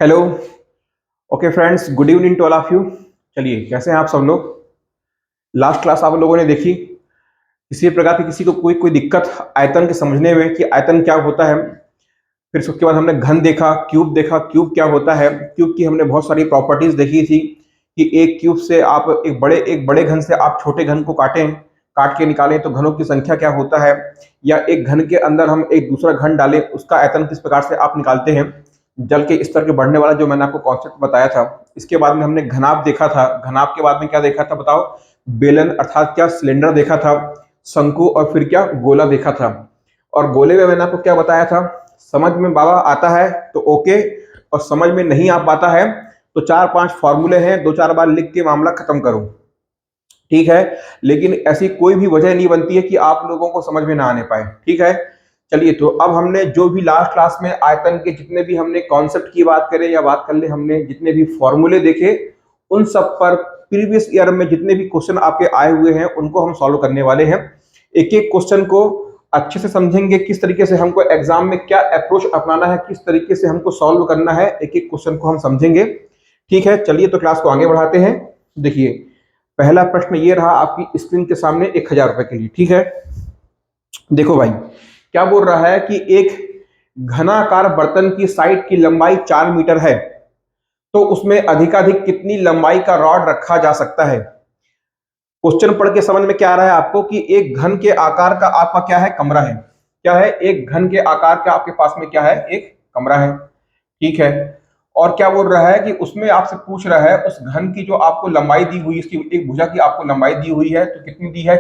Hello. Okay friends, good evening to all of you. चलिए, कैसे हैं आप सब लोग? लास्ट क्लास आप लोगों ने देखी। किसी प्रकार की किसी को कोई दिक्कत आयतन के समझने में कि आयतन क्या होता है। फिर उसके बाद हमने घन देखा, क्यूब क्या होता है। क्यूब की हमने बहुत सारी प्रॉपर्टीज देखी थी कि एक क्यूब से आप एक बड़े घन से आप छोटे घन को काट के निकालें तो घनों की संख्या क्या होता है, या एक घन के अंदर हम एक दूसरा घन डालें उसका आयतन किस प्रकार से आप निकालते हैं। जल के स्तर के बढ़ने वाला जो मैंने आपको कॉन्सेप्ट बताया था। इसके बाद में हमने घनाभ देखा था। घनाभ के बाद में क्या देखा था बताओ? बेलन अर्थात क्या सिलेंडर देखा था, शंकु और फिर क्या गोला देखा था। और गोले में मैंने आपको क्या बताया था? समझ में बाबा आता है तो ओके, और समझ में नहीं आ पाता है तो 4-5 फॉर्मूले हैं, 2-4 बार लिख के मामला खत्म करो। ठीक है। लेकिन ऐसी कोई भी वजह नहीं बनती है कि आप लोगों को समझ में ना आने पाए। ठीक है। चलिए, तो अब हमने जो भी लास्ट क्लास में आयतन के जितने भी हमने कॉन्सेप्ट की बात करें या बात कर ले, हमने जितने भी फॉर्मूले देखे उन सब पर प्रीवियस ईयर में जितने भी क्वेश्चन आपके आए हुए हैं उनको हम सॉल्व करने वाले हैं। एक एक क्वेश्चन को अच्छे से समझेंगे, किस तरीके से हमको एग्जाम में क्या अप्रोच अपनाना है, किस तरीके से हमको सॉल्व करना है, एक एक क्वेश्चन को हम समझेंगे। ठीक है। चलिए, तो क्लास को आगे बढ़ाते हैं। देखिए, पहला प्रश्न ये रहा आपकी स्क्रीन के सामने 1000 रुपए के लिए। ठीक है। देखो भाई, क्या बोल रहा है कि एक घनाकार बर्तन की साइड की लंबाई 4 मीटर है, तो उसमें अधिकाधिक कितनी लंबाई का रॉड रखा जा सकता है। क्वेश्चन पढ़ के समझ में क्या आ रहा है आपको कि एक घन के आकार का आपका क्या है, कमरा है। क्या है? एक घन के आकार का आपके पास में क्या है, एक कमरा है। ठीक है। और क्या बोल रहा है कि उसमें आपसे पूछ रहा है उस घन की जो आपको लंबाई दी हुई, इसकी एक भुजा की आपको लंबाई दी हुई है, तो कितनी दी है?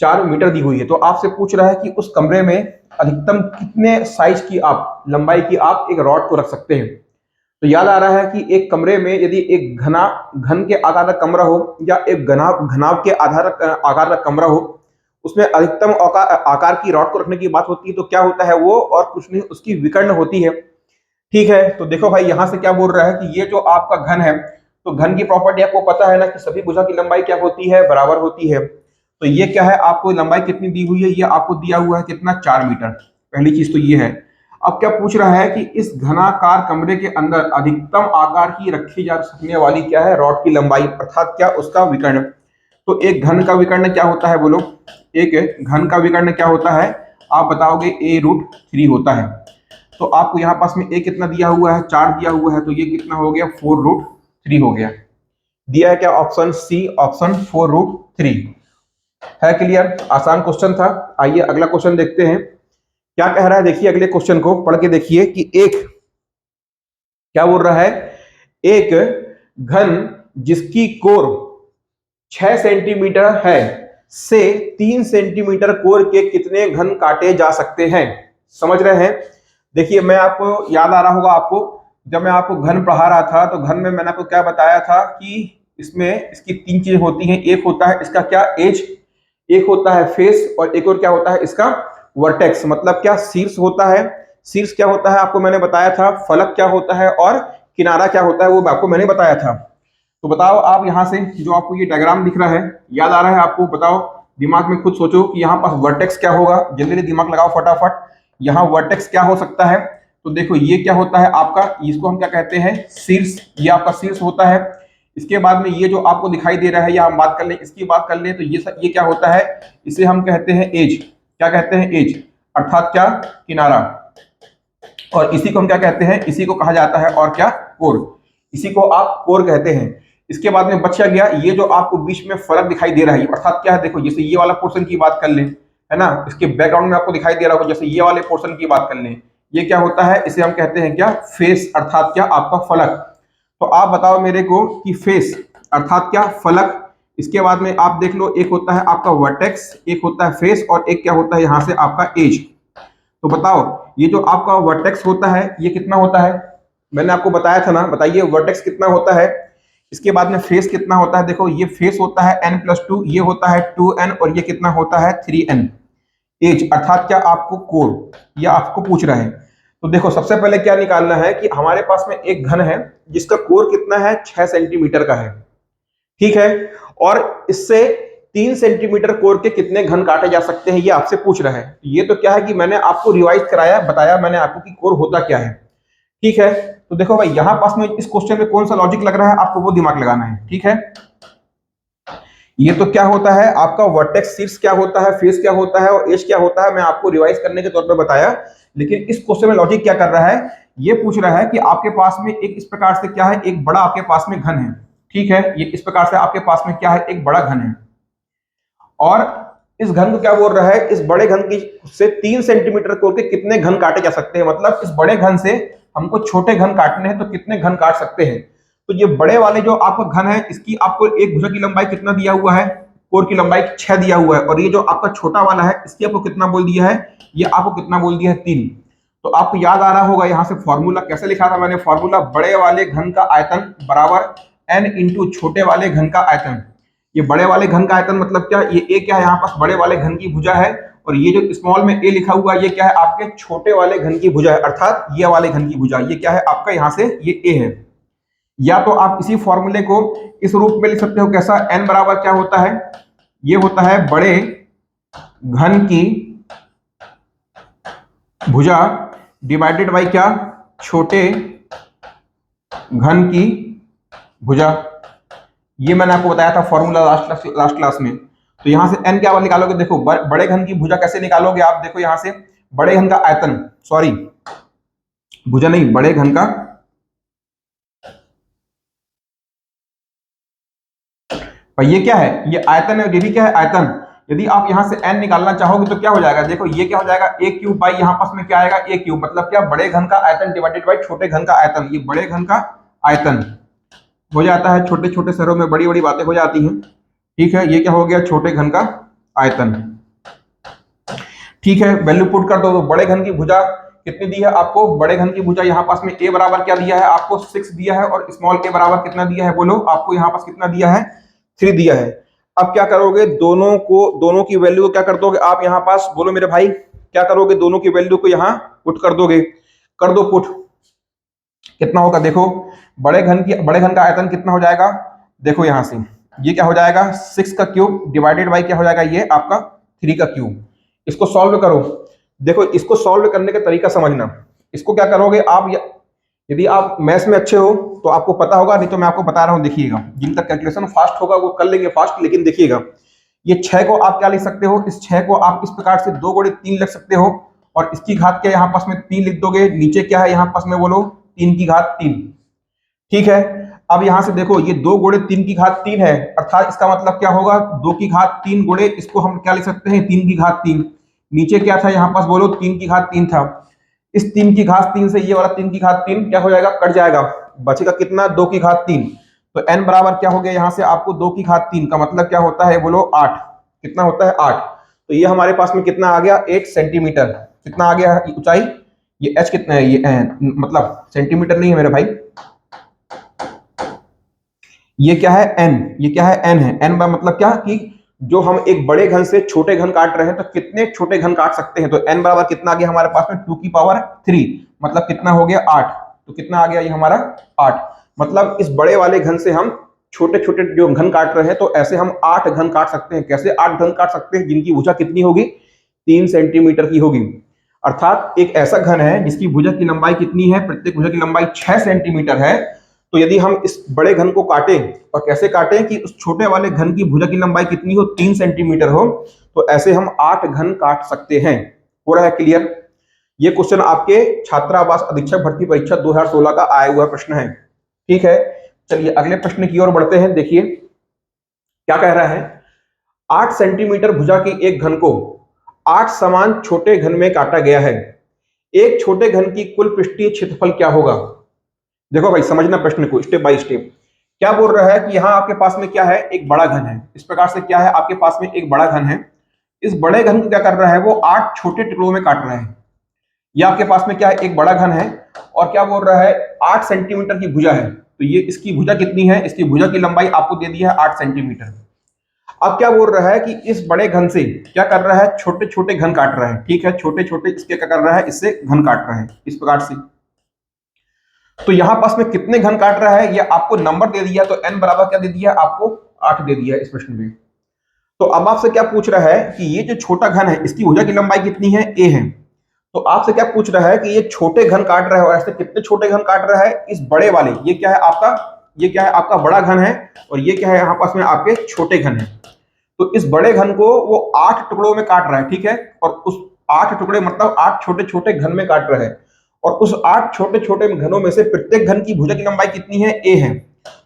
4 मीटर दी हुई है। तो आपसे पूछ रहा है कि उस कमरे में अधिकतम कितने साइज की आप लंबाई की आप एक रॉड को रख सकते हैं। तो याद आ रहा है कि एक कमरे में यदि एक घन के आकार का कमरा हो या एक घनाव के आकार का कमरा हो, उसमें अधिकतम आकार की रॉड को रखने की बात होती है, तो क्या होता है वो? और कुछ नहीं, उसकी विकर्ण होती है। ठीक है। तो देखो भाई, यहां से क्या बोल रहा है कि ये जो आपका घन है, तो घन की प्रॉपर्टी आपको पता है ना कि सभी भुजा की लंबाई क्या होती है, बराबर होती है। तो ये क्या है, आपको लंबाई कितनी दी हुई है? ये आपको दिया हुआ है कितना? 4 मीटर। पहली चीज तो ये है। अब क्या पूछ रहा है कि इस घनाकार कमरे के अंदर अधिकतम आकार की रखी जा सकने वाली क्या है, रॉड की लंबाई, अर्थात क्या, उसका विकर्ण। तो एक घन का विकर्ण क्या होता है बोलो? एक घन का विकर्ण क्या होता है? आप बताओगे a√3 होता है। तो आपको यहाँ पास में ए कितना दिया हुआ है? 4 दिया हुआ है, तो ये कितना हो गया? 4√3 हो गया। दिया है क्या? Option C, option 4√3। है क्लियर? आसान क्वेश्चन था। आइए अगला क्वेश्चन देखते हैं क्या कह रहा है। देखिए, अगले क्वेश्चन को पढ़ के देखिए कि एक, क्या बोल रहा है, एक घन जिसकी कोर 6 सेंटीमीटर है से 3 सेंटीमीटर कोर के कितने घन काटे जा सकते हैं। समझ रहे हैं? देखिए, मैं आपको याद आ रहा होगा आपको, जब मैं आपको घन पढ़ा रहा था तो घन में मैंने आपको क्या बताया था कि इसमें इसकी 3 चीजें होती हैं। एक होता है इसका क्या, एज, एक होता है फेस, और एक और क्या होता है इसका, वर्टेक्स। मतलब क्या, शीर्ष होता है। शीर्ष क्या होता है आपको मैंने बताया था। फलक क्या होता है और किनारा क्या होता है वो आपको मैंने बताया था। तो बताओ आप यहाँ से जो आपको ये डायग्राम दिख रहा है, याद आ रहा है आपको? बताओ, दिमाग में खुद सोचो कि यहाँ पास वर्टेक्स क्या होगा। जल्दी दिमाग लगाओ फटाफट। यहाँ वर्टेक्स क्या हो सकता है? तो देखो, ये क्या होता है आपका, इसको हम क्या कहते हैं, शीर्ष। ये आपका शीर्ष होता है। इसके बाद में ये जो आपको दिखाई दे रहा है, या हम बात कर लें, इसकी बात कर लें, तो ये क्या होता है? इसे हम कहते हैं एज। क्या कहते हैं? एज, अर्थात क्या, किनारा। और इसी को हम क्या कहते हैं? इसी को कहा जाता है और क्या, कोर। इसी को आप कोर कहते हैं। इसके बाद में बचा गया ये जो आपको बीच में फलक दिखाई दे रहा है, अर्थात क्या है, देखो जैसे ये वाला पोर्शन की बात कर लें, है ना, इसके बैकग्राउंड में आपको दिखाई दे रहा होगा, जैसे ये वाले पोर्शन की बात कर लें, ये क्या होता है? इसे हम कहते हैं क्या, फेस, अर्थात क्या, आपका फलक। तो आप बताओ मेरे को कि फेस अर्थात क्या, फलक। इसके बाद में आप देख लो, एक होता है आपका वर्टेक्स, एक होता है फेस, और एक क्या होता है यहां से आपका एज। तो बताओ, ये जो आपका वर्टेक्स होता है ये कितना होता है? मैंने आपको बताया था ना, बताइए वर्टेक्स कितना होता है। इसके बाद में फेस कितना होता है? देखो, ये फेस होता है n+2, ये होता है 2n, और ये कितना होता है? 3n। एज अर्थात क्या, आपको कोर, ये आपको पूछ रहा है। तो देखो, सबसे पहले क्या निकालना है कि हमारे पास में एक घन है जिसका कोर कितना है, 6 सेंटीमीटर का है। ठीक है। और इससे 3 सेंटीमीटर कोर के कितने घन काटे जा सकते हैं, ये आपसे पूछ रहा है। ये तो क्या है कि मैंने आपको रिवाइज कराया, बताया मैंने आपको कि कोर होता क्या है। ठीक है, तो देखो भाई यहां पास में इस क्वेश्चन में कौन सा लॉजिक लग रहा है आपको वो दिमाग लगाना है। ठीक है, ये तो क्या होता है आपका वर्टेक्स शीर्ष क्या होता है, फेस क्या होता है और एज क्या होता है, मैं आपको रिवाइज करने के तौर पर बताया। लेकिन इस क्वेश्चन में लॉजिक क्या कर रहा है, ये पूछ रहा है कि आपके पास में एक इस प्रकार से क्या है, एक बड़ा आपके पास में घन है। ठीक है, ये इस प्रकार से आपके पास में क्या है, एक बड़ा घन है, और इस घन को क्या बोल रहा है, इस बड़े घन की से 3 सेंटीमीटर कोर के कितने घन काटे जा सकते हैं, मतलब इस बड़े घन से हमको छोटे घन काटने हैं तो कितने घन काट सकते हैं। तो ये बड़े वाले जो आपका घन है, इसकी आपको एक भुजा की लंबाई कितना दिया हुआ है, कोर की लंबाई 6 दिया हुआ है, और ये जो आपका छोटा वाला है इसकी आपको कितना बोल दिया है, ये आपको कितना बोल दिया है, 3। तो आपको याद आ रहा होगा यहाँ से फॉर्मूला कैसे लिखा था मैंने, फॉर्मूला बड़े वाले घन का आयतन बराबर n इंटू छोटे वाले घन का आयतन। ये बड़े वाले घन का आयतन मतलब क्या, ये ए क्या है यहाँ पास बड़े वाले घन की भुजा है, और ये जो स्मॉल में ए लिखा हुआ है ये क्या है आपके छोटे वाले घन की भुजा है, अर्थात ये वाले घन की भुजा, ये क्या है आपका यहाँ से ये ए है। या तो आप इसी फॉर्मूले को इस रूप में लिख सकते हो, कैसा, n बराबर क्या होता है, ये होता है बड़े घन की भुजा डिवाइडेड बाई क्या, छोटे घन की भुजा। ये मैंने आपको बताया था फॉर्मूला लास्ट क्लास में। तो यहां से n क्या निकालोगे, देखो बड़े घन की भुजा कैसे निकालोगे आप, देखो यहां से बड़े घन का आयतन, सॉरी भुजा नहीं, बड़े घन का, और ये क्या है, ये आयतन है, ये भी क्या है आयतन। यदि आप यहां से n निकालना चाहोगे तो क्या हो जाएगा, देखो ये क्या हो जाएगा, a क्यूब बाई यहां पास में क्या आएगा, a क्यूब, मतलब क्या बड़े घन का आयतन डिवाइडेड बाई छोटे घन का आयतन। ये बड़े घन का आयतन हो जाता है, छोटे छोटे शहरों में बड़ी बड़ी बातें हो जाती हैं। ठीक है, ये क्या हो गया, छोटे घन का आयतन। ठीक है, वैल्यू पुट कर दो, तो बड़े घन की भुजा कितनी दी है आपको, बड़े घन की भुजा यहाँ पास में a बराबर क्या दिया है आपको, 6 दिया है, और स्मॉल a बराबर कितना दिया है, बोलो आपको यहाँ पास कितना दिया है, 3 दिया है। अब क्या करोगे, दोनों की वैल्यू को क्या कर दोगे आप यहाँ पास, बोलो मेरे भाई क्या करोगे, दोनों की वैल्यू को यहाँ पुट कर दोगे, कर दो पुट, कितना होगा देखो, बड़े घन का आयतन कितना हो जाएगा, देखो यहां से ये क्या हो जाएगा, 6 का क्यूब डिवाइडेड बाई क्या हो जाएगा, ये आपका 3 का क्यूब। इसको सॉल्व करो, देखो इसको सॉल्व करने का तरीका समझना। इसको क्या करोगे आप, यदि आप मैथ्स में अच्छे हो तो आपको पता होगा, नहीं तो मैं आपको बता रहा हूं, देखिएगा जिन तक कैलकुलेशन फास्ट होगा वो कर लेंगे फास्ट, लेकिन देखिएगा ये 6 को आप क्या लिख सकते हो, इस 6 को आप इस प्रकार से 2 गुणे 3 लिख सकते हो, और इसकी घात क्या यहाँ पास में 3 लिख दोगे, नीचे क्या है यहाँ पास में बोलो 3 की घात 3। ठीक है, अब यहां से देखो ये 2 गुणे 3 की घात 3 है, अर्थात इसका मतलब क्या होगा, 2 की घात 3 गुणे इसको हम क्या लिख सकते हैं, 3 की घात 3। नीचे क्या था यहाँ पास बोलो 3 की घात 3 था, इस 3 की घात 3 से ये वाला 3 की घात 3 क्या हो जाएगा, कट जाएगा, बचेगा कितना, 2 की घात 3। तो n बराबर क्या हो गया यहाँ से आपको 2 की घात 3 का मतलब क्या होता है, बोलो 8, कितना होता है 8। तो ये हमारे पास में कितना आ गया, 8 सेंटीमीटर, कितना आ गया ऊंचाई, ये h कितना है, ये मतलब सेंटीमीटर नहीं है मेरे भाई, ये क्या है n, ये क्या है n है, n मतलब क्या कि जो हम एक बड़े घन से छोटे घन काट रहे हैं तो कितने छोटे घन काट सकते हैं, तो n बराबर कितना आ गया हमारे पास में 2 की पावर 3, मतलब कितना हो गया 8। तो कितना आ गया ये हमारा 8, मतलब इस बड़े वाले घन से हम छोटे छोटे जो घन काट रहे हैं तो ऐसे हम 8 घन काट सकते हैं। कैसे 8 घन काट सकते हैं, जिनकी भुजा कितनी होगी, 3 सेंटीमीटर की होगी। अर्थात एक ऐसा घन है जिसकी भुजा की लंबाई कितनी है, प्रत्येक भुजा की लंबाई 6 सेंटीमीटर है। तो यदि हम इस बड़े घन को काटें, और कैसे काटें कि उस छोटे वाले घन की भुजा की लंबाई कितनी हो, 3 सेंटीमीटर हो, तो ऐसे हम 8 घन काट सकते हैं। हो रहा है क्लियर। ये क्वेश्चन आपके छात्रावास अधीक्षक भर्ती परीक्षा 2016 का आया हुआ प्रश्न है। ठीक है, चलिए अगले प्रश्न की ओर बढ़ते हैं। देखिए क्या कह रहा है, 8 सेंटीमीटर भुजा के एक घन को 8 समान छोटे घन में काटा गया है, एक छोटे घन की कुल पृष्ठीय क्षेत्रफल क्या होगा। देखो भाई समझना प्रश्न को स्टेप बाय स्टेप। क्या बोल रहा है कि यहाँ आपके पास में क्या है, एक बड़ा घन है, इस प्रकार से क्या है आपके पास में एक बड़ा घन है, इस बड़े घन को क्या कर रहा है, वो 8 छोटे टुकड़ों में काट रहा है। ये आपके पास में क्या है, एक बड़ा घन है, और क्या बोल रहा है 8 सेंटीमीटर की भुजा है, तो ये इसकी भुजा कितनी है, इसकी भुजा की लंबाई आपको दे दी है 8 सेंटीमीटर। अब क्या बोल रहा है कि इस बड़े घन से क्या कर रहा है, छोटे छोटे घन काट रहा है। ठीक है, छोटे छोटे इसके क्या कर रहा है, इससे घन काट रहा है इस प्रकार से। तो यहां पास में कितने घन काट रहा है, ये आपको नंबर दे दिया, तो n बराबर क्या दे दिया आपको, 8 दे दिया इस प्रश्न में। तो अब आपसे क्या पूछ रहा है कि ये जो छोटा घन है इसकी भुजा की लंबाई कितनी है, a है, तो आपसे क्या पूछ रहा है कि ये छोटे घन काट रहा है, और ऐसे कितने छोटे घन काट रहा है, इस बड़े वाले, ये क्या है आपका, ये क्या है आपका बड़ा घन है, और ये क्या है यहाँ पास में आपके छोटे घन है। तो इस बड़े घन को वो 8 टुकड़ों में काट रहा है, ठीक है, और उस 8 टुकड़े मतलब 8 छोटे छोटे घन में काट रहा है, और उस 8 छोटे छोटे घनों में से प्रत्येक घन की भुजा की लंबाई कितनी है, a है।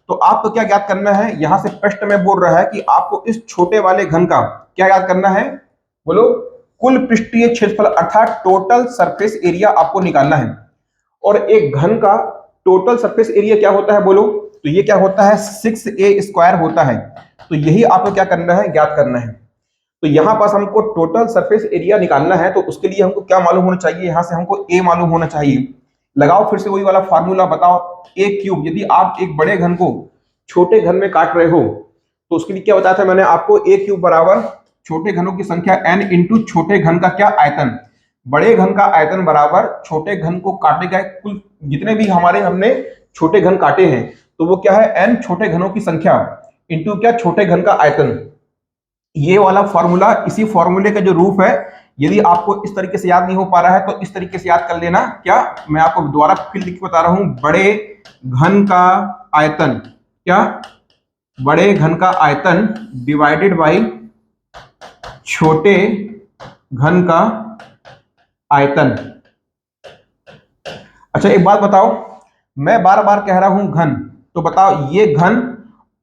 तो आपको क्या ज्ञात करना है, यहां से प्रश्न में बोल रहा है कि आपको इस छोटे वाले घन का क्या ज्ञात करना है, बोलो, कुल पृष्ठीय क्षेत्रफल अर्थात टोटल सरफेस एरिया आपको निकालना है। और एक घन का टोटल सरफेस एरिया क्या होता है, बोलो, तो ये क्या होता है, 6a² होता है। तो यही आपको क्या करना है, ज्ञात करना है। तो यहां पास हमको टोटल सरफेस एरिया निकालना है, तो उसके लिए हमको क्या मालूम होना चाहिए, यहां से हमको a मालूम होना चाहिए। लगाओ फिर से वही वाला फार्मूला, बताओ a³ यदि आप एक बड़े घन को छोटे घन में काट रहे हो, तो उसके लिए क्या बताया था मैंने आपको, a³ बराबर छोटे घनों की संख्या n इंटू छोटे घन का क्या आयतन, बड़े घन का आयतन बराबर छोटे घन को काटे गए कुल जितने भी हमने छोटे घन काटे हैं, तो वो क्या है, n छोटे घनों की संख्या इंटू क्या, छोटे घन का आयतन। ये वाला फॉर्मूला, इसी फॉर्मूले का जो रूप है, यदि आपको इस तरीके से याद नहीं हो पा रहा है तो इस तरीके से याद कर लेना। क्या, मैं आपको दोबारा फिर लिख के बता रहा हूं, बड़े घन का आयतन, क्या, बड़े घन का आयतन डिवाइडेड बाई छोटे घन का आयतन। अच्छा एक बात बताओ, मैं बार बार कह रहा हूं घन, तो बताओ ये घन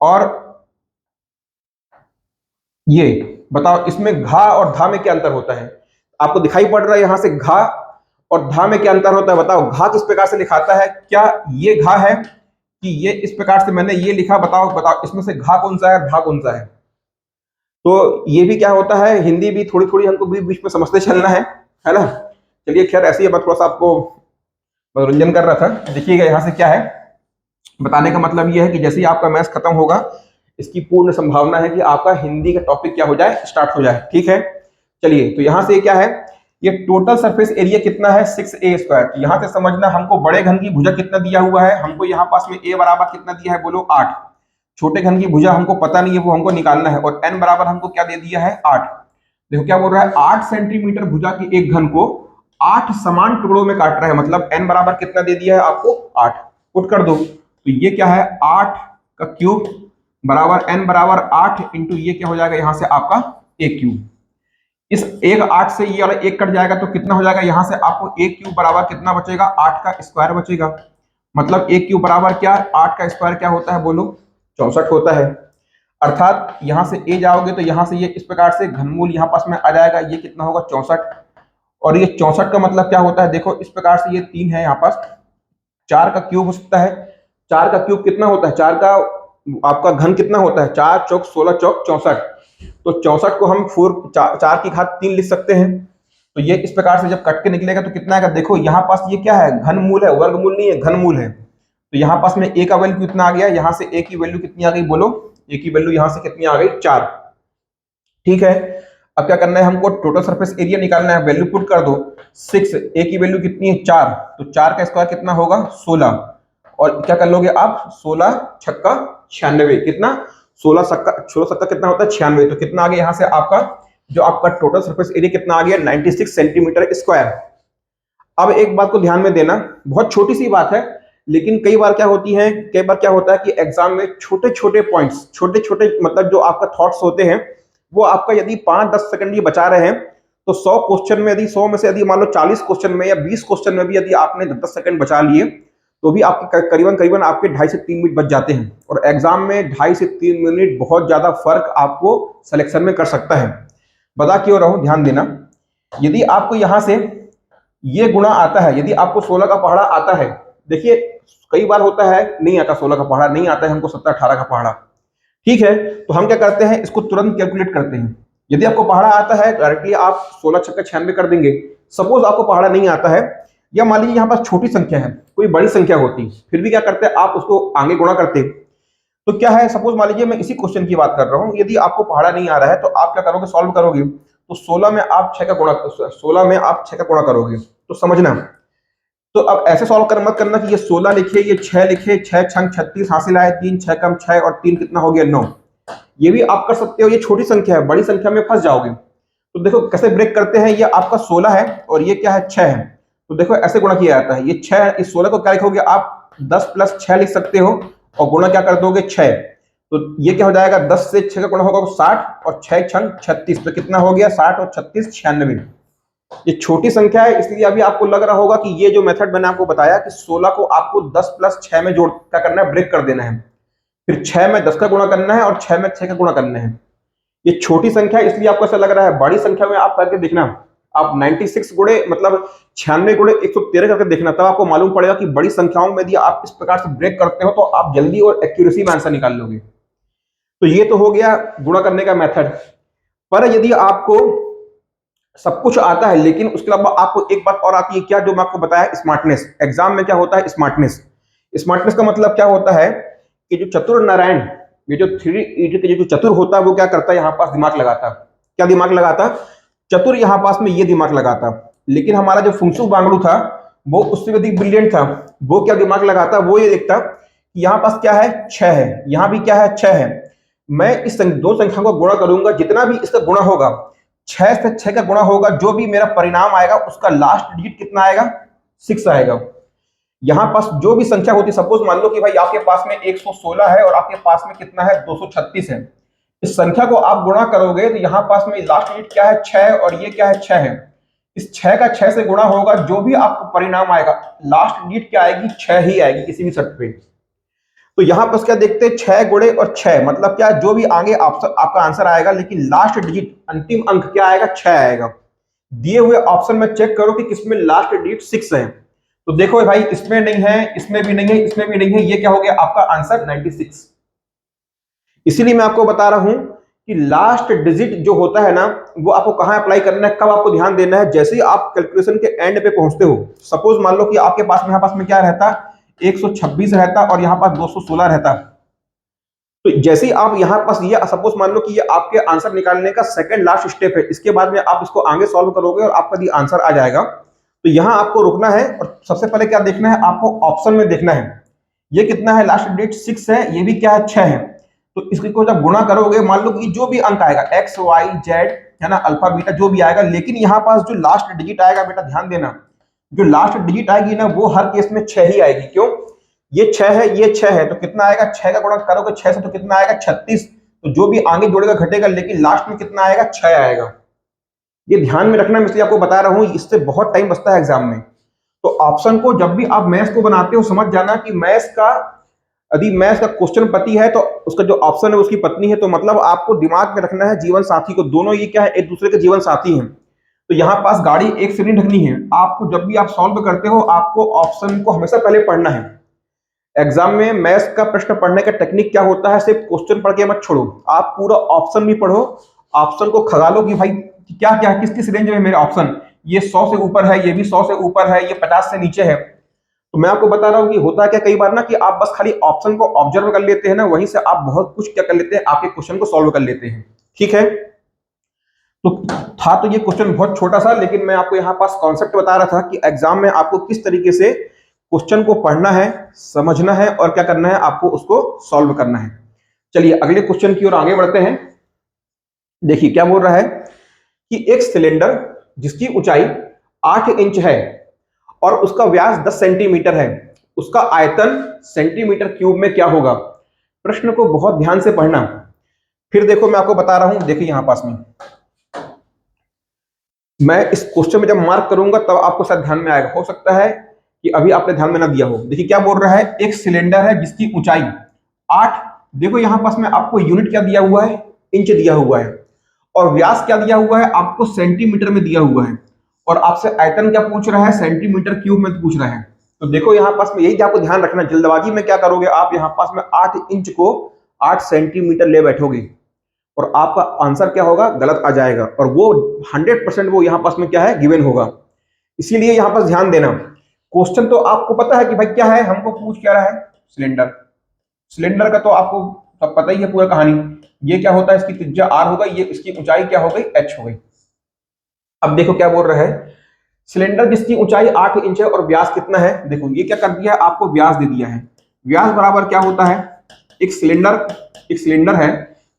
और ये, बताओ इसमें घा और धा में क्या अंतर होता है, आपको दिखाई पड़ रहा है यहां से घा और धा में क्या अंतर होता है, बताओ घा किस प्रकार से लिखाता है, क्या ये घा है कि ये इस प्रकार से मैंने ये लिखा, बताओ बताओ इसमें से घा कौन सा है, धा कौन सा है। तो ये भी क्या होता है, हिंदी भी थोड़ी थोड़ी हमको बीच बीच में समझते चलना है ना। चलिए खैर ऐसे ही, मैं थोड़ा सा आपको मनोरंजन कर रहा था। देखिएगा यहाँ से क्या है, बताने का मतलब ये है कि जैसे ही आपका मैथ्स खत्म होगा, इसकी पूर्ण संभावना है कि आपका हिंदी का टॉपिक क्या हो जाए, स्टार्ट हो जाए, ठीक है। चलिए तो यहां से क्या है, ये टोटल सरफेस एरिया कितना है, 6a²। तो यहां से समझना, हमको बड़े घन की भुजा कितना दिया हुआ है, हमको यहाँ पास में a बराबर कितना दिया है, बोलो 8। छोटे घन की भुजा हमको पता नहीं है, वो हमको निकालना है, और n बराबर हमको क्या दे दिया है, 8। देखो क्या बोल रहा है, 8 सेंटीमीटर भुजा की एक घन को 8 समान टुकड़ों में काट रहा है, मतलब n बराबर कितना दे दिया है आपको, 8। पुट कर दो, तो ये क्या है, 8 का क्यूब बराबर n बराबर 8 इंटू ये क्या हो जाएगा यहाँ से आपका a³। इस एक 8 से ये वाला एक कट जाएगा, तो कितना हो जाएगा, यहाँ से आपको a³ बराबर कितना बचेगा, 8 का स्क्वायर बचेगा। मतलब a³ बराबर क्या, 8 का स्क्वायर क्या होता है, बोलो 64 होता है। अर्थात यहां से a जाओगे तो यहां से ये इस प्रकार से घनमूल यहाँ पास में आ जाएगा, ये कितना होगा, 64। और ये 64 का मतलब क्या होता है, देखो इस प्रकार से ये 3 है यहाँ पास, 4 का क्यूब हो सकता है, 4 का क्यूब कितना होता है, 4 का आपका घन कितना होता है, 4 चौक 16 चौक 64। तो 64 को हम 4 की घात 3 लिख सकते हैं। तो ये इस प्रकार से जब कट के निकलेगा तो कितना आएगा, देखो यहाँ पास ये क्या है, घनमूल है, वर्गमूल नहीं है, घनमूल है। तो यहाँ पास में a का वैल्यू कितना आ गया, यहाँ से a की वैल्यू कितनी आ गई, बोलो, a की वैल्यू यहाँ से कितनी आ गई, 4। ठीक है, अब क्या करना है, हमको टोटल सरफेस एरिया निकालना है, वैल्यू पुट कर दो, 6, a की वैल्यू कितनी है, 4, तो 4 का स्क्वायर कितना होगा, 16। और क्या कर लोगे आप, 16 छक्का 96, कितना, 16 छक्का कितना होता है, 96। तो कितना आ गया यहाँ से आपका, जो आपका टोटल सरफेस एरिया कितना आ गया, 96 सेंटीमीटर स्क्वायर। अब एक बात को ध्यान में देना, बहुत छोटी सी बात है, लेकिन कई बार क्या होती है, कई बार क्या होता है कि एग्जाम में छोटे छोटे पॉइंट्स, छोटे छोटे मतलब जो आपका थॉट्स होते हैं, वो आपका यदि 5-10 सेकंड ये बचा रहे हैं, तो 100 क्वेश्चन में यदि 100 में से यदि मान लो 40 क्वेश्चन में या 20 क्वेश्चन में भी यदि आपने 10 सेकंड बचा लिए, तो भी आपके करीबन करीबन आपके 2.5 से 3 मिनट बच जाते हैं। और एग्जाम में 2.5 से 3 मिनट बहुत ज्यादा फर्क आपको सिलेक्शन में कर सकता है। बता क्यों रहा हूं, ध्यान देना। यदि आपको यहां से ये गुणा आता है, यदि आपको 16 का पहाड़ा आता है, देखिए कई बार होता है नहीं आता, 16 का पहाड़ा नहीं आता है हमको, 17-18 का पहाड़ा, ठीक है। तो हम क्या करते हैं, इसको तुरंत कैलकुलेट करते हैं। यदि आपको पहाड़ा आता है, डायरेक्टली आप 16 छक्का 96 कर देंगे। सपोज आपको पहाड़ा नहीं आता है, या मान लीजिए यहाँ पास छोटी संख्या है, कोई बड़ी संख्या होती, फिर भी क्या करते हैं, आप उसको आगे गुणा करते। तो क्या है, सपोज मान लीजिए मैं इसी क्वेश्चन की बात कर रहा हूँ, यदि आपको पहाड़ा नहीं आ रहा है, तो आप क्या करोगे, सॉल्व करोगे, तो 16 में आप 6 का गुणा, 16 में आप 6 का गुणा करोगे, तो समझना। तो अब ऐसे सॉल्व कर मत करना कि ये 16 लिखे, ये 6 लिखे, 6 छंग 36 हासिल आए, 3 6 कम 6 और 3 कितना हो गया, 9। ये भी आप कर सकते हो, ये छोटी संख्या है, बड़ी संख्या में फंस जाओगे। तो देखो कैसे ब्रेक करते हैं, ये आपका 16 है और ये क्या है 6 है। तो देखो ऐसे गुणा किया जाता है, ये 6 इस 16 को क्या लिखोगे आप 10 + 6 लिख सकते हो और गुणा क्या कर दोगे 6। तो ये क्या हो जाएगा 10 से 6 का गुणा होगा तो 60 और 6 छंग 36, तो कितना हो गया 60 और 36 96। ये छोटी संख्या है इसलिए अभी आपको लग रहा होगा कि ये जो मेथड मैंने आपको बताया कि 16 को आपको 10 + 6 में जोड़ क्या करना है, ब्रेक कर देना है, फिर 6 में 10 का गुणा करना है और 6 में 6 का गुणा करना है। ये छोटी संख्या है इसलिए आपको ऐसा लग रहा है, बड़ी संख्या में आप करके देखना, आप 96 गुणे मतलब 96 गुणे 113 करके देखना, तब आपको मालूम पड़ेगा कि बड़ी संख्याओं में यदि आप इस प्रकार से ब्रेक करते हो तो आप जल्दी और एक्यूरेसी में आंसर निकाल लोगे। तो ये तो हो गया गुणा करने का मेथड। पर यदि आपको सब कुछ आता है लेकिन उसके अलावा आपको एक बात और आती है क्या, जो मैं आपको बताया स्मार्टनेस। एग्जाम में क्या होता है स्मार्टनेस। स्मार्टनेस का मतलब क्या होता है कि जो चतुर नारायण, ये जो 3 इडियट के जो चतुर होता है वो क्या करता है, यहाँ पास दिमाग लगाता। क्या दिमाग लगाता? चतुर यहाँ पास में ये दिमाग लगाता। लेकिन हमारा जो फुंसुक वांगड़ू था वो उससे अधिक ब्रिलियंट था। वो क्या दिमाग लगाता, वो ये देखता कि यहाँ पास क्या है 6 है, यहाँ भी क्या है 6 है, मैं इस दो संख्या को गुणा करूंगा, जितना भी इसका गुणा होगा 6 से 6 का गुणा होगा, जो भी मेरा परिणाम आएगा उसका लास्ट डिजिट कितना आएगा 6 आएगा। यहां पास जो भी संख्या होती, सपोज मान लो कि भाई आपके पास में 116 है और आपके पास में कितना है 236 है, इस संख्या को आप गुणा करोगे तो यहां पास में लास्ट डिजिट क्या है 6 और ये क्या है 6 है। इस 6 का 6 से गुणा होगा, जो भी आपको परिणाम आएगा लास्ट डिजिट क्या आएगी 6 ही आएगी किसी भी शर्त पे। तो यहां पर क्या देखते हैं 6 गुणे और 6 मतलब क्या, जो भी आगे आपका आंसर आएगा लेकिन लास्ट डिजिट अंतिम अंक क्या आएगा 6 आएगा। दिए हुए ऑप्शन में चेक करो कि किसमें लास्ट डिजिट 6 है। तो देखो भाई इसमें नहीं है, इसमें भी नहीं है, इसमें भी नहीं है, ये क्या हो गया आपका आंसर 96। इसीलिए मैं आपको बता रहा हूं कि लास्ट डिजिट जो होता है ना वो आपको कहां अप्लाई करना है, कब आपको ध्यान देना है, जैसे ही आप कैलकुलेशन के एंड पे पहुंचते हो। सपोज मान लो कि आपके पास में यहाँ पास में क्या रहता 126 रहता और यहाँ पास 216 रहता। तो जैसे ही आप यहाँ पास ये सपोज मान लो कि ये आपके आंसर निकालने का सेकंड लास्ट स्टेप है, इसके बाद में आप इसको आगे सॉल्व करोगे और आपका ये आंसर आ जाएगा। तो यहाँ आपको रुकना है और सबसे पहले क्या देखना है आपको ऑप्शन में देखना है, ये कितना है लास्ट डिजिट 6 है, ये भी क्या है 6 है। तो इसको जब गुणा करोगे मान लो कि जो भी अंक आएगा एक्स वाई जेड है ना अल्फा बीटा जो भी आएगा, लेकिन यहाँ पास जो लास्ट डिजिट आएगा बेटा ध्यान देना, जो लास्ट डिजिट आएगी ना वो हर केस में 6 ही आएगी। क्यों? ये 6 है ये 6 है, तो कितना आएगा 6 का गुणा करोगे 6 से तो कितना आएगा 36। तो जो भी आगे जोड़ेगा घटेगा लेकिन लास्ट में कितना आएगा 6 आएगा। ये ध्यान में रखना, मैं इसलिए आपको बता रहा हूं, इससे बहुत टाइम बचता है एग्जाम में। तो ऑप्शन को जब भी आप मैथ्स को बनाते हो समझ जाना कि मैथ्स का यदि मैथ्स का क्वेश्चन पति है तो उसका जो ऑप्शन है उसकी पत्नी है, तो मतलब आपको दिमाग में रखना है जीवन साथी को, दोनों ये क्या है एक दूसरे के जीवन साथी हैं। तो यहाँ पास गाड़ी एक से नहीं ढकनी है, आपको जब भी आप सॉल्व करते हो आपको ऑप्शन को हमेशा पहले पढ़ना है। एग्जाम में मैथ्स का प्रश्न पढ़ने का टेक्निक क्या होता है, सिर्फ क्वेश्चन पढ़ के मत छोड़ो, आप पूरा ऑप्शन भी पढ़ो, ऑप्शन को खगालो कि भाई क्या क्या किस किस रेंज में मेरे ऑप्शन, ये 100 से ऊपर है, ये भी 100 से ऊपर है, ये 50 से नीचे है। तो मैं आपको बता रहा हूँ कि होता क्या कई बार ना कि आप बस खाली ऑप्शन को ऑब्जर्व कर लेते हैं ना, वहीं से आप बहुत कुछ क्या कर लेते हैं आपके क्वेश्चन को सॉल्व कर लेते हैं। ठीक है, तो था तो ये क्वेश्चन बहुत छोटा सा, लेकिन मैं आपको यहाँ पास कॉन्सेप्ट बता रहा था कि एग्जाम में आपको किस तरीके से क्वेश्चन को पढ़ना है, समझना है और क्या करना है आपको उसको सॉल्व करना है। चलिए अगले क्वेश्चन की ओर आगे बढ़ते हैं। देखिए क्या बोल रहा है कि एक सिलेंडर जिसकी ऊंचाई 8 इंच है और उसका व्यास 10 सेंटीमीटर है, उसका आयतन सेंटीमीटर क्यूब में क्या होगा। प्रश्न को बहुत ध्यान से पढ़ना। फिर देखो मैं आपको बता रहा हूं, देखिए यहां पास में मैं इस क्वेश्चन में जब मार्क करूंगा तब आपको शायद ध्यान में आएगा, हो सकता है कि अभी आपने ध्यान में ना दिया हो। देखिए क्या बोल रहा है, एक सिलेंडर है जिसकी ऊंचाई 8, देखो यहां पास में आपको यूनिट क्या दिया हुआ है, इंच दिया हुआ है, और व्यास क्या दिया हुआ है आपको सेंटीमीटर में दिया हुआ है, और आपसे आयतन क्या पूछ रहा है सेंटीमीटर क्यूब में पूछ रहा है। तो देखो यहाँ पास में यही आपको ध्यान रखना, जल्दबाजी में क्या करोगे आप यहाँ पास में 8 इंच को 8 सेंटीमीटर ले बैठोगे और आपका आंसर क्या होगा गलत आ जाएगा, और वो 100% वो यहाँ पास में क्या है गिवन होगा। इसीलिए यहाँ पास ध्यान देना, क्वेश्चन तो आपको पता है कि भाई क्या है, हमको पूछ क्या रहा है सिलेंडर, सिलेंडर का तो आपको सब पता ही है पूरा कहानी, ये क्या होता है इसकी त्रिज्या r हो गई, ये इसकी ऊंचाई क्या हो गई h हो गई। अब देखो क्या बोल रहा है, सिलेंडर जिसकी ऊंचाई 8 इंच है और व्यास कितना है, देखो ये क्या कर दिया है आपको व्यास दे दिया है। व्यास बराबर क्या होता है, एक सिलेंडर है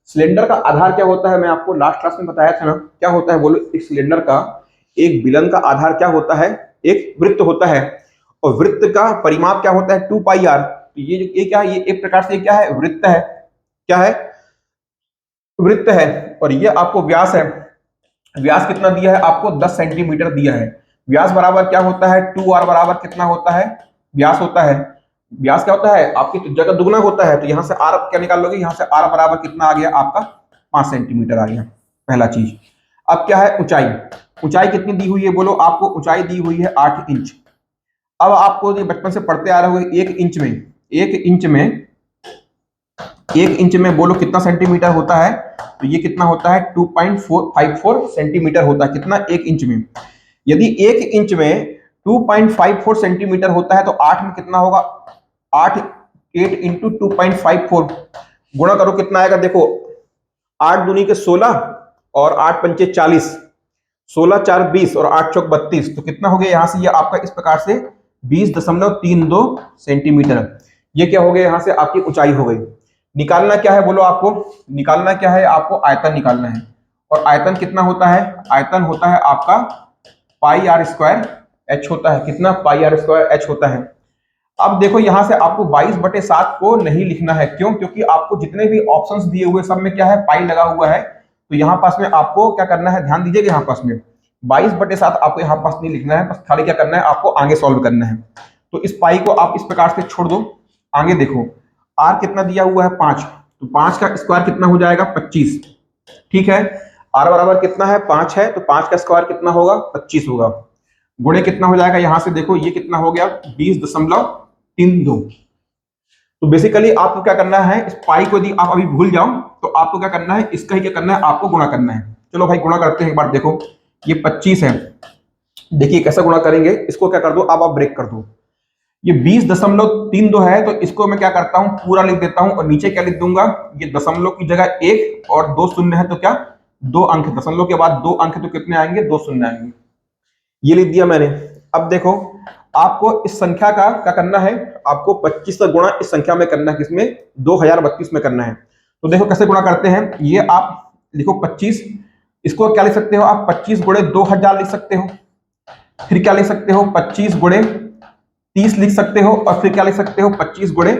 सिलेंडर का आधार क्या होता है, मैं आपको लास्ट क्लास में बताया था ना, क्या होता है बोलो। एक सिलेंडर का, एक विलन का आधार क्या होता है, एक वृत्त होता है, और वृत्त का परिमाप क्या होता है, 2πr। तो ये क्या है, ये एक प्रकार से क्या है, वृत्त है। क्या है, वृत्त है। और ये आपको व्यास है, व्यास कितना दिया है आपको, 10 सेंटीमीटर दिया है। व्यास बराबर क्या होता है, 2r बराबर कितना होता है, व्यास होता है। व्यास क्या होता है, आपकी त्रिज्या का दुगना होता है। तो यहां से r क्या निकाल लोगे, यहां से r बराबर कितना आ गया आपका, 5 सेंटीमीटर आ गया, पहला चीज। अब क्या है, ऊंचाई, ऊंचाई कितनी दी हुई है बोलो, आपको ऊंचाई दी हुई है 8 इंच। अब आपको ये बचपन से पढ़ते आ रहे हो, 1 इंच में, 1 इंच में, 1 इंच में बोलो कितना सेंटीमीटर होता है, तो ये कितना होता है, 2.454 सेंटीमीटर होता है। कितना, 1 इंच में। यदि 1 इंच में 2.54 सेंटीमीटर होता है तो 8 में कितना होगा, 8 इंटू 2.54 गुणा करो, कितना आएगा देखो, 8 दूनी के 16 और 8 पंचे 40, 16 4 20 और 8 चौक 32। तो कितना हो गया यहां से, ये आपका इस प्रकार से 20.32 सेंटीमीटर। ये क्या हो गया, यहां से आपकी ऊंचाई हो गई। निकालना क्या है बोलो आपको, निकालना क्या है आपको, आयतन निकालना है। और आयतन कितना होता है, आयतन होता है आपका पाई आर स्क्वायर एच होता है। कितना, पाई आर स्क्वायर एच होता है। अब देखो यहां से आपको 22/7 को नहीं लिखना है, क्यों, क्योंकि आपको जितने भी ऑप्शंस दिए हुए सब में क्या है, पाई लगा हुआ है। तो यहाँ पास में आपको क्या करना है, ध्यान दीजिएगा, यहाँ पास में 22/7 आपको यहाँ पास नहीं लिखना है, बस खाली क्या करना है, आपको आगे सॉल्व करना है। तो इस पाई को आप इस प्रकार से छोड़ दो। आगे देखो, आर कितना दिया हुआ है, 5, तो 5 का स्क्वायर कितना हो जाएगा, 25। ठीक है, आर बराबर कितना है, 5 है, तो 5 का स्क्वायर कितना होगा, 25 होगा। गुणे कितना हो जाएगा, यहां से देखो ये कितना हो गया, 20.32। तो बेसिकली आपको क्या करना है, इस पाई को यदि आप अभी भूल जाओ तो आपको क्या करना है, इसका ही क्या करना है, आपको गुणा करना है। चलो भाई गुणा करते हैं एक बार, देखो ये 25 है। देखिए कैसा गुणा करेंगे, इसको क्या कर दो, अब आप ब्रेक कर दो। ये 20.32 है, तो इसको मैं क्या करता हूं, पूरा लिख देता हूं, और नीचे क्या लिख दूंगा, ये दशमलव की जगह 1 और 2 शून्य है, तो क्या 2 अंक, दशमलव के बाद 2 अंक, तो कितने आएंगे, 2 शून्य आएंगे। ये लिख दिया मैंने। अब देखो आपको इस संख्या का क्या करना है, आपको 25 का गुणा इस संख्या में करना है, किसमें, 2032 में करना है। तो देखो कैसे गुणा करते हैं, ये आप लिखो 25, इसको क्या लिख सकते हो आप, 25 गुणे 2000 लिख सकते हो। फिर क्या लिख सकते हो, 25 गुणे 30 लिख सकते हो, और फिर क्या लिख सकते हो, 25 गुणे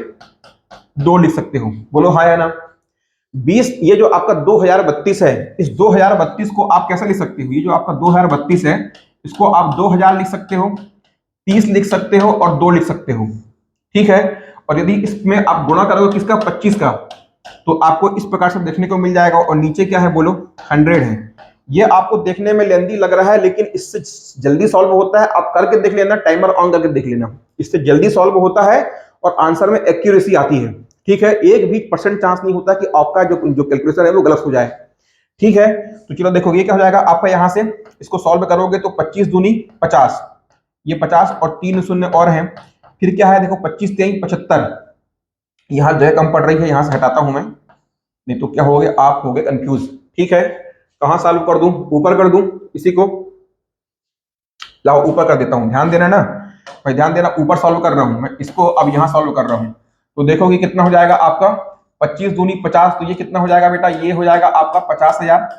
2 लिख सकते हो। बोलो हाँ या ना। 20, ये जो आपका 2032 है, इस 2032 को आप कैसे लिख सकते हो, ये जो आपका 2032 है, इसको आप 2000 लिख सकते हो, 30 लिख सकते हो, और 2 लिख सकते हो। ठीक है, और यदि इसमें आप गुणा करोगे किसका, 25 का, तो आपको इस प्रकार से देखने को मिल जाएगा। और नीचे क्या है बोलो, 100 है। ये आपको देखने में लेंदी लग रहा है, लेकिन इससे जल्दी सॉल्व होता है। आप करके देख लेना, टाइमर ऑन करके देख लेना, इससे जल्दी सॉल्व होता है और आंसर में एक्यूरेसी आती है। ठीक है, 1% चांस नहीं होता कि आपका जो कैलकुलेशन है वो गलत हो जाए। ठीक है, तो चलो देखो ये क्या हो जाएगा आपका, यहां से इसको सॉल्व करोगे तो 25 दूनी 50, ये 50 और 3 शून्य और हैं। फिर क्या है देखो, 25 3 75, यहां जगह कम पड़ रही है, यहां से हटाता हूं मैं, नहीं तो क्या हो गया, आप हो गए कंफ्यूज। ठीक है, कहां सॉल्व कर दूं, ऊपर कर दूं, इसी को लाओ ऊपर कर देता हूं, ध्यान देना ना भाई, ध्यान देना, ऊपर सॉल्व कर रहा हूं मैं इसको, अब यहां सॉल्व कर रहा हूं। तो देखो कि कितना हो जाएगा आपका, 25 दूनी 50, तो ये कितना हो जाएगा बेटा, ये हो जाएगा आपका 50,000।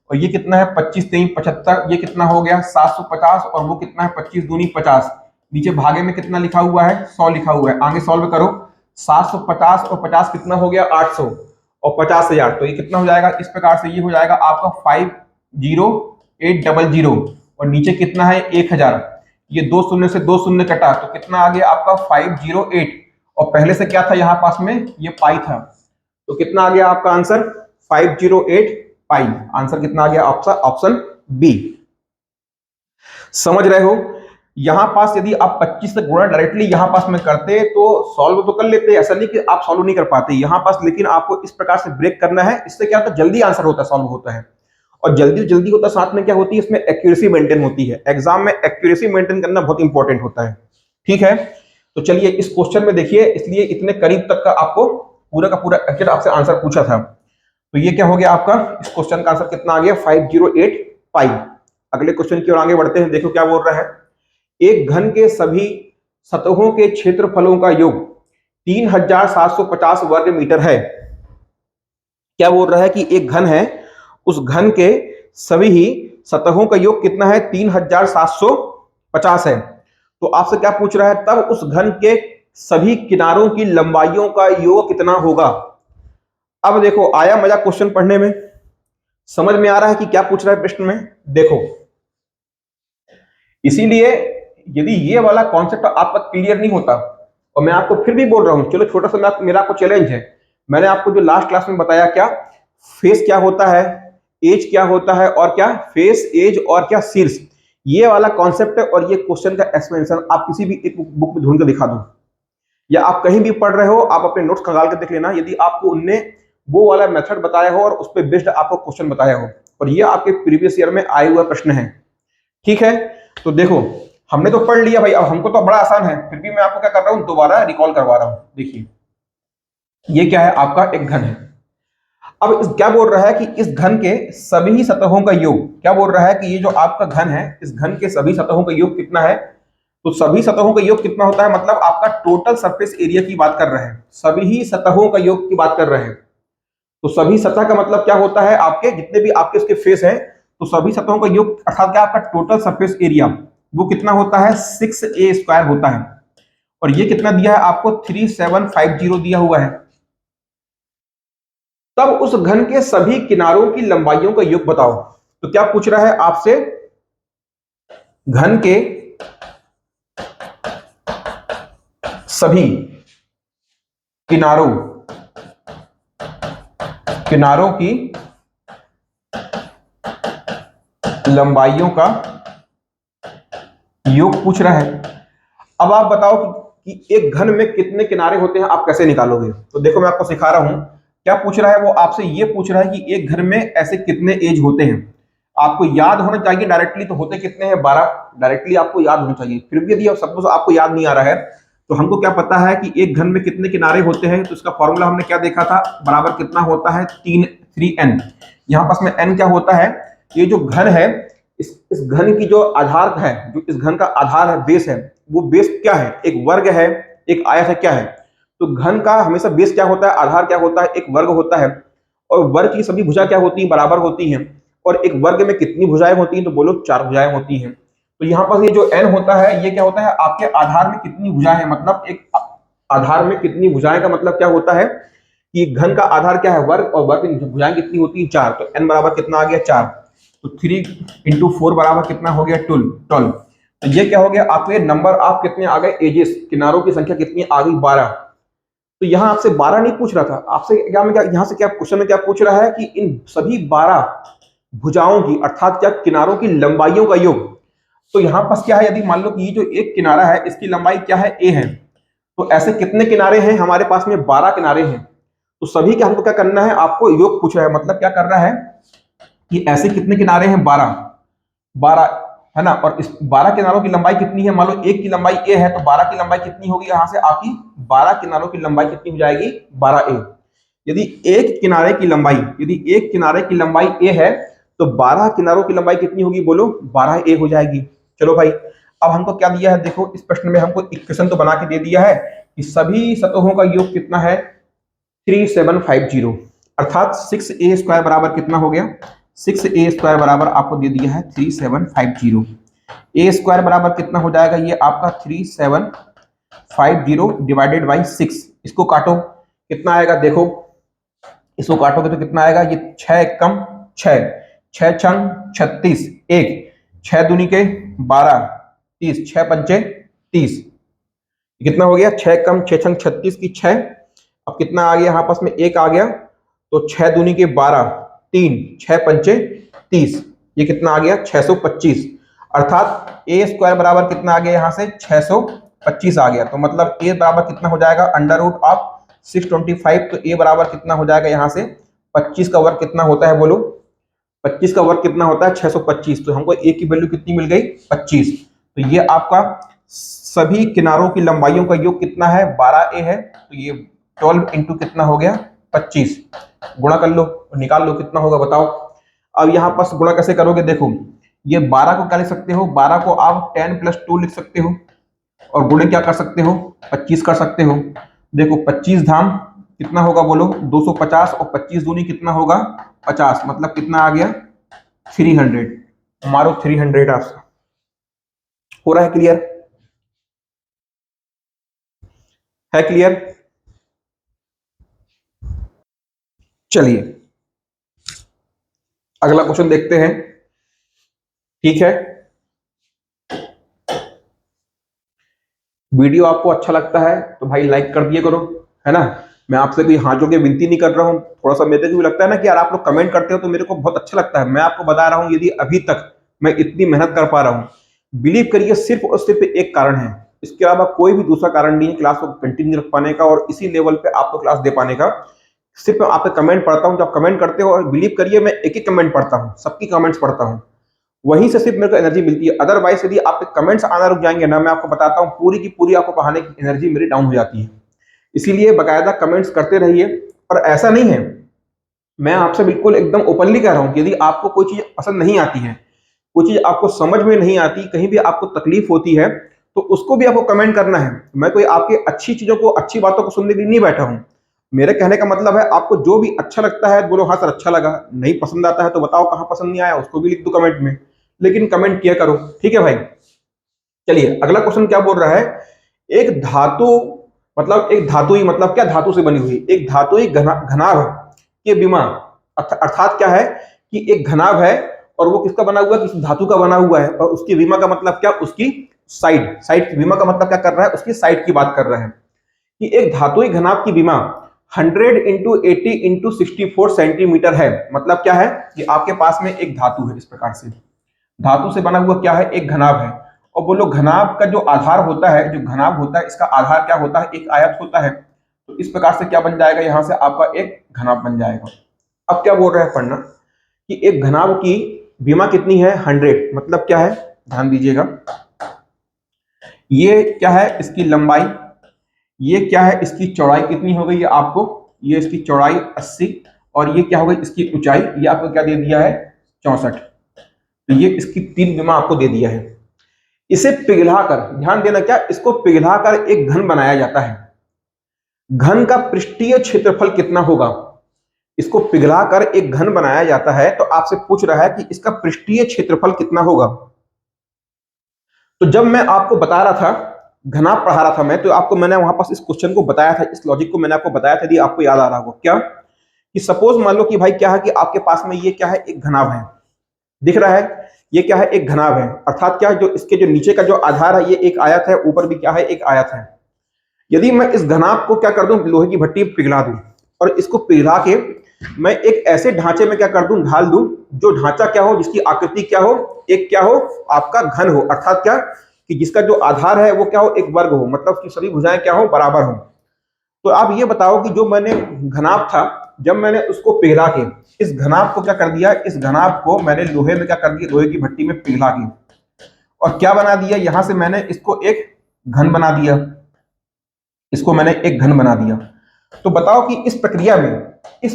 और ये कितना है, 25 3 75, ये कितना हो गया 750, और वो कितना है 25 दूनी 50। नीचे भागे में कितना लिखा हुआ है, 100 लिखा हुआ है। आगे सॉल्व करो, 750 और 50 कितना हो गया, 800 और 50,000, तो ये कितना हो जाएगा, इस प्रकार से ये हो जाएगा आपका 50800। और नीचे कितना है, 1000, ये 2 शून्य से 2 शून्य कटा, तो कितना आ गया आपका 508, और पहले से क्या था यहाँ पास में, ये पाई था, तो कितना आ गया आपका आंसर, 508 पाई। आंसर कितना आ गया आपका, ऑप्शन बी। समझ रहे हो, यहां पास यदि आप 25 से गुणा डायरेक्टली यहां पास में करते तो सॉल्व तो कर लेते, ऐसा नहीं कि आप सॉल्व नहीं कर पाते यहां पास, लेकिन आपको इस प्रकार से ब्रेक करना है। इससे क्या होता है, जल्दी आंसर होता है, सॉल्व होता है, और जल्दी जल्दी होता है, साथ में क्या होती है, इसमें एक्यूरेसी मेंटेन होती है। एग्जाम में एक्यूरेसी मेंटेन करना बहुत इंपॉर्टेंट होता है। ठीक है, तो चलिए इस क्वेश्चन में देखिए, इसलिए इतने करीब तक का आपको पूरा का पूरा एक्चुअली आपसे आंसर पूछा था। तो ये क्या हो गया आपका, इस क्वेश्चन का आंसर कितना आ गया, 508 पाई। अगले क्वेश्चन की ओर आगे बढ़ते हैं, देखो क्या बोल रहा है। एक घन के सभी सतहों के क्षेत्रफलों का योग 3750 वर्ग मीटर है। क्या बोल रहा है कि एक घन है, उस घन के सभी ही सतहों का योग कितना है, 3750 है। तो आपसे क्या पूछ रहा है, तब उस घन के सभी किनारों की लंबाइयों का योग कितना होगा। अब देखो आया मजा क्वेश्चन पढ़ने में, समझ में आ रहा है कि क्या पूछ रहा है प्रश्न में। देखो इसीलिए यदि ये वाला कॉन्सेप्ट आपका क्लियर नहीं होता, और मैं आपको फिर भी बोल रहा हूं, चलो छोटा सा मेरा आपको चैलेंज है, मैंने आपको जो लास्ट क्लास में बताया, क्या फेस क्या होता है, एज क्या होता है, और क्या फेस एज और क्या शीर्ष, ये वाला कॉन्सेप्ट है। और ये क्वेश्चन का एक्सप्लेनेशन आप किसी भी एक बुक में ढूंढ कर दिखा दो, या आप कहीं भी पढ़ रहे हो, आप अपने नोट्स खंगाल के देख लेना, यदि आपको उनने वो वाला मेथड बताया हो और उस पर बेस्ड आपको क्वेश्चन बताया हो, और ये आपके प्रीवियस ईयर में आए हुए प्रश्न है। ठीक है, तो देखो हमने तो पढ़ लिया भाई, अब हमको तो बड़ा आसान है, फिर भी मैं आपको क्या कर रहा हूं, दोबारा रिकॉल करवा रहा हूं। देखिए ये क्या है, आपका एक घन है। अब क्या बोल रहा है कि इस घन के सभी सतहों का योग, क्या बोल रहा है कि ये जो आपका घन है, इस घन के सभी सतहों का योग कितना है। तो सभी सतहों का योग कितना होता है, मतलब आपका टोटल सरफेस एरिया की बात कर रहे हैं, सभी ही सतहों का योग की बात कर रहे हैं। तो सभी सतह का मतलब क्या होता है, आपके जितने भी आपके उसके फेस हैं, तो सभी सतहों का योग अर्थात क्या आपका टोटल सरफेस एरिया वो कितना होता है, 6a² होता है। और ये कितना दिया है आपको, 3750 दिया हुआ है। तब उस घन के सभी किनारों की लंबाइयों का योग बताओ। तो क्या पूछ रहा है आपसे, घन के सभी किनारों किनारों की लंबाइयों का योग पूछ रहा है। अब आप बताओ कि एक घन में कितने किनारे होते हैं, आप कैसे निकालोगे। तो देखो मैं आपको सिखा रहा हूं, क्या पूछ रहा है वो आपसे, ये पूछ रहा है कि एक घन में ऐसे कितने एज होते हैं। आपको याद होना चाहिए डायरेक्टली, तो होते कितने हैं, 12, डायरेक्टली आपको याद होना चाहिए। फिर भी यदि सपोज आपको याद नहीं आ रहा है, तो हमको क्या पता है कि एक घन में कितने किनारे होते हैं, तो इसका फॉर्मूला हमने क्या देखा था, बराबर कितना होता है, 3n। यहाँ पास में n क्या होता है, ये जो घन है, इस घन की जो आधार है, जो इस घन का आधार है, बेस है, वो बेस क्या है, एक वर्ग है, एक आयत है, क्या है। तो घन का हमेशा बेस क्या होता है, आधार क्या होता है, एक वर्ग होता है। और वर्ग की सभी भुजा क्या होती है, बराबर होती हैं। और एक वर्ग में कितनी भुजाएं होती हैं, तो बोलो 4 भुजाएं होती हैं। तो यहाँ पर ये जो n होता है, ये क्या होता है, आपके आधार में कितनी भुजाएं हैं, मतलब एक आधार में कितनी भुजाएं का मतलब क्या होता है कि घन का आधार क्या है, वर्ग, और वर्ग की भुजाएं कितनी होती हैं, 4। तो n बराबर कितना आ गया, 4। तो 3 × 4 बराबर कितना हो गया, 12। तो ये क्या हो गया, आपके नंबर आप कितने आ गए, एजेस, किनारों की संख्या कितनी आ गई, 12। तो यहां आपसे 12 नहीं पूछ रहा था, आपसे क्या में क्या यहां से क्या क्वेश्चन में क्या पूछ रहा है कि इन सभी 12 भुजाओं की अर्थात क्या किनारों की लंबाइयों का योग। तो यहां पास क्या है, यदि मान लो कि ये जो एक किनारा है, इसकी लंबाई क्या है, a है। तो ऐसे कितने किनारे हैं हमारे पास में, 12 किनारे हैं। तो सभी का हमको क्या करना है, आपको योग पूछ रहा है, मतलब क्या कर रहा है कि ऐसे कितने किनारे हैं, 12 12 है ना। और इस 12 किनारों की लंबाई कितनी है, मान लो एक की लंबाई a है, तो 12 की लंबाई कितनी होगी, यहां से आपकी 12 किनारों की लंबाई कितनी हो जाएगी, 12a। यदि एक किनारे की लंबाई a है, तो 12 किनारों की लंबाई कितनी होगी, बोलो 12a हो जाएगी। चलो भाई, अब हमको क्या दिया है, देखो इस प्रश्न में हमको इक्वेशन तो बना के दे दिया है कि सभी सतहों का योग कितना है, 3750, अर्थात 6a² बराबर कितना हो गया, 6a² बराबर आपको दे दिया है 3750। a² बराबर कितना हो जाएगा, ये आपका 3750 डिवाइडेड बाई 6। इसको काटो, कितना आएगा, देखो इसको काटोगे तो कितना आएगा, ये 6 कम 6, 6 छंग 36, 1 6 दूनी के 12, 30, 6 पंचे 30, कितना हो गया, 6 कम 6 छंग 36 की 6। अब कितना आ गया, यहाँ पास में 1 आ गया, तो 6 दूनी के 12, 3 6 पंचे 30, ये कितना आ गया, 625। अर्थात a² बराबर कितना आ गया, यहाँ से 625 आ गया। तो मतलब a बराबर कितना हो जाएगा, √625। तो a बराबर कितना हो जाएगा, यहाँ से 25 का वर्ग कितना होता है, बोलो 25 का वर्ग कितना होता है, 625। तो हमको a की वैल्यू कितनी मिल गई, 25। तो ये आपका सभी किनारों की लंबाइयों का योग कितना है, 12a है। तो ये 12 इंटू कितना हो गया, 25। गुणा कर लो और निकाल लो कितना होगा, बताओ। अब यहाँ पास गुणा कैसे करोगे, देखो ये 12 को क्या लिख सकते हो, 12 को आप 10 + 2 लिख सकते हो, और गुणे क्या कर सकते हो, 25 कर सकते हो। देखो 25 धाम कितना होगा बोलो? 250 और 25 दूनी कितना होगा? 50, मतलब कितना आ गया? 300। मारो 300 आप। हो रहा है क्लियर? है क्लियर? चलिए अगला क्वेश्चन देखते हैं। ठीक है, वीडियो आपको अच्छा लगता है तो भाई लाइक कर दिए करो, है ना। मैं आपसे कोई हाथ जोड़ के विनती नहीं कर रहा हूं। थोड़ा सा मेरे को भी लगता है ना कि यार आप लोग कमेंट करते हो तो मेरे को बहुत अच्छा लगता है। मैं आपको बता रहा हूं, यदि अभी तक मैं इतनी मेहनत कर पा रहा हूं, बिलीव करिए सिर्फ और सिर्फ एक कारण है, इसके अलावा कोई भी दूसरा कारण नहीं है क्लास को कंटिन्यू रख पाने का और इसी लेवल पे आपको क्लास दे पाने का। सिर्फ आपके कमेंट पढ़ता हूं, जब कमेंट करते हो, और बिलीव करिए मैं एक एक कमेंट पढ़ता हूं, सबकी कमेंट्स पढ़ता हूं, वहीं से सिर्फ मेरे को एनर्जी मिलती है। अदरवाइज यदि आपके कमेंट्स आना रुक जाएंगे ना, मैं आपको बताता हूँ पूरी की पूरी आपको पढ़ाने की एनर्जी मेरी डाउन हो जाती है। इसीलिए बकायदा कमेंट्स करते रहिए। और ऐसा नहीं है, मैं आपसे बिल्कुल एकदम ओपनली कह रहा हूँ कि यदि आपको कोई चीज पसंद नहीं आती है, कोई चीज आपको समझ में नहीं आती, कहीं भी आपको तकलीफ होती है, तो उसको भी आपको कमेंट करना है। मैं कोई आपकी अच्छी चीजों को, अच्छी बातों को सुनने के लिए नहीं बैठा हूँ। मेरे कहने का मतलब है आपको जो भी अच्छा लगता है बोलो हाँ सर अच्छा लगा, नहीं पसंद आता है तो बताओ कहाँ पसंद नहीं आया, उसको भी लिख दो कमेंट में, लेकिन कमेंट किया करो। ठीक है भाई। चलिए अगला क्वेश्चन क्या बोल रहा है? एक धातु, मतलब एक धातु ही, मतलब क्या धातु से बनी हुई, एक धातु ही घनाभ के बिना, अर्थात क्या है कि एक घनाभ है और वो किसका बना हुआ है? किसी धातु का बना हुआ है, और उसकी विमा का मतलब क्या? उसकी साइड। साइड विमा का मतलब क्या कर रहा है? उसकी साइड की बात कर रहा है कि एक धातुई घनाभ की विमा 100 इंटू 80 इंटू 64 सेंटीमीटर है। मतलब क्या है कि आपके पास में एक धातु है, इस प्रकार से धातु से बना हुआ क्या है? एक घनाभ है। और बोलो घनाभ का जो आधार होता है, जो घनाभ होता है, इसका आधार क्या होता है? एक आयत होता है। तो इस प्रकार से क्या बन जाएगा? यहां से आपका एक घनाभ बन जाएगा। अब क्या बोल रहा है पढ़ना कि एक घनाभ की विमा कितनी है? 100। मतलब क्या है? ध्यान दीजिएगा, ये क्या है? इसकी लंबाई। ये क्या है? इसकी चौड़ाई कितनी हो गई है आपको? ये इसकी चौड़ाई 80, और ये क्या हो गई? इसकी ऊंचाई। ये आपको क्या दे दिया है? 64। तो ये इसकी 3 विमा आपको दे दिया है। इसे पिघलाकर, ध्यान देना, क्या इसको पिघलाकर एक घन बनाया जाता है। घन का पृष्ठीय क्षेत्रफल कितना होगा? इसको पिघलाकर एक घन बनाया जाता है, तो आपसे पूछ रहा है कि इसका पृष्ठीय क्षेत्रफल कितना होगा। तो जब मैं आपको बता रहा था, घना पढ़ा रहा था मैं, तो आपको मैंने वहां पास इस क्वेश्चन को बताया था, इस लॉजिक को मैंने आपको बताया था, यदि आपको याद आ रहा होगा। क्या कि सपोज मान लो कि भाई क्या है कि आपके पास में ये क्या है? एक घनाभ है, दिख रहा है? ये क्या है? एक घनाभ है। अर्थात क्या, जो इसके जो नीचे का जो आधार है ये एक आयत है, ऊपर भी क्या है? एक आयत है। यदि मैं इस घनाभ को क्या कर दूं? लोहे की भट्टी पिघला दूं, और इसको पिघला के मैं एक ऐसे ढांचे में क्या कर दूं? ढाल दूं, जो ढांचा क्या हो? जिसकी आकृति क्या हो? एक क्या हो? आपका घन हो। अर्थात क्या कि जिसका जो आधार है वो क्या हो? एक वर्ग हो, मतलब उसकी सभी भुजाएं क्या हो? बराबर हो। तो आप ये बताओ कि जो मैंने घनाभ था, जब मैंने उसको पिघला के इस घनाभ को क्या कर दिया? इस घनाभ को मैंने लोहे में क्या कर दिया? लोहे की भट्टी में पिघला के, और क्या बना दिया? यहां से मैंने इसको एक घन बना दिया, इसको मैंने एक घन बना दिया। तो बताओ कि इस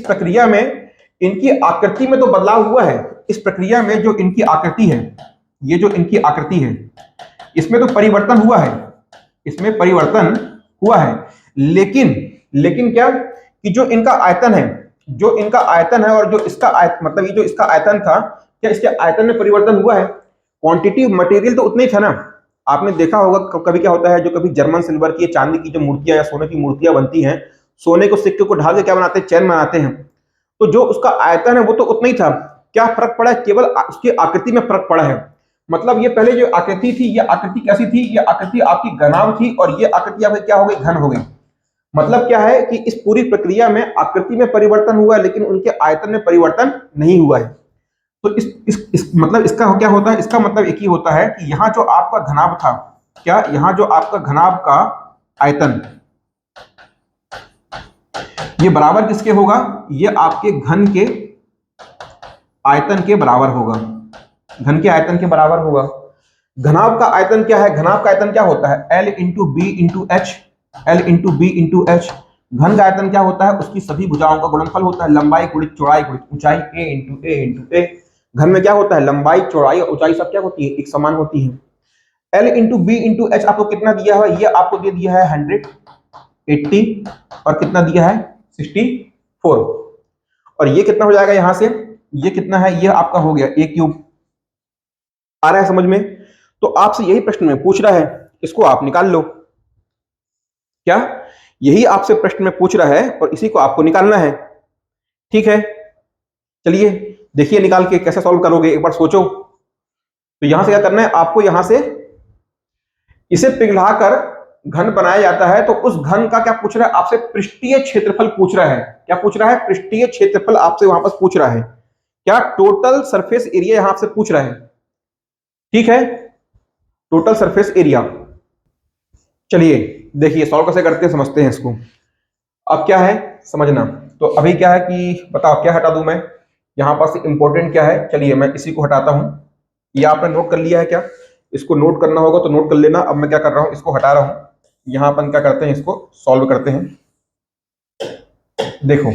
प्रक्रिया में इनकी आकृति में तो बदलाव हुआ है। इस प्रक्रिया में जो इनकी आकृति है, ये जो इनकी आकृति है, इसमें तो परिवर्तन हुआ है, इसमें परिवर्तन हुआ है। लेकिन लेकिन क्या कि जो इनका आयतन है, जो इनका आयतन है और जो इसका मतलब ये जो इसका आयतन था, क्या इसके आयतन में परिवर्तन हुआ है? क्वांटिटी मटेरियल तो उतना ही था ना। आपने देखा होगा कभी क्या होता है, जो कभी जर्मन सिल्वर की, चांदी की जो मूर्तियां या सोने की मूर्तियां बनती हैं, सोने को सिक्के को ढाल के क्या बनाते हैं? चैन बनाते हैं। तो जो उसका आयतन है वो तो उतना ही था। क्या फर्क पड़ा है? केवल उसकी आकृति में फर्क पड़ा है। मतलब ये पहले जो आकृति थी, ये आकृति कैसी थी? ये आकृति आपकी घनाभ थी, और ये आकृति आपकी क्या हो गई? घन हो गई। मतलब क्या है कि इस पूरी प्रक्रिया में आकृति में परिवर्तन हुआ है, लेकिन उनके आयतन में परिवर्तन नहीं हुआ है। तो इस मतलब इसका क्या होता है? इसका मतलब एक ही होता है कि यहाँ जो आपका घनाभ था, क्या यहाँ जो आपका घनाभ का आयतन, ये बराबर किसके होगा? ये आपके घन के आयतन के बराबर होगा। घन के आयतन के बराबर होगा। घनाभ का आयतन क्या है? घनाभ का आयतन क्या होता है? L into B into H, L into B into H. घन का आयतन क्या होता है? उसकी सभी भुजाओं का गुणनफल होता है, लंबाई गुणित चौड़ाई गुणित ऊंचाई, ए इंटू ए इंटू ए। घन में क्या होता है? लंबाई, चौड़ाई और ऊंचाई सब क्या होती है? एक समान होती है। L into B into H आपको कितना दिया है? ये आपको दे दिया है 100, 80 और कितना दिया है? 64। और ये कितना हो जाएगा यहां से, ये कितना है, ये आपका हो गया ए क्यूब। आ रहा है समझ में? तो आपसे यही प्रश्न में पूछ रहा है, इसको आप निकाल लो। क्या, यही आपसे प्रश्न में पूछ रहा है और इसी को आपको निकालना है। ठीक है, चलिए देखिए निकाल के कैसे सॉल्व करोगे, एक बार सोचो। तो यहां से क्या करना है आपको, यहां से इसे पिघलाकर घन बनाया जाता है। तो उस घन का क्या पूछ रहा है आपसे, पृष्ठीय क्षेत्रफल पूछ रहा है। क्या पूछ रहा है, पृष्ठीय क्षेत्रफल आपसे वहां पर पूछ रहा है। क्या, टोटल सरफेस एरिया यहां आपसे पूछ रहा है। ठीक है, टोटल सरफेस एरिया। चलिए देखिए सॉल्व कैसे करते हैं, समझते हैं इसको। अब क्या है समझना, तो अभी क्या है कि बताओ क्या हटा दूं मैं, यहां पास इंपॉर्टेंट क्या है। चलिए मैं इसी को हटाता हूं। ये आपने नोट कर लिया है क्या, इसको नोट करना होगा तो नोट कर लेना। अब मैं क्या कर रहा हूं, इसको हटा रहा हूं। यहां अपन क्या करते हैं, इसको सॉल्व करते हैं। देखो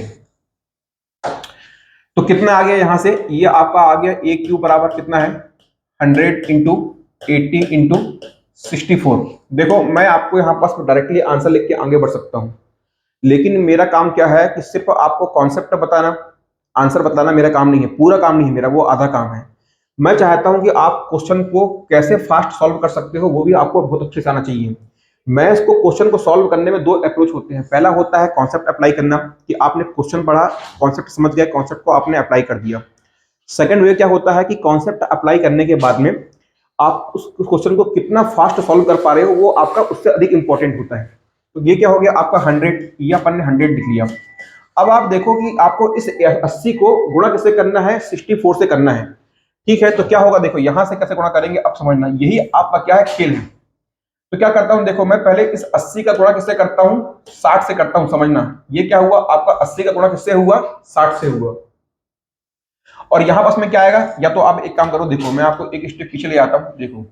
तो कितना आ गया यहां से, ये आपका आ गया ए क्यू बराबर कितना है, 100 इंटू 80 इंटू 64। देखो मैं आपको यहां पास डायरेक्टली आंसर लिख के आगे बढ़ सकता हूं, लेकिन मेरा काम क्या है कि सिर्फ आपको कॉन्सेप्ट बताना, आंसर बताना मेरा काम नहीं है, पूरा काम नहीं है मेरा, वो आधा काम है। मैं चाहता हूं कि आप क्वेश्चन को कैसे फास्ट सॉल्व कर सकते हो वो भी आपको बहुत अच्छे से आना चाहिए। मैं इसको क्वेश्चन को सॉल्व करने में दो अप्रोच होते हैं। पहला होता है कॉन्सेप्ट अप्लाई करना, कि आपने क्वेश्चन पढ़ा, कॉन्सेप्ट समझ गए, कॉन्सेप्ट को आपने अप्लाई कर दिया। सेकंड वे क्या होता है कि कॉन्सेप्ट अप्लाई करने के बाद में आप उस क्वेश्चन को कितना फास्ट सॉल्व कर पा रहे हो वो आपका उससे अधिक इंपॉर्टेंट होता है। तो ये क्या हो गया आपका 100, ये अपन ने 100 लिख लिया। अब आप देखो कि आपको इस 80 को गुणा किससे करना है, 64 से करना है। ठीक है, तो क्या होगा देखो, यहां से कैसे गुणा करेंगे अब समझना, यही आपका क्या है खेल है। तो क्या करता हूं देखो, मैं पहले इस 80 का गुणा किससे करता हूं, 60 से करता हूं। समझना, ये क्या हुआ आपका 80 का गुणा किससे हुआ, 60 से हुआ। और यहां पास में क्या आएगा, या तो आप एक काम करो, देखो मैं आपको एक स्टेप पीछे ले आता हूं। देखो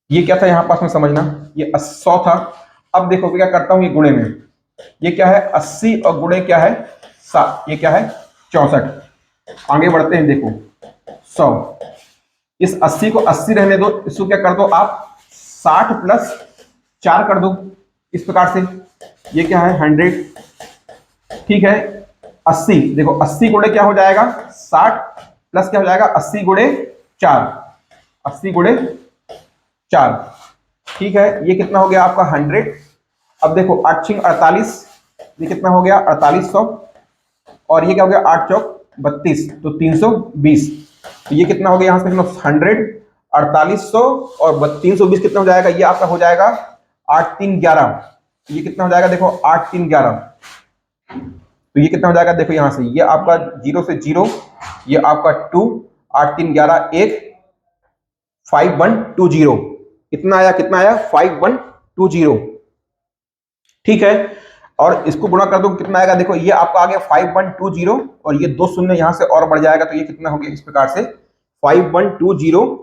ये क्या था यहां पास में, समझना ये 100 था। अब देखो क्या करता हूं, ये गुणे में, ये क्या है 80 और गुणे क्या है 7, ये क्या है 64। आगे बढ़ते हैं, देखो 100, इस 80 को 80 रहने दो, इसको क्या कर दो आप 60 प्लस 4 कर दो इस प्रकार से, ये क्या है 100। ठीक है, 80 देखो 80 गुणे क्या हो जाएगा 60 प्लस क्या हो जाएगा 80 गुणे 4, 80 गुणे 4। ठीक है, ये कितना हो गया आपका 100। अब देखो 8 छिंग 48, ये कितना हो गया 4800। और ये क्या हो गया 8 चौक 32, तो 320। तो ये कितना हो गया यहां से 100, 4800 और 320 कितना हो जाएगा, ये आपका हो जाएगा 8 3 11। ये कितना हो जाएगा देखो 8 3 11। तो ये कितना हो जाएगा देखो यहां से, ये आपका 0 से 0, ये आपका 2, 8 3 11 1, 5120। कितना आया, कितना आया 5120। ठीक है, और इसको गुणा कर दो कितना आएगा, देखो ये आपका आ गया 5120 और ये 2 शून्य यहां से और बढ़ जाएगा, तो ये कितना हो गया इस प्रकार से 5120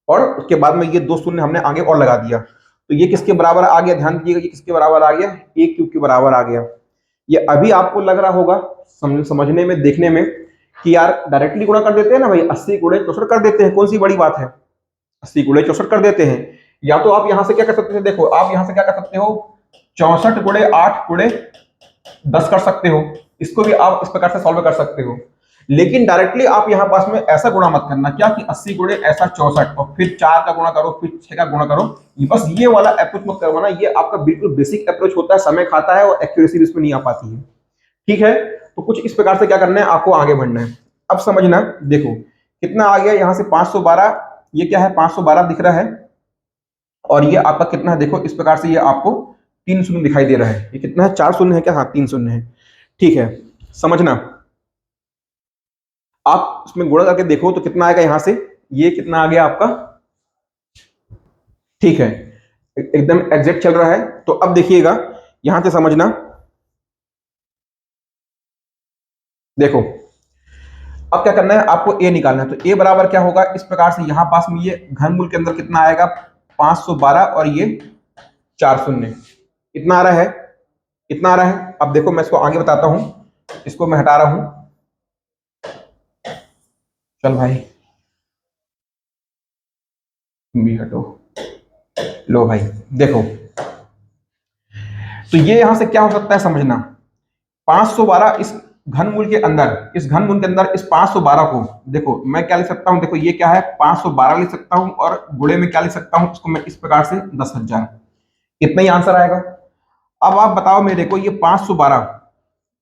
और उसके बाद में ये 2 शून्य हमने आगे और लगा दिया। तो ये किसके बराबर आ गया, ध्यान दीजिएगा, ये किसके बराबर आ गया, ए क्यूब के बराबर आ गया। ये अभी आपको लग रहा होगा समझने में, देखने में कि यार डायरेक्टली गुणा कर देते हैं ना भाई, 80 गुणे 64 कर देते हैं, कौन सी बड़ी बात है, 80 गुणे 64 कर देते हैं। या तो आप यहां से क्या कर सकते हैं, देखो आप यहां से क्या कर सकते हो 64 गुणे 8 गुणे 10 कर सकते हो, इसको भी आप इस प्रकार से सॉल्व कर सकते हो। लेकिन डायरेक्टली आप यहां पास में ऐसा गुणा मत करना, क्या कि 80 गुणे ऐसा 64 और फिर 4 का गुणा करो, फिर 6 का गुणा करो, बस ये वाला अप्रोच मत करवाना। ये आपका बिल्कुल बेसिक अप्रोच होता है, समय खाता है और एक्यूरेसी इसमें नहीं आ पाती है। ठीक है, तो कुछ इस प्रकार से क्या करना है आपको आगे बढ़ना है। अब समझना, देखो कितना आ गया यहां से 512, ये क्या है 512 दिख रहा है, और ये आपका कितना है देखो इस प्रकार से, ये आपको 3 शून्य दिखाई दे रहा है। ये कितना है 4 शून्य है क्या, हाँ 3 शून्य है। ठीक है, समझना आप इसमें गुणा करके देखो तो कितना आएगा यहां से, ये कितना आ गया आपका। ठीक है, एकदम एग्जैक्ट चल रहा है। तो अब देखिएगा यहां से समझना, देखो अब क्या करना है आपको ए निकालना है। तो ए बराबर क्या होगा इस प्रकार से, यहां पास में ये घनमूल के अंदर कितना आएगा 512 और ये 4 शून्य, इतना आ रहा है, इतना आ रहा है। अब देखो मैं इसको आगे बताता हूं, इसको मैं हटा रहा हूं, चल भाई भी हटो, लो भाई देखो। तो ये यहां से क्या हो सकता है समझना, 512 इस घनमूल के अंदर, इस घनमूल के अंदर इस 512 को देखो मैं क्या लिख सकता हूं, देखो ये क्या है 512 लिख सकता हूं और गुणे में क्या लिख सकता हूं, इसको मैं इस प्रकार से 10,000, इतना ही आंसर आएगा। अब आप बताओ मेरे को ये 512,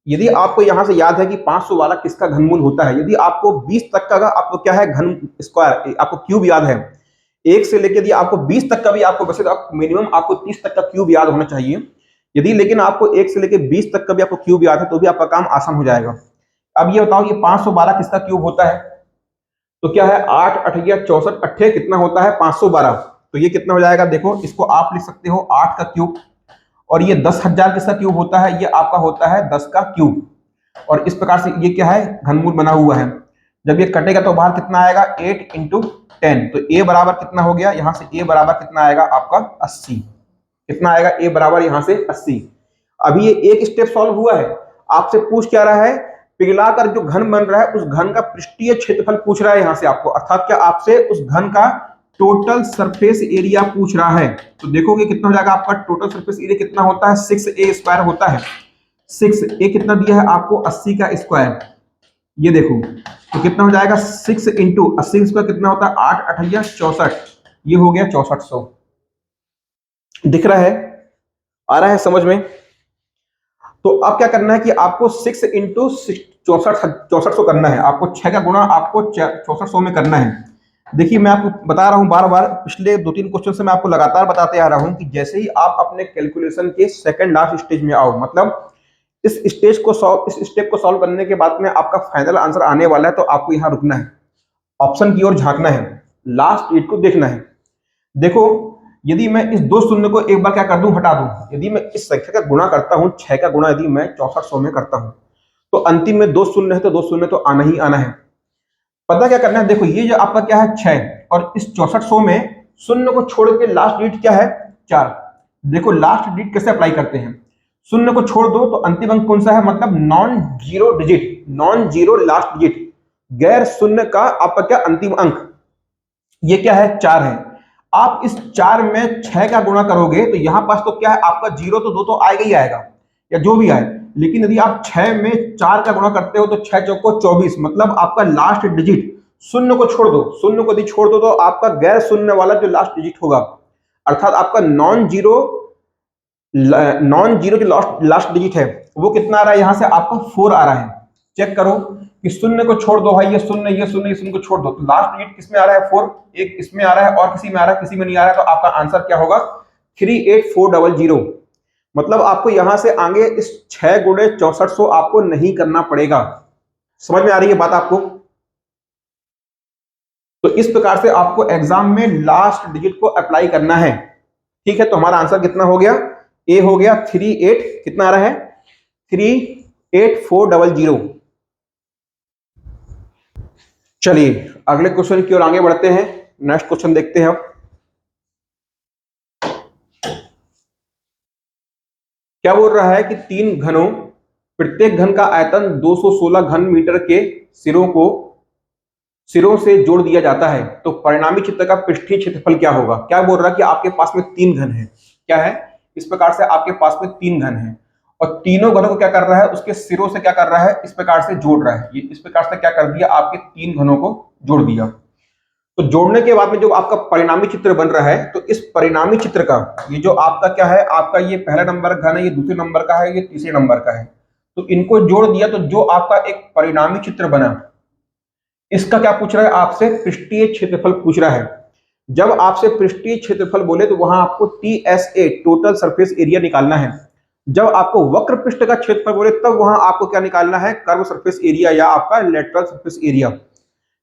यदि आपको यहां से याद है कि 512 किसका घनमूल होता है, यदि आपको 20 तक का आपको क्या है घन स्क्वायर आपको क्यूब याद है, एक से लेकर यदि आपको 20 तक का भी आपको, वैसे तो आप मिनिमम आपको 30 तक का क्यूब याद होना चाहिए, यदि लेकिन आपको एक से लेकर 20 तक का भी आपको क्यूब याद है तो भी आपका काम आसान हो जाएगा। अब ये बताओ ये 512 किसका क्यूब होता है, तो क्या है 8 अठैया 64 अट्ठे कितना होता है 512, तो ये कितना हो जाएगा, देखो इसको आप लिख सकते हो 8 का क्यूब, और ये 10,000 किसका क्यूब होता है, ये आपका होता है 10 का क्यूब, और इस प्रकार से ये क्या है घनमूल बना हुआ है। जब ये कटेगा तो बाहर कितना आएगा 8 इंटू 10, तो ए बराबर कितना हो गया, यहां से ए बराबर कितना आएगा आपका 80, कितना आएगा ए बराबर यहां से 80। अभी ये एक स्टेप सॉल्व हुआ है, आपसे पूछ क्या रहा है, पिघलाकर जो घन बन रहा है उस घन का पृष्ठीय क्षेत्रफल पूछ रहा है यहां से आपको, अर्थात क्या आपसे उस घन का टोटल सरफेस एरिया पूछ रहा है। तो देखोगे कितना हो जाएगा आपका टोटल सरफेस एरिया कितना होता है 6a स्क्वायर होता है, 6a कितना दिया है आपको 80 का स्क्वायर, ये देखो तो कितना हो जाएगा 6 इंटू 80 स्क्वायर कितना होता है 8 अठैया 64, ये हो गया 6400। दिख रहा है, आ रहा है समझ में। तो अब क्या करना है कि आपको 6 इंटू 6400 करना है, आपको 6 का गुणा आपको 6400 में करना है। देखिए मैं आपको बता रहा हूं बार बार, पिछले 2-3 क्वेश्चन से मैं आपको लगातार बताते आ रहा हूं कि जैसे ही आप अपने कैलकुलेशन के सेकंड लास्ट स्टेज में आओ, मतलब इस स्टेप को सॉल्व करने के बाद में आपका फाइनल आंसर आने वाला है, तो आपको यहां रुकना है, ऑप्शन की ओर झांकना है, लास्ट ईट को देखना है। देखो यदि मैं इस दो शून्य को एक बार क्या कर दूं हटा दूं, यदि मैं इस संख्या का गुणा करता हूं 6 का गुणा यदि मैं 6400 में करता हूं, तो अंतिम में दो शून्य है तो दो शून्य तो आना ही आना है। पता क्या करना है, देखो ये जो आपका क्या है 6 और इस 6400 में शून्य को छोड़ के लास्ट डिजिट क्या है 4। देखो लास्ट डिजिट कैसे अप्लाई करते हैं, शून्य को छोड़ दो तो अंतिम अंक कौन सा है, मतलब non zero digit, non zero last digit, गैर शून्य का आपका क्या अंतिम अंक, ये क्या है 4 है। आप इस 4 में 6 का गुणा करोगे तो यहां पास तो क्या है आपका 0 तो 2 तो आएगा ही आएगा, या जो भी आए, लेकिन यदि आप 6 में 4 का गुणा करते हो तो 6 चौको 24, मतलब आपका लास्ट डिजिट शून्य को छोड़ दो, शून्य को यदि छोड़ दो तो आपका गैर शून्य वाला जो लास्ट डिजिट होगा, अर्थात आपका नॉन जीरो जो लास्ट डिजिट है वो कितना आ रहा है, यहां से आपका 4 आ रहा है। चेक करो कि शून्य को छोड़ दो भाई, ये शून्य ये शून्य, ये शून्य को छोड़ दो, तो लास्ट डिजिट किसमें आ रहा है 4, एक इसमें आ रहा है और किसी में आ रहा है, किसी में नहीं आ रहा है, तो आपका आंसर क्या होगा 38400। मतलब आपको यहां से आगे इस 6 गुणे 6400 आपको नहीं करना पड़ेगा। समझ में आ रही है बात आपको। तो इस प्रकार से आपको एग्जाम में लास्ट डिजिट को अप्लाई करना है। ठीक है, तो हमारा आंसर कितना हो गया, ए हो गया 38, कितना आ रहा है 38400। चलिए अगले क्वेश्चन की ओर आगे बढ़ते हैं, नेक्स्ट क्वेश्चन देखते हैं। अब क्या बोल रहा है कि 3 घनों, प्रत्येक घन का आयतन 216 घन मीटर के सिरों से जोड़ दिया जाता है, तो परिणामी चित्र का पृष्ठीय क्षेत्रफल क्या होगा। क्या बोल रहा है कि आपके पास में 3 घन है, क्या है इस प्रकार से आपके पास में 3 घन है और तीनों घनों को क्या कर रहा है, उसके सिरों से क्या कर रहा है, इस प्रकार से जोड़ रहा है। ये इस प्रकार से क्या कर दिया, आपके 3 घनों को जोड़ दिया। तो जोड़ने के बाद में जो आपका परिणामी चित्र बन रहा है, तो इस परिणामी चित्र का ये जो आपका क्या है, आपका ये पहला नंबर घन है, ये दूसरे नंबर का है, ये तीसरे नंबर का है, तो इनको जोड़ दिया तो जो आपका एक परिणामी चित्र बना, इसका क्या पूछ रहा है आपसे, पृष्ठीय क्षेत्रफल पूछ रहा है। जब आपसे पृष्ठीय क्षेत्रफल बोले तो वहां आपको TSA टोटल सरफेस एरिया निकालना है। जब आपको वक्र पृष्ठ का क्षेत्रफल बोले तब वहां आपको क्या निकालना है, कर्व सरफेस एरिया या आपका लेटरल सरफेस एरिया।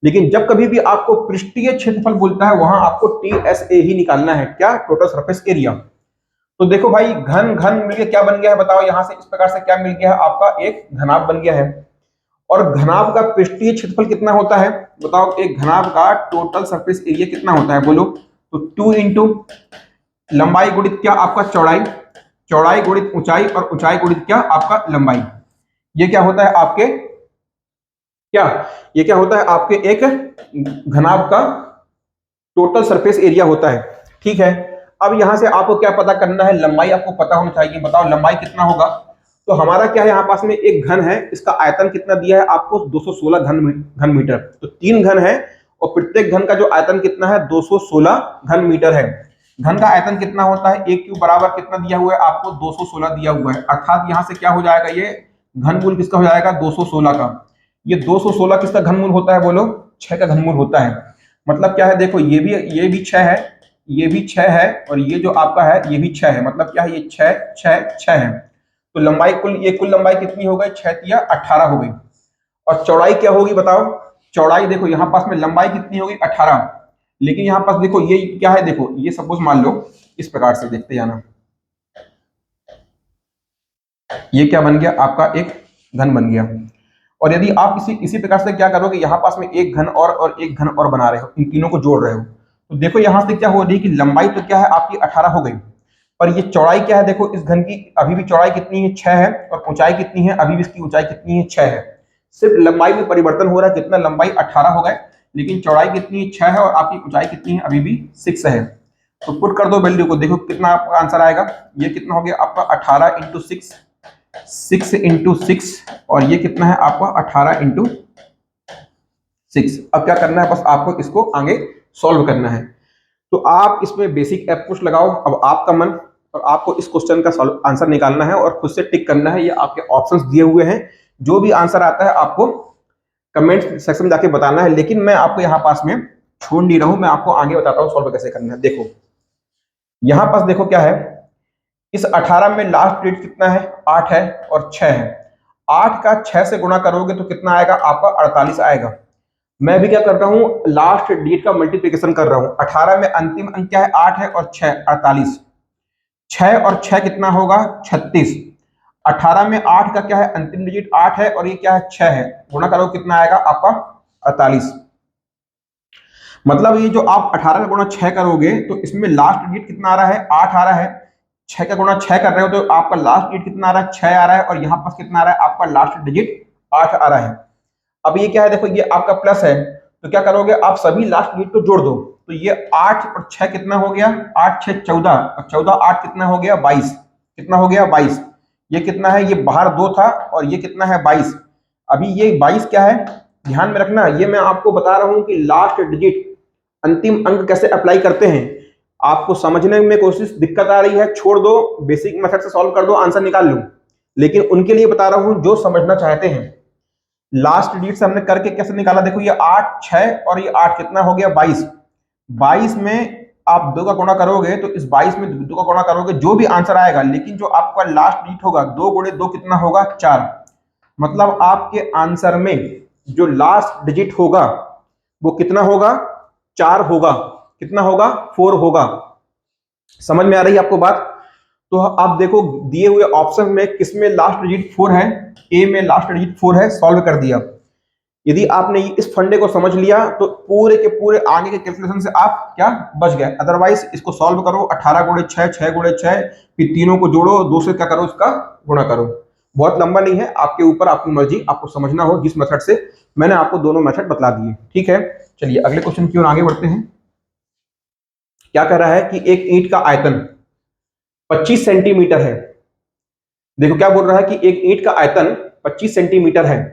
लेकिन जब कभी भी आपको पृष्ठीय क्षेत्रफल बोलता है वहां आपको TSA ही निकालना है, क्या, टोटल सरफेस एरिया। तो देखो भाई घन घन मिलके क्या बन गया है बताओ, यहां से इस प्रकार से क्या मिल गया है, आपका एक घनाभ बन गया है। और घनाभ का पृष्ठीय क्षेत्रफल कितना होता है बताओ, एक घनाभ का टोटल सरफेस एरिया कितना होता है बोलो, तो 2 इंटू लंबाई गुणित क्या आपका चौड़ाई, चौड़ाई गुणित ऊंचाई और ऊंचाई गुणित क्या आपका लंबाई, ये क्या होता है आपके, क्या ये क्या होता है आपके एक घनाभ का टोटल सरफेस एरिया होता है। ठीक है, अब यहां से आपको क्या पता करना है, लंबाई आपको पता होना चाहिए। बताओ लंबाई कितना होगा, तो हमारा क्या है, यहाँ पास में एक घन है, इसका आयतन कितना दिया है आपको, 216 घन मीटर। तो 3 घन है और प्रत्येक घन का जो आयतन कितना है, 216 घन मीटर है। घन का आयतन कितना होता है, एक क्यूब बराबर कितना दिया हुआ है आपको, 216 दिया हुआ है। अर्थात यहां से क्या हो जाएगा, ये घनमूल किसका हो जाएगा, 216 का। ये 216 किसका घनमूल होता है बोलो, 6 का घनमूल होता है। मतलब क्या है, देखो ये भी 6 है, ये भी 6 है, और ये जो आपका है ये भी 6 है। मतलब क्या है, ये 6 6 6 है। तो लंबाई कुल लंबाई कितनी हो गई, 6 या 18 हो गई। और चौड़ाई क्या होगी बताओ, चौड़ाई देखो यहाँ पास में लंबाई कितनी होगी, 18। लेकिन यहाँ पास देखो ये क्या है, देखो ये सपोज मान लो इस प्रकार से देखते जाना, ये क्या बन गया आपका, एक घन बन गया। और यदि आप इसी प्रकार से क्या करोगे, यहाँ पास में एक घन और एक घन और बना रहे हो, इन तीनों को जोड़ रहे हो, तो देखो यहां से क्या हो रही है कि लंबाई तो क्या है आपकी 18 हो गई, पर ये चौड़ाई क्या है, देखो इस घन की अभी भी चौड़ाई कितनी है, 6 है, और ऊंचाई कितनी है, अभी भी इसकी ऊंचाई कितनी है, 6 है। सिर्फ लंबाई में परिवर्तन हो रहा है, कितना, लंबाई 18 हो गए, लेकिन चौड़ाई कितनी है, 6 है, और आपकी ऊंचाई कितनी है, अभी भी 6 है। तो पुट कर दो वैल्यू को, देखो कितना आपका आंसर आएगा। ये कितना हो गया आपका 18 इंटू 6, 6 इंटू 6, और ये कितना है आपका 18 इंटू 6। अब क्या करना है, बस आपको इसको आगे सॉल्व करना है। तो आप इसमें बेसिक ऐप कुछ लगाओ, अब आपका मन, और आपको इस क्वेश्चन का आंसर निकालना है और खुद से टिक करना है। ये आपके ऑप्शंस दिए हुए हैं, जो भी आंसर आता है आपको कमेंट सेक्शन में जाके बताना है। लेकिन मैं आपको यहाँ पास में छोड़ नहीं रहा हूं, मैं आपको आगे बताता हूँ सॉल्व कैसे करना है। देखो यहाँ पास देखो क्या है, इस 18 में लास्ट डिजिट कितना है, 8 है और 6 है। 8 का 6 से गुणा करोगे तो कितना आएगा आपका, 48 आएगा। मैं भी क्या कर रहा हूं, लास्ट डिजिट का मल्टीप्लिकेशन कर रहा हूं। 18 में अंतिम अंक क्या है, 8 है, और 6 48। 6 और 6 कितना होगा, 36। 18 में 8 का क्या है, अंतिम डिजिट 8 है, और ये क्या है, 6 है, गुणा करो कितना आएगा आपका 48। मतलब ये जो आप 18 का गुणा 6 करोगे तो इसमें लास्ट डिजिट कितना आ रहा है, 8 आ रहा है। 6 का गुणा 6 कर रहे हो तो आपका लास्ट डिजिट कितना आ रहा है, 6 आ रहा है, और यहाँ पास कितना आ रहा है आपका लास्ट डिजिट 8 आ रहा है। अब ये क्या है, देखो ये आपका प्लस है, तो क्या करोगे आप सभी लास्ट डिजिट को जोड़ दो। तो ये 8 और 6 कितना हो गया, 8 6 14, और 14 8 कितना हो गया, 22। कितना हो गया, 22। ये कितना है, ये बाहर 2 था, और ये कितना है, 22। अभी ये 22 क्या है, ध्यान में रखना, ये मैं आपको बता रहा हूं कि लास्ट डिजिट अंतिम अंक कैसे अप्लाई करते हैं। आपको समझने में कोशिश दिक्कत आ रही है, छोड़ दो, बेसिक मेथड से सॉल्व कर दो, आंसर निकाल लो। लेकिन उनके लिए बता रहा हूं जो समझना चाहते हैं। लास्ट डिजिट से हमने करके कैसे निकाला, देखो ये 8 6 और ये 8 कितना हो गया, 22। 22 में आप 2 का गुणा करोगे तो इस 22 में 2 का गुणा करोगे जो भी आंसर आएगा, लेकिन जो आपका लास्ट डिजिट होगा 2 गुणे 2 कितना होगा, 4। मतलब आपके आंसर में जो लास्ट डिजिट होगा वो कितना होगा, 4 होगा। कितना होगा, 4 होगा। समझ में आ रही है आपको बात। तो आप देखो दिए हुए ऑप्शन में किसमें लास्ट डिजिट 4 है, ए में लास्ट डिजिट 4 है, सॉल्व कर दिया। यदि आपने इस फंडे को समझ लिया तो पूरे के पूरे आगे के कैलकुलेशन से आप क्या बच गए। अदरवाइज इसको सॉल्व करो, 18 गुणे 6, 6 गुणे 6, फिर तीनों को जोड़ो, 2 से क्या करो, इसका गुणा करो। बहुत लंबा नहीं है, आपके ऊपर, आपकी मर्जी, आपको समझना हो जिस मेथड से। मैंने आपको दोनों मेथड बतला दिए, ठीक है। चलिए अगले क्वेश्चन की ओर आगे बढ़ते हैं। क्या कह रहा है कि एक ईंट का आयतन 25 सेंटीमीटर है। देखो क्या बोल रहा है कि एक ईंट का आयतन 25 सेंटीमीटर है।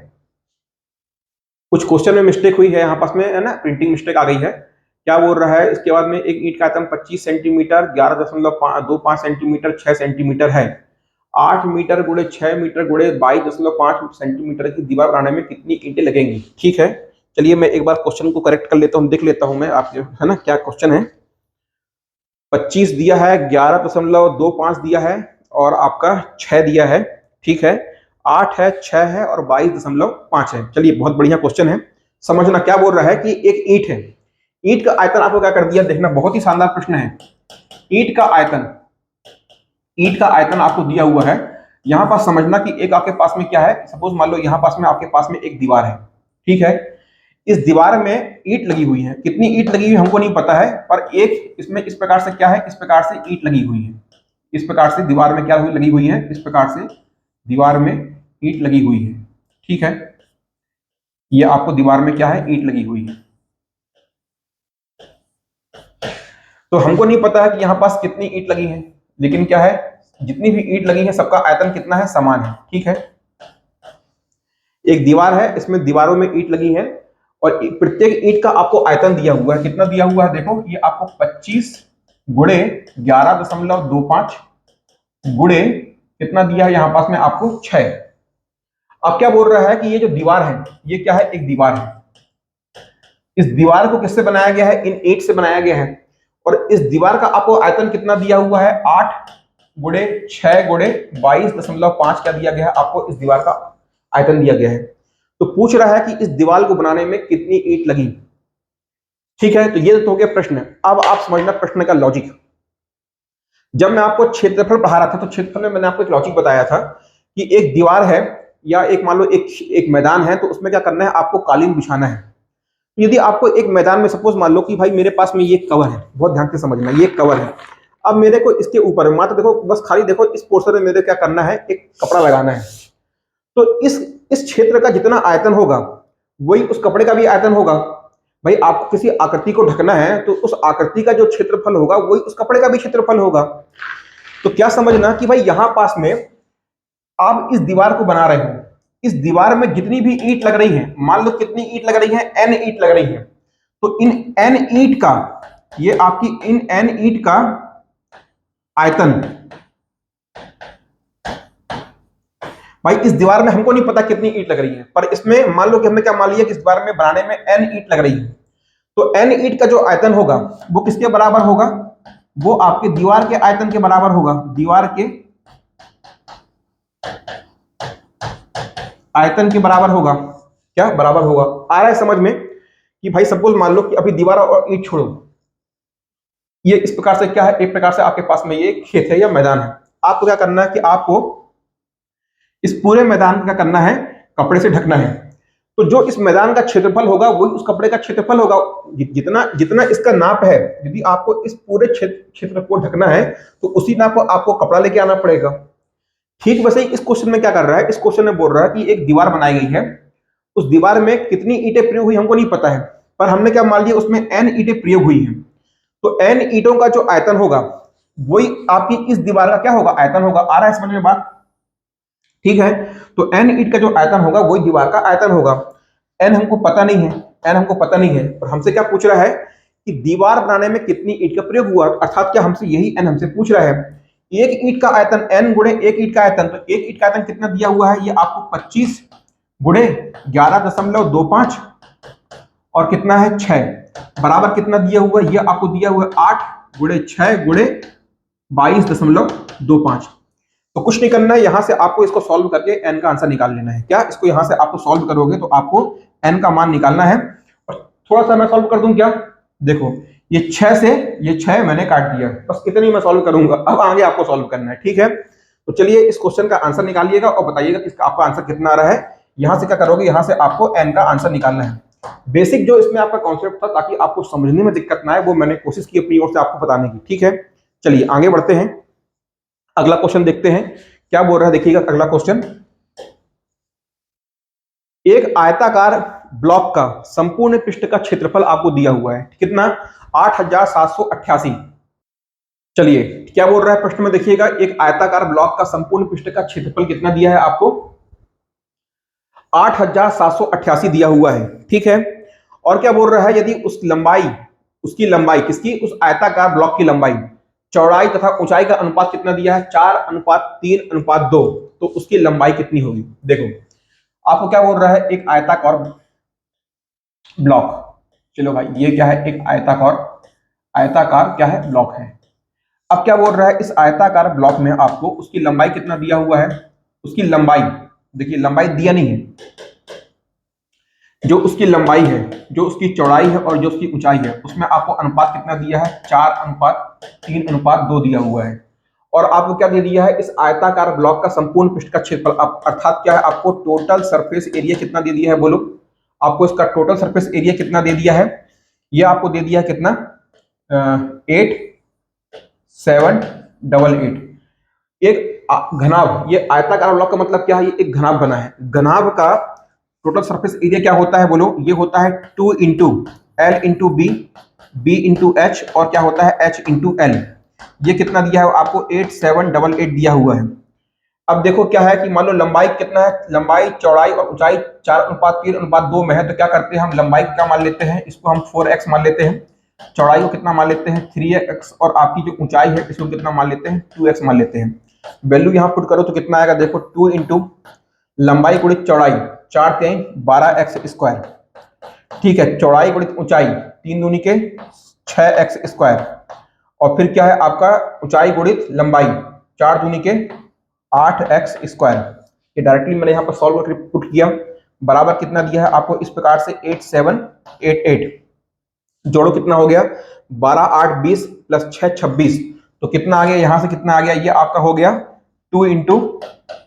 कुछ क्वेश्चन में मिस्टेक हुई है, यहाँ पास में है ना, प्रिंटिंग मिस्टेक आ गई है। क्या बोल रहा है इसके बाद में, एक ईंट का आयतन 25 सेंटीमीटर, 11.25 सेंटीमीटर, 6 सेंटीमीटर है। 8 मीटर गुणे 6 मीटर गुणे 22.5 सेंटीमीटर की दीवार बनाने में कितनी ईंटें लगेंगी। ठीक है, चलिए मैं एक बार क्वेश्चन को करेक्ट कर लेता हूँ, देख लेता हूँ मैं आपके, है ना, क्या क्वेश्चन है। 25 दिया है, 11.25 दिया है, और आपका 6 दिया है, ठीक है। 8 है, 6 है, और 22.5 है। चलिए बहुत बढ़िया क्वेश्चन है। समझना क्या बोल रहा है कि एक ईंट है, ईंट का आयतन आपको क्या कर दिया, देखना बहुत ही शानदार प्रश्न है। ईंट का आयतन, ईंट का आयतन आपको दिया हुआ है। यहां पास समझना कि एक आपके पास में क्या है, सपोज मान लो यहां पास में आपके पास में एक दीवार है, ठीक है। इस दीवार में ईंट लगी हुई है, कितनी ईंट लगी हुई हमको नहीं पता है, पर एक इसमें इस प्रकार से क्या है, इस प्रकार से ईंट लगी हुई है। इस प्रकार से दीवार में क्या लगी हुई है, इस प्रकार से दीवार में ईंट लगी हुई है, ठीक है। ये आपको दीवार में क्या है, ईंट लगी हुई है। तो हमको नहीं पता है कि यहां पास कितनी ईंट लगी है, लेकिन क्या है, जितनी भी ईंट लगी है सबका आयतन कितना है, समान है। ठीक है, एक दीवार है, इसमें दीवारों में ईंट लगी है और प्रत्येक ईंट का आपको आयतन दिया हुआ है। कितना दिया हुआ है, देखो ये आपको 25 गुणे 11.25 गुणे कितना दिया है यहां पास में आपको 6। अब क्या बोल रहा है कि ये जो दीवार है ये क्या है, एक दीवार है। इस दीवार को किससे बनाया गया है, इन ईंट से बनाया गया है। और इस दीवार का आपको आयतन कितना दिया हुआ है, 8 गुणे 6 गुणे 22.5 क्या दिया गया है आपको, इस दीवार का आयतन दिया गया है। तो पूछ रहा है कि इस दीवार को बनाने में कितनी ईंट लगी। ठीक है, तो ये तो हो गया प्रश्न। अब आप समझना प्रश्न का लॉजिक। जब मैं आपको क्षेत्रफल पढ़ा रहा था तो क्षेत्रफल में मैंने आपको एक लॉजिक बताया था कि एक दीवार है या एक मान लो एक मैदान है, तो उसमें क्या करना है, आपको कालीन बिछाना है। तो यदि आपको एक मैदान में सपोज मान लो कि भाई मेरे पास में ये कवर है, बहुत ध्यान से समझना, ये कवर है। अब मेरे को इसके ऊपर मात्र देखो, बस खाली देखो इस पोर्शन में मेरे क्या करना है, एक कपड़ा लगाना है। तो इस क्षेत्र का जितना आयतन होगा वही उस कपड़े का भी आयतन होगा। भाई आपको किसी आकृति को ढकना है तो उस आकृति का जो क्षेत्रफल होगा वही उस कपड़े का भी क्षेत्रफल होगा। तो क्या समझना कि भाई यहां पास में आप इस दीवार को बना रहे हो, इस दीवार में जितनी भी ईंट लग रही है, मान लो कितनी ईंट लग रही है, n ईंट लग रही है। तो इन n ईंट का, ये आपकी इन n ईंट का आयतन, भाई इस दीवार में हमको नहीं पता कितनी ईंट लग रही है, पर इसमें मान लो कि हमने क्या मान लिया कि इस दीवार में बनाने में n ईंट लग रही है। तो n ईंट का जो आयतन होगा वो किसके बराबर होगा, वो आपके दीवार के आयतन के बराबर होगा। दीवार के आयतन के बराबर होगा। क्या बराबर होगा, आ रहा है समझ में कि भाई सपोज मान लो कि अभी दीवार और ईंट छोड़ो, ये इस प्रकार से क्या है, एक प्रकार से आपके पास में ये खेत है या मैदान है। आपको क्या करना है कि आपको इस पूरे मैदान का करना है, कपड़े से ढकना है। तो जो इस मैदान का क्षेत्रफल होगा वही उस कपड़े का क्षेत्रफल होगा। जितना जितना इसका नाप है, यदि आपको इस पूरे क्षेत्र को ढकना है तो उसी नाप को आपको कपड़ा लेके आना पड़ेगा। ठीक वैसे ही इस क्वेश्चन में क्या कर रहा है, इस क्वेश्चन में बोल रहा है कि एक दीवार बनाई गई है, उस दीवार में कितनी ईंटें प्रयोग हुई हमको नहीं पता है, पर हमने क्या मान लिया उसमें n ईंटें प्रयोग हुई हैं। तो n ईंटों का जो आयतन होगा वही आपकी इस दीवार का क्या होगा, आयतन होगा। आ रहा है समझ में बात, ठीक है। तो n ईंट का जो आयतन होगा वही दीवार का आयतन होगा। n हमको पता नहीं है, n हमको पता नहीं है, और हमसे क्या पूछ रहा है कि दीवार बनाने में कितनी ईंट का प्रयोग हुआ, अर्थात क्या हमसे यही n हमसे पूछ रहा है। एक ईंट का आयतन n गुणे एक ईंट का आयतन, तो एक ईंट का आयतन कितना दिया हुआ है, ये आपको 25 गुणे 11.25 और कितना है 6 बराबर कितना दिया हुआ है, ये आपको दिया हुआ है 8 गुणे 6 गुणे 22.25। तो कुछ नहीं करना है, यहां से आपको इसको सॉल्व करके n का आंसर निकाल लेना है। क्या इसको यहां से आपको सॉल्व करोगे तो आपको n का मान निकालना है। और थोड़ा सा मैं सॉल्व कर दूं क्या, देखो ये 6 से ये 6 मैंने काट दिया, बस इतनी मैं सॉल्व करूंगा। अब आगे आपको सॉल्व करना है, ठीक है। तो चलिए इस क्वेश्चन का आंसर निकालिएगा और बताइएगा कि इसका आपका आंसर कितना आ रहा है। यहां से क्या करोगे, यहां से आपको n का आंसर निकालना है। बेसिक जो इसमें आपका कॉन्सेप्ट था, ताकि आपको समझने में दिक्कत ना आए, वो मैंने कोशिश की अपनी ओर से आपको बताने की, ठीक है। चलिए आगे बढ़ते हैं, अगला क्वेश्चन देखते हैं क्या बोल रहा है। देखिएगा अगला क्वेश्चन, एक आयताकार ब्लॉक का संपूर्ण पृष्ठ का क्षेत्रफल आपको दिया हुआ है, कितना, 8788। चलिए क्या बोल रहा है प्रश्न में, देखिएगा एक आयताकार ब्लॉक का संपूर्ण पृष्ठ का क्षेत्रफल कितना दिया है आपको, 8788 दिया हुआ है, ठीक है। और क्या बोल रहा है, यदि उस लंबाई, उसकी लंबाई किसकी, उस आयताकार ब्लॉक की लंबाई, चौड़ाई तथा ऊंचाई का अनुपात कितना दिया है, 4:3:2, तो उसकी लंबाई कितनी होगी। देखो आपको क्या बोल रहा है, एक आयताकार ब्लॉक, चलो भाई ये क्या है, एक आयताकार क्या है, ब्लॉक है। अब क्या बोल रहा है, इस आयताकार ब्लॉक में आपको उसकी लंबाई कितना दिया हुआ है, उसकी लंबाई, देखिए लंबाई दिया नहीं है, जो उसकी लंबाई है, जो उसकी चौड़ाई है और जो उसकी ऊंचाई है, उसमें आपको अनुपात कितना दिया है, 4:3:2 दिया हुआ है। और आपको क्या दे दिया है, इस आयताकार ब्लॉक का संपूर्ण पृष्ठ का क्षेत्रफल, अर्थात क्या है, आपको टोटल सरफेस एरिया कितना दे दिया है, बोलो आपको इसका टोटल सरफेस एरिया कितना दे दिया है, ये आपको दे दिया है कितना, 8788। एक घनाभ, ये आयताकार ब्लॉक का मतलब क्या है, ये एक घनाभ बना है। घनाभ का टोटल सरफेस एरिया क्या होता है, बोलो, ये होता है 2 × L × B, B × H, और क्या होता है H × L। ये कितना दिया है आपको 8788 दिया हुआ है। अब देखो क्या है कि मान लो लंबाई कितना है, लंबाई चौड़ाई और ऊंचाई 4:3:2 में है, तो क्या करते हैं हम लंबाई क्या मान लेते हैं, इसको हम 4x मान लेते हैं, चौड़ाई को कितना मान लेते हैं 3x, और आपकी जो ऊंचाई है इसको कितना मान लेते हैं 2x मान लेते हैं। वैल्यू यहाँ पुट करो तो कितना आएगा, देखो 2 इंटू लंबाई गुणित चौड़ाई 4×3=12x², ठीक है, चौड़ाई गुणित ऊंचाई 3×6=6x², और फिर क्या है आपका ऊंचाई गुणित लंबाई 4×8x²। ये डायरेक्टली मैंने यहाँ पर सॉल्व करके पुट किया, बराबर कितना दिया है आपको इस प्रकार से 8788, जोड़ो कितना हो गया 12 8 20 प्लस 6 26, तो कितना आ गया यहाँ से कितना आ गया, ये आपका हो गया 2 इंटू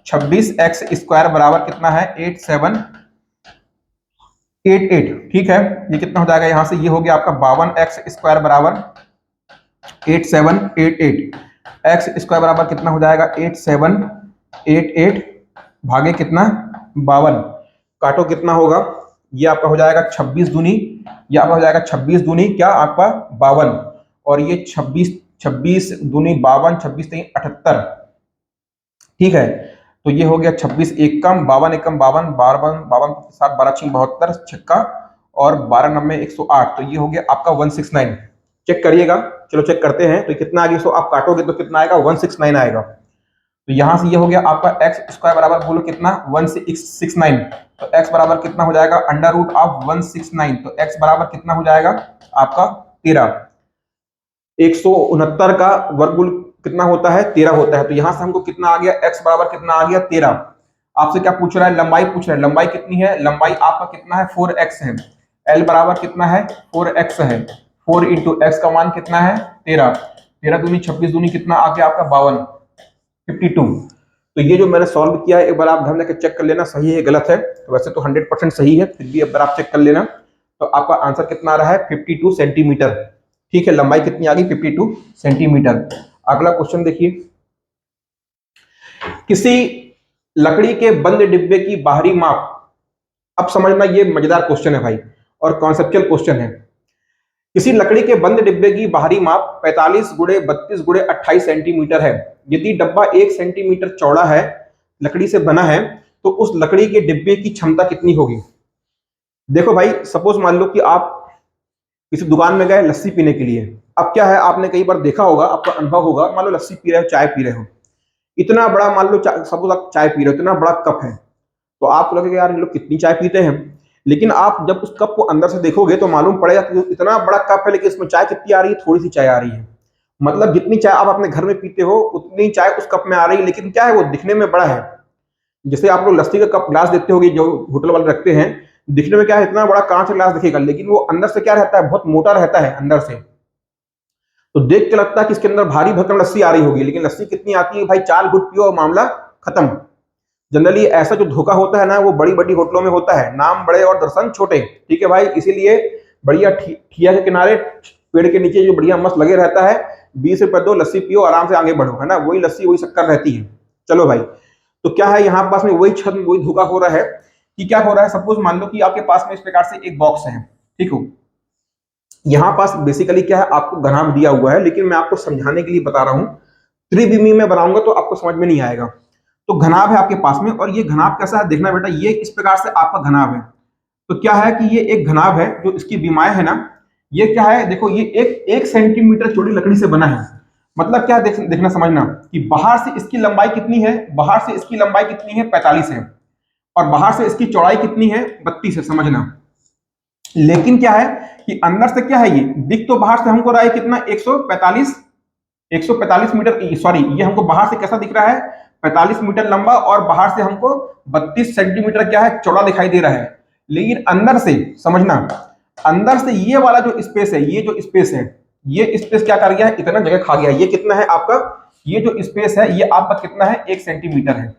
26x² बराबर कितना है 8788, ठीक है। ये कितना हो जाएगा यहाँ से, ये हो गया आपका 52x² बराबर 8788, x² बराबर कितना हो जाएगा 8788 भागे कितना 52, काटो कितना होगा, ये आपका हो जाएगा 26 दूनी, ये आपका हो जाएगा 26 दूनी क्या आपका 52, और ये 26 दूनी 52, 26×3=78, ठीक है। तो ये हो गया 26 एकम 52 एकम 52 52 52 7 12 6 72 छक्का और 12 9 108, तो ये हो गया आपका 169। चेक करिएगा, चलो चेक करते हैं, तो कितना आ गया, सो आप काटोगे तो कितना आएगा 169 आएगा। तो यहां से ये हो गया आपका x² बराबर बोलो कितना 169, तो x बराबर कितना हो जाएगा √169, तो x बराबर कितना हो जाएगा आपका 13। 169 का वर्गमूल कितना होता है 13 होता है, तो यहां से हमको कितना आ गया x बराबर कितना आ गया 13। आपसे क्या पूछ रहा है, लंबाई पूछ रहा है, लंबाई कितनी है, लंबाई आपका कितना है 4x है, l बराबर कितना है 4x है, 4 इंटू एक्स का मान कितना है 13, 13 दूनी 26 दूनी कितना आ गया आपका 52 52। तो ये जो मैंने सॉल्व किया है एक बार आप ध्यान देकर चेक कर लेना सही है गलत है, तो वैसे तो 100% सही है, फिर भी एक बार आप चेक कर लेना। तो आपका आंसर कितना आ रहा है 52 सेंटीमीटर, ठीक है, लंबाई कितनी आ गई 52 सेंटीमीटर। अगला क्वेश्चन देखिए, किसी लकड़ी के बंद डिब्बे की बाहरी माप, अब समझना ये मजेदार क्वेश्चन है भाई और कॉन्सेप्चुअल क्वेश्चन है। किसी लकड़ी के बंद डिब्बे की बाहरी माप 45 गुणे 32 गुणे 28 सेंटीमीटर है। यदि डब्बा 1 सेंटीमीटर चौड़ा है, लकड़ी से बना है, तो उस लकड़ी के डिब्बे की क्षमता कितनी होगी। देखो भाई, सपोज मान लो कि आप किसी दुकान में गए लस्सी पीने के लिए। अब क्या है, आपने कई बार देखा होगा, आपका अनुभव होगा, मान लो लस्सी पी रहे हो, चाय पी रहे हो, इतना बड़ा, मान लो सपोज आप चाय पी रहे हो, इतना बड़ा कप है, तो आप लगेगा यार ये लोग कितनी चाय पीते हैं, लेकिन आप जब उस कप को अंदर से देखोगे तो मालूम पड़ेगा कि इतना बड़ा कप है, लेकिन इसमें चाय कितनी आ रही है, थोड़ी सी चाय आ रही है। मतलब जितनी चाय आप अपने घर में पीते हो उतनी चाय उस कप में आ रही है, लेकिन क्या है वो दिखने में बड़ा है। जैसे आप लोग लस्सी का कप ग्लास देखते होगे जो होटल वाले रखते हैं, दिखने में क्या है इतना बड़ा कांच का ग्लास दिखेगा, लेकिन वो अंदर से क्या रहता है, बहुत मोटा रहता है अंदर से। तो देख के लगता है कि इसके अंदर भारी भरकम लस्सी आ रही होगी, लेकिन लस्सी कितनी आती है भाई, 4 घुट पियो और मामला खत्म। जनरली ऐसा जो धोखा होता है ना, वो बड़ी बड़ी होटलों में होता है, नाम बड़े और दर्शन छोटे, ठीक है भाई। इसीलिए बढ़िया ठिया के किनारे पेड़ के नीचे जो बढ़िया मस्त लगे रहता है, 20 रुपए दो, लस्सी पियो, आराम से आगे बढ़ो, है ना, वही लस्सी वही शक्कर रहती है। चलो भाई, तो क्या है यहाँ पास में वही छत में वही धोखा हो रहा है कि क्या हो रहा है, सपोज मान लो कि आपके पास में इस प्रकार से एक बॉक्स है, ठीक हो, यहाँ पास बेसिकली क्या है आपको घनाभ दिया हुआ है, लेकिन मैं आपको समझाने के लिए बता रहा हूँ, त्रिविमी में बनाऊंगा तो आपको समझ में नहीं आएगा। तो घनाभ है आपके पास में, और ये घनाभ कैसा है देखना बेटा, ये इस प्रकार से आपका घनाभ है। तो क्या है कि ये एक घनाभ है, जो इसकी बीमाएं है ना, ये क्या है, देखो ये एक सेंटीमीटर चौड़ी लकड़ी से बना है। मतलब क्या देखना समझना कि बाहर से इसकी लंबाई कितनी है, बाहर से इसकी लंबाई कितनी है 45 है, और बाहर से इसकी चौड़ाई कितनी है 32 है, समझना। लेकिन क्या है कि अंदर से क्या है, ये दिख तो बाहर से हमको रहा है कितना 145 मीटर, सॉरी ये हमको बाहर से कैसा दिख रहा है 45 मीटर लंबा, और बाहर से हमको 32 सेंटीमीटर क्या है चौड़ा दिखाई दे रहा है। लेकिन अंदर से समझना, अंदर से ये वाला जो स्पेस है, ये जो स्पेस है, ये स्पेस क्या कर गया है, इतना जगह खा गया है। ये कितना है आपका, ये जो स्पेस है ये आपका कितना है 1 सेंटीमीटर है।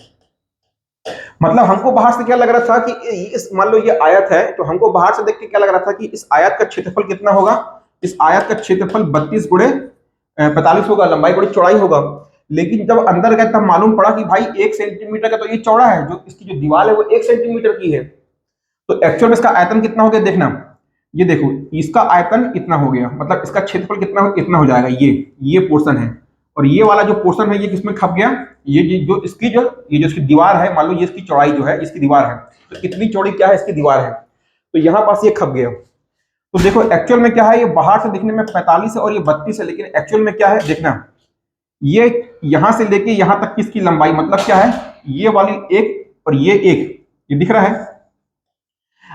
मतलब हमको बाहर से क्या लग रहा था कि इस मान लो ये आयत है, तो हमको बाहर से देख के क्या लग रहा था कि इस आयत का क्षेत्रफल कितना होगा, इस आयत का क्षेत्रफल 32 गुणे 45 होगा, लंबाई बड़ी चौड़ाई होगा। लेकिन जब अंदर गए तब मालूम पड़ा कि भाई 1 सेंटीमीटर का तो ये चौड़ा है, जो इसकी जो दीवार है वो 1 सेंटीमीटर की है। तो एक्चुअल में इसका आयतन कितना हो गया देखना, ये देखो इसका आयतन इतना हो गया, मतलब इसका क्षेत्रफल कितना इतना हो जाएगा, ये पोर्शन है। और ये वाला जो पोर्शन है ये किसमें खप गया, ये जो इसकी दीवार है, मान लो ये इसकी चौड़ाई जो है, इसकी दीवार है, तो कितनी चौड़ी क्या है इसकी दीवार है, तो यहां पास ये खप गया। तो देखो एक्चुअल में क्या है, ये बाहर से दिखने में 45 है और ये 32 है, लेकिन एक्चुअल में क्या है देखना, ये यहां से लेके यहां तक की इसकी लंबाई मतलब क्या है, ये वाली एक और ये एक, ये दिख रहा है।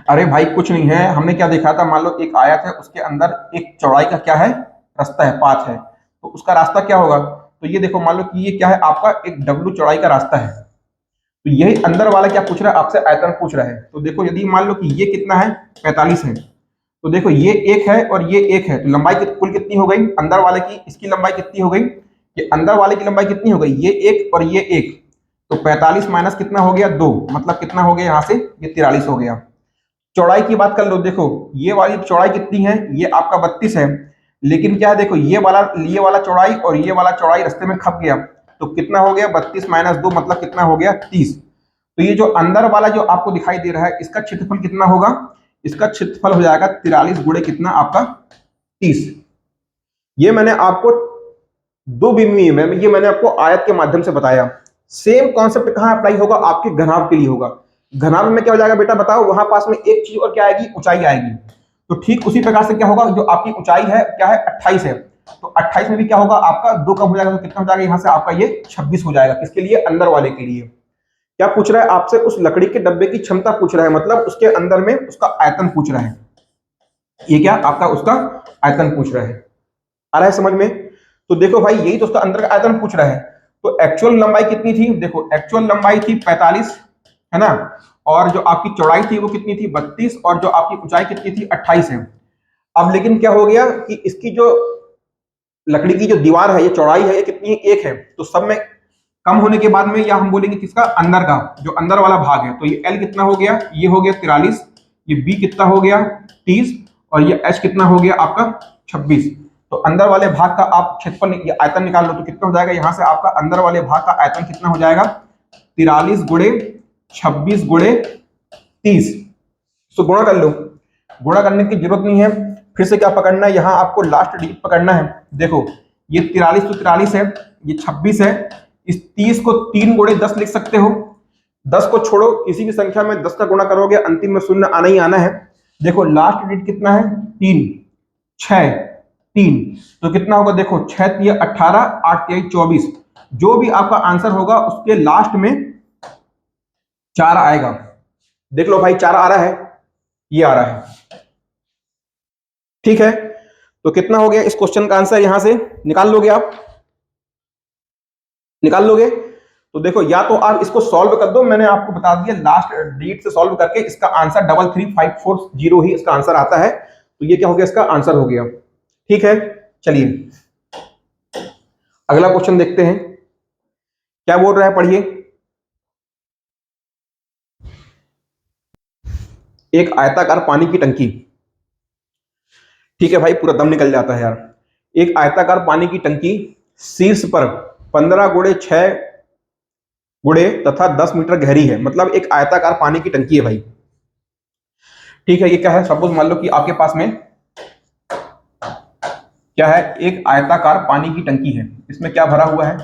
अरे भाई कुछ नहीं है, हमने क्या देखा था, मान लो एक आयत है, उसके अंदर एक चौड़ाई का क्या है, रास्ता है, पाथ है, तो उसका रास्ता क्या होगा, तो ये देखो मान लो कि ये क्या है आपका एक W चौड़ाई का रास्ता है, तो यही अंदर वाला क्या पूछ रहा है आपसे, आयतन पूछ रहा है। तो देखो यदि मान लो कि ये कितना है 45 है, तो देखो ये एक है और ये एक है, तो लंबाई कुल कितनी हो गई अंदर वाले की, इसकी लंबाई कितनी हो गई, ये अंदर वाले की लंबाई कितनी हो गई, ये एक और ये एक, तो 45 माइनस कितना हो गया 2, मतलब कितना हो गया यहाँ से, ये 43 हो गया। चौड़ाई की बात कर लो, देखो ये वाली चौड़ाई कितनी है, ये आपका 32 है, लेकिन क्या है देखो ये वाला चौड़ाई और ये वाला चौड़ाई रास्ते में खप गया, तो कितना हो गया 32 माइनस 2 मतलब कितना हो गया 30। तो ये जो अंदर वाला जो आपको दिखाई दे रहा है इसका क्षेत्रफल कितना होगा, इसका क्षेत्रफल हो जाएगा 43 गुणे कितना आपका 30। ये मैंने आपको दो बिंदु में ये मैंने आपको आयत के माध्यम से बताया। सेम कॉन्सेप्ट कहां अप्लाई होगा, आपके घनाभ के लिए होगा। घनाभ में क्या हो जाएगा बेटा बताओ, वहां पास में एक चीज और क्या आएगी, ऊंचाई आएगी। तो ठीक उसी प्रकार से क्या होगा, जो आपकी ऊंचाई है क्या है 28 है, तो 28 में भी क्या होगा आपका 2 कम हो जाएगा, तो कितना हो जाएगा यहां से आपका ये 26 हो जाएगा। किसके लिए, अंदर वाले के लिए। क्या पूछ रहा है आपसे, उस लकड़ी के डब्बे की क्षमता पूछ रहा है, मतलब उसके अंदर में उसका आयतन पूछ रहा है। ये क्या आपका उसका आयतन पूछ रहा है, आ रहा है समझ में। तो देखो भाई यही तो उसका अंदर का आयतन पूछ रहा है। तो एक्चुअल लंबाई कितनी थी, देखो एक्चुअल लंबाई थी 45 है ना, और जो आपकी चौड़ाई थी वो कितनी थी 32, और जो आपकी ऊंचाई कितनी थी 28 है। अब लेकिन क्या हो गया कि इसकी जो लकड़ी की जो दीवार है, ये चौड़ाई है, ये कितनी एक है, तो सब में कम होने के बाद में या हम बोलेंगे किसका, अंदर का, जो अंदर वाला भाग है। तो ये L कितना हो गया, ये हो गया 43, ये B कितना हो गया 30, और ये H कितना हो गया आपका 26। तो अंदर वाले भाग का आप क्षेत्रफल ये आयतन निकाल लो, तो कितना हो जाएगा यहां से आपका अंदर वाले भाग का आयतन कितना हो जाएगा 43 गुणे 26 गुणे 30। तो गुणा कर लो, गुणा करने की जरूरत नहीं है, फिर से क्या पकड़ना है, यहाँ आपको लास्ट डिजिट पकड़ना है। देखो ये 43 तो 43 है, ये 26 है, इस 30 को 3 गुणे 10 लिख सकते हो। 10 को छोड़ो, किसी भी संख्या में 10 का गुणा करोगे अंतिम में शून्य आना ही आना है। देखो लास्ट डिजिट कितना है 3, 6 3, तो कितना होगा देखो 6 3 18, 8 3 24, जो भी आपका आंसर होगा उसके लास्ट में 4 आएगा। देख लो भाई 4 आ रहा है, ये आ रहा है, ठीक है। तो कितना हो गया इस क्वेश्चन का आंसर, यहां से निकाल लोगे आप, निकाल लोगे। तो देखो या तो आप इसको सॉल्व कर दो, मैंने आपको बता दिया लास्ट डिजिट से सॉल्व करके इसका आंसर 33540 ही इसका आंसर आता है। तो ये क्या हो गया, इसका आंसर हो गया, ठीक है। चलिए अगला क्वेश्चन देखते हैं क्या बोल रहा है, पढ़िए। एक आयताकार पानी की टंकी, ठीक है भाई पूरा दम निकल जाता है यार। एक आयताकार पानी की टंकी शीर्ष पर 15 गुणे 6 गुणे तथा 10 मीटर गहरी है, मतलब एक आयताकार पानी की टंकी है भाई, ठीक है। ये क्या है, सपोज मान लो कि आपके पास में क्या है, एक आयताकार पानी की टंकी है, इसमें क्या भरा हुआ है,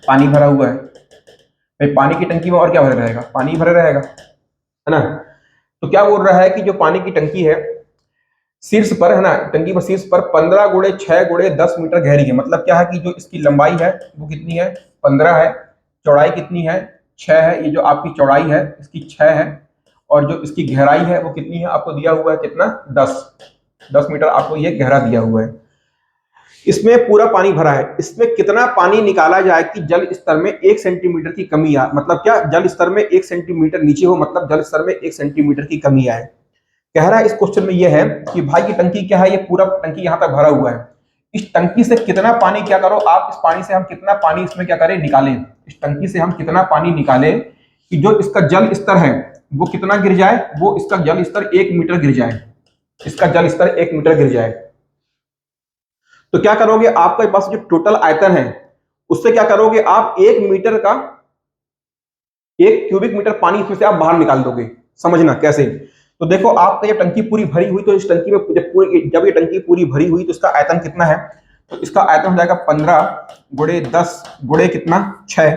पानी भरा हुआ है भाई। पानी की टंकी में और क्या भरा रहेगा, पानी भरा रहेगा, है ना। तो क्या बोल रहा है कि जो पानी की टंकी है शीर्ष पर, है ना, टंकी पर शीर्ष पर 15 गुणे 6 गुणे 10 मीटर गहरी है, मतलब क्या है कि जो इसकी लंबाई है वो कितनी है 15 है, चौड़ाई कितनी है 6 है, ये जो आपकी चौड़ाई है इसकी 6 है, और जो इसकी गहराई है वो कितनी है आपको दिया हुआ है कितना 10 मीटर आपको ये गहरा दिया हुआ है। इसमें पूरा पानी भरा है, इसमें कितना पानी निकाला जाए कि जल स्तर में 1 सेंटीमीटर की कमी आए, मतलब क्या जल स्तर में 1 सेंटीमीटर नीचे हो, मतलब जल स्तर में 1 सेंटीमीटर की कमी आए। कह रहा है इस क्वेश्चन में यह है कि भाई की टंकी क्या है, ये पूरा टंकी यहां तक भरा हुआ है, इस टंकी से कितना पानी क्या करो आप, इस पानी से हम कितना पानी इसमें क्या करें निकालें, इस टंकी से हम कितना पानी निकालें कि जो इसका जल स्तर है वो कितना गिर जाए, वो इसका जल स्तर 1 मीटर गिर जाए, इसका जल स्तर 1 मीटर गिर जाए। तो क्या करोगे, आपके पास जो टोटल आयतन है उससे क्या करोगे आप 1 मीटर का 1 क्यूबिक मीटर पानी इसमें से आप बाहर निकाल दोगे। समझना कैसे, तो देखो आपका ये टंकी पूरी भरी हुई, तो इस टंकी में जब ये टंकी पूरी भरी हुई तो इसका आयतन कितना है, तो इसका आयतन हो जाएगा 15 गुणे 10 गुणे कितना 6।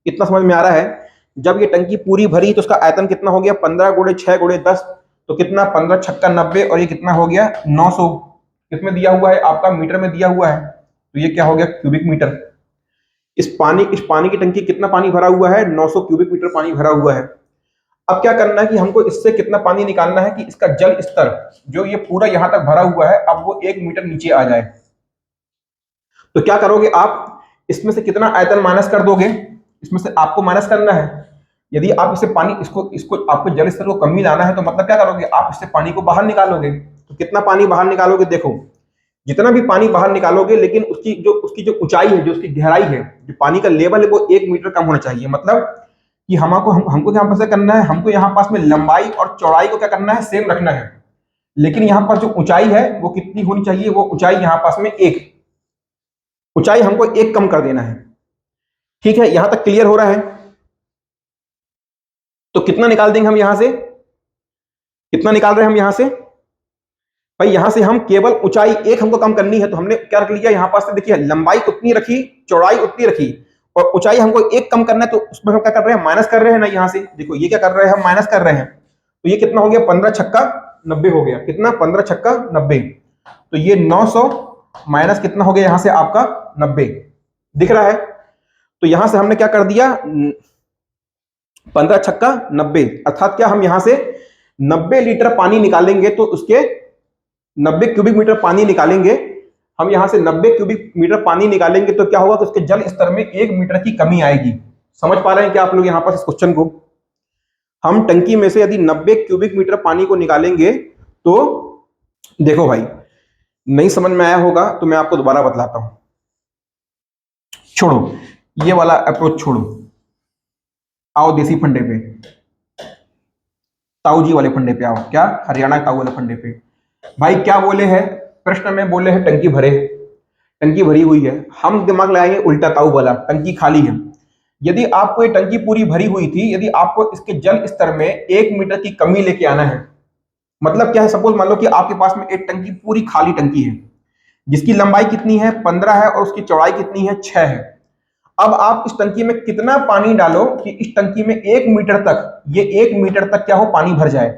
इतना समझ में आ रहा है। जब ये टंकी पूरी भरी तो उसका आयतन कितना हो गया 15 गुणे 6 गुणे 10, तो कितना 15 छक्का 90 और ये कितना हो गया 900। इसमें दिया हुआ है आपका मीटर में दिया हुआ है, तो ये क्या हो गया क्यूबिक मीटर। इस पानी की टंकी कितना पानी भरा हुआ है 900 क्यूबिक मीटर पानी भरा हुआ है। अब क्या करना है कि हमको इससे कितना पानी निकालना है कि इसका जल स्तर जो ये पूरा यहां तक भरा हुआ है अब वो 1 मीटर नीचे आ जाए। तो क्या करोगे आप, इसमें से कितना आयतन माइनस कर दोगे, इसमें से आपको माइनस करना है। यदि आप इसे पानी इसको इसको आपको जल स्तर को कमी लाना है तो मतलब क्या करोगे, आप इससे पानी को बाहर निकालोगे। तो कितना पानी बाहर निकालोगे, देखो जितना भी पानी बाहर निकालोगे लेकिन उसकी जो ऊंचाई है, जो उसकी गहराई है, जो पानी का लेवल है वो 1 मीटर कम होना चाहिए। मतलब कि हमको यहाँ पर करना है, हमको यहाँ पास में लंबाई और चौड़ाई को क्या करना है सेम रखना है, लेकिन यहाँ पर जो ऊंचाई है वो कितनी होनी चाहिए, वो ऊंचाई यहाँ पास में 1, ऊंचाई हमको 1 कम कर देना है। ठीक है, यहां तक क्लियर हो रहा है। तो कितना निकाल देंगे हम यहां से, कितना निकाल रहे हैं हम यहां से भाई, यहां से हम केवल ऊंचाई 1 हमको कम करनी है। तो हमने क्या रख लिया यहां पास से, देखिए लंबाई उतनी रखी, चौड़ाई उतनी रखी और ऊंचाई हमको 1 कम करना है। तो उसमें हम क्या कर रहे हैं, माइनस कर रहे हैं ना। यहां से देखो ये क्या कर रहे हैं, हम माइनस कर रहे हैं। तो ये कितना हो गया 15 छक्का 90 हो गया, कितना 15 छक्का 90। तो ये 900 माइनस कितना हो गया यहां से आपका 90, दिख रहा है। तो यहां से हमने क्या कर दिया 15 छक्का 90, अर्थात क्या हम यहां से 90 लीटर पानी निकालेंगे तो उसके 90 क्यूबिक मीटर पानी निकालेंगे। हम यहां से 90 क्यूबिक मीटर पानी निकालेंगे तो क्या होगा कि उसके जल स्तर में 1 मीटर की कमी आएगी। समझ पा रहे हैं क्या आप लोग यहां पर इस क्वेश्चन को। हम टंकी में से यदि 90 क्यूबिक मीटर पानी को निकालेंगे तो देखो भाई, नहीं समझ में आया होगा तो मैं आपको दोबारा बतलाता हूं। छोड़ो ये वाला अप्रोच, छोड़ो, आओ देसी फंडे पे, ताऊ जी वाले फंडे पे आओ। क्या हरियाणा ताऊ वाले फंडे पे। भाई क्या बोले हैं प्रश्न में, बोले हैं टंकी भरे, टंकी भरी हुई है। हम दिमाग लगाएंगे उल्टा ताऊ वाला, टंकी खाली है। यदि आपको ये टंकी पूरी भरी हुई थी, यदि आपको इसके जल स्तर में 1 मीटर की कमी लेके आना है, मतलब क्या है, सपोज मान लो कि आपके पास में एक टंकी पूरी खाली टंकी है जिसकी लंबाई कितनी है 15 है और उसकी चौड़ाई कितनी है 6 है। अब आप इस टंकी में कितना पानी डालो कि इस टंकी में 1 मीटर तक, ये 1 मीटर तक क्या हो पानी भर जाए।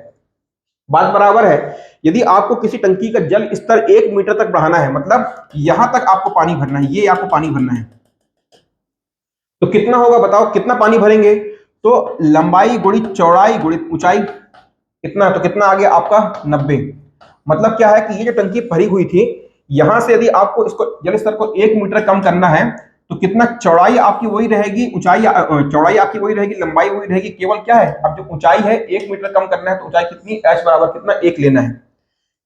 बात बराबर है। यदि आपको किसी टंकी का जल स्तर 1 मीटर तक बढ़ाना है, मतलब यहां तक आपको पानी भरना है, ये आपको पानी भरना है, तो कितना होगा बताओ, कितना पानी भरेंगे। तो लंबाई गुणित चौड़ाई गुणित ऊंचाई कितना, तो कितना आ गया आपका 90। मतलब क्या है कि ये जो टंकी भरी हुई थी, यहां से यदि आपको इसको जल स्तर को 1 मीटर कम करना है तो कितना, चौड़ाई आपकी वही रहेगी, ऊंचाई चौड़ाई आपकी वही रहेगी, लंबाई वही रहेगी, केवल क्या है अब जो ऊंचाई है 1 मीटर कम करना है तो ऊंचाई कितनी, h बराबर कितना 1 लेना है।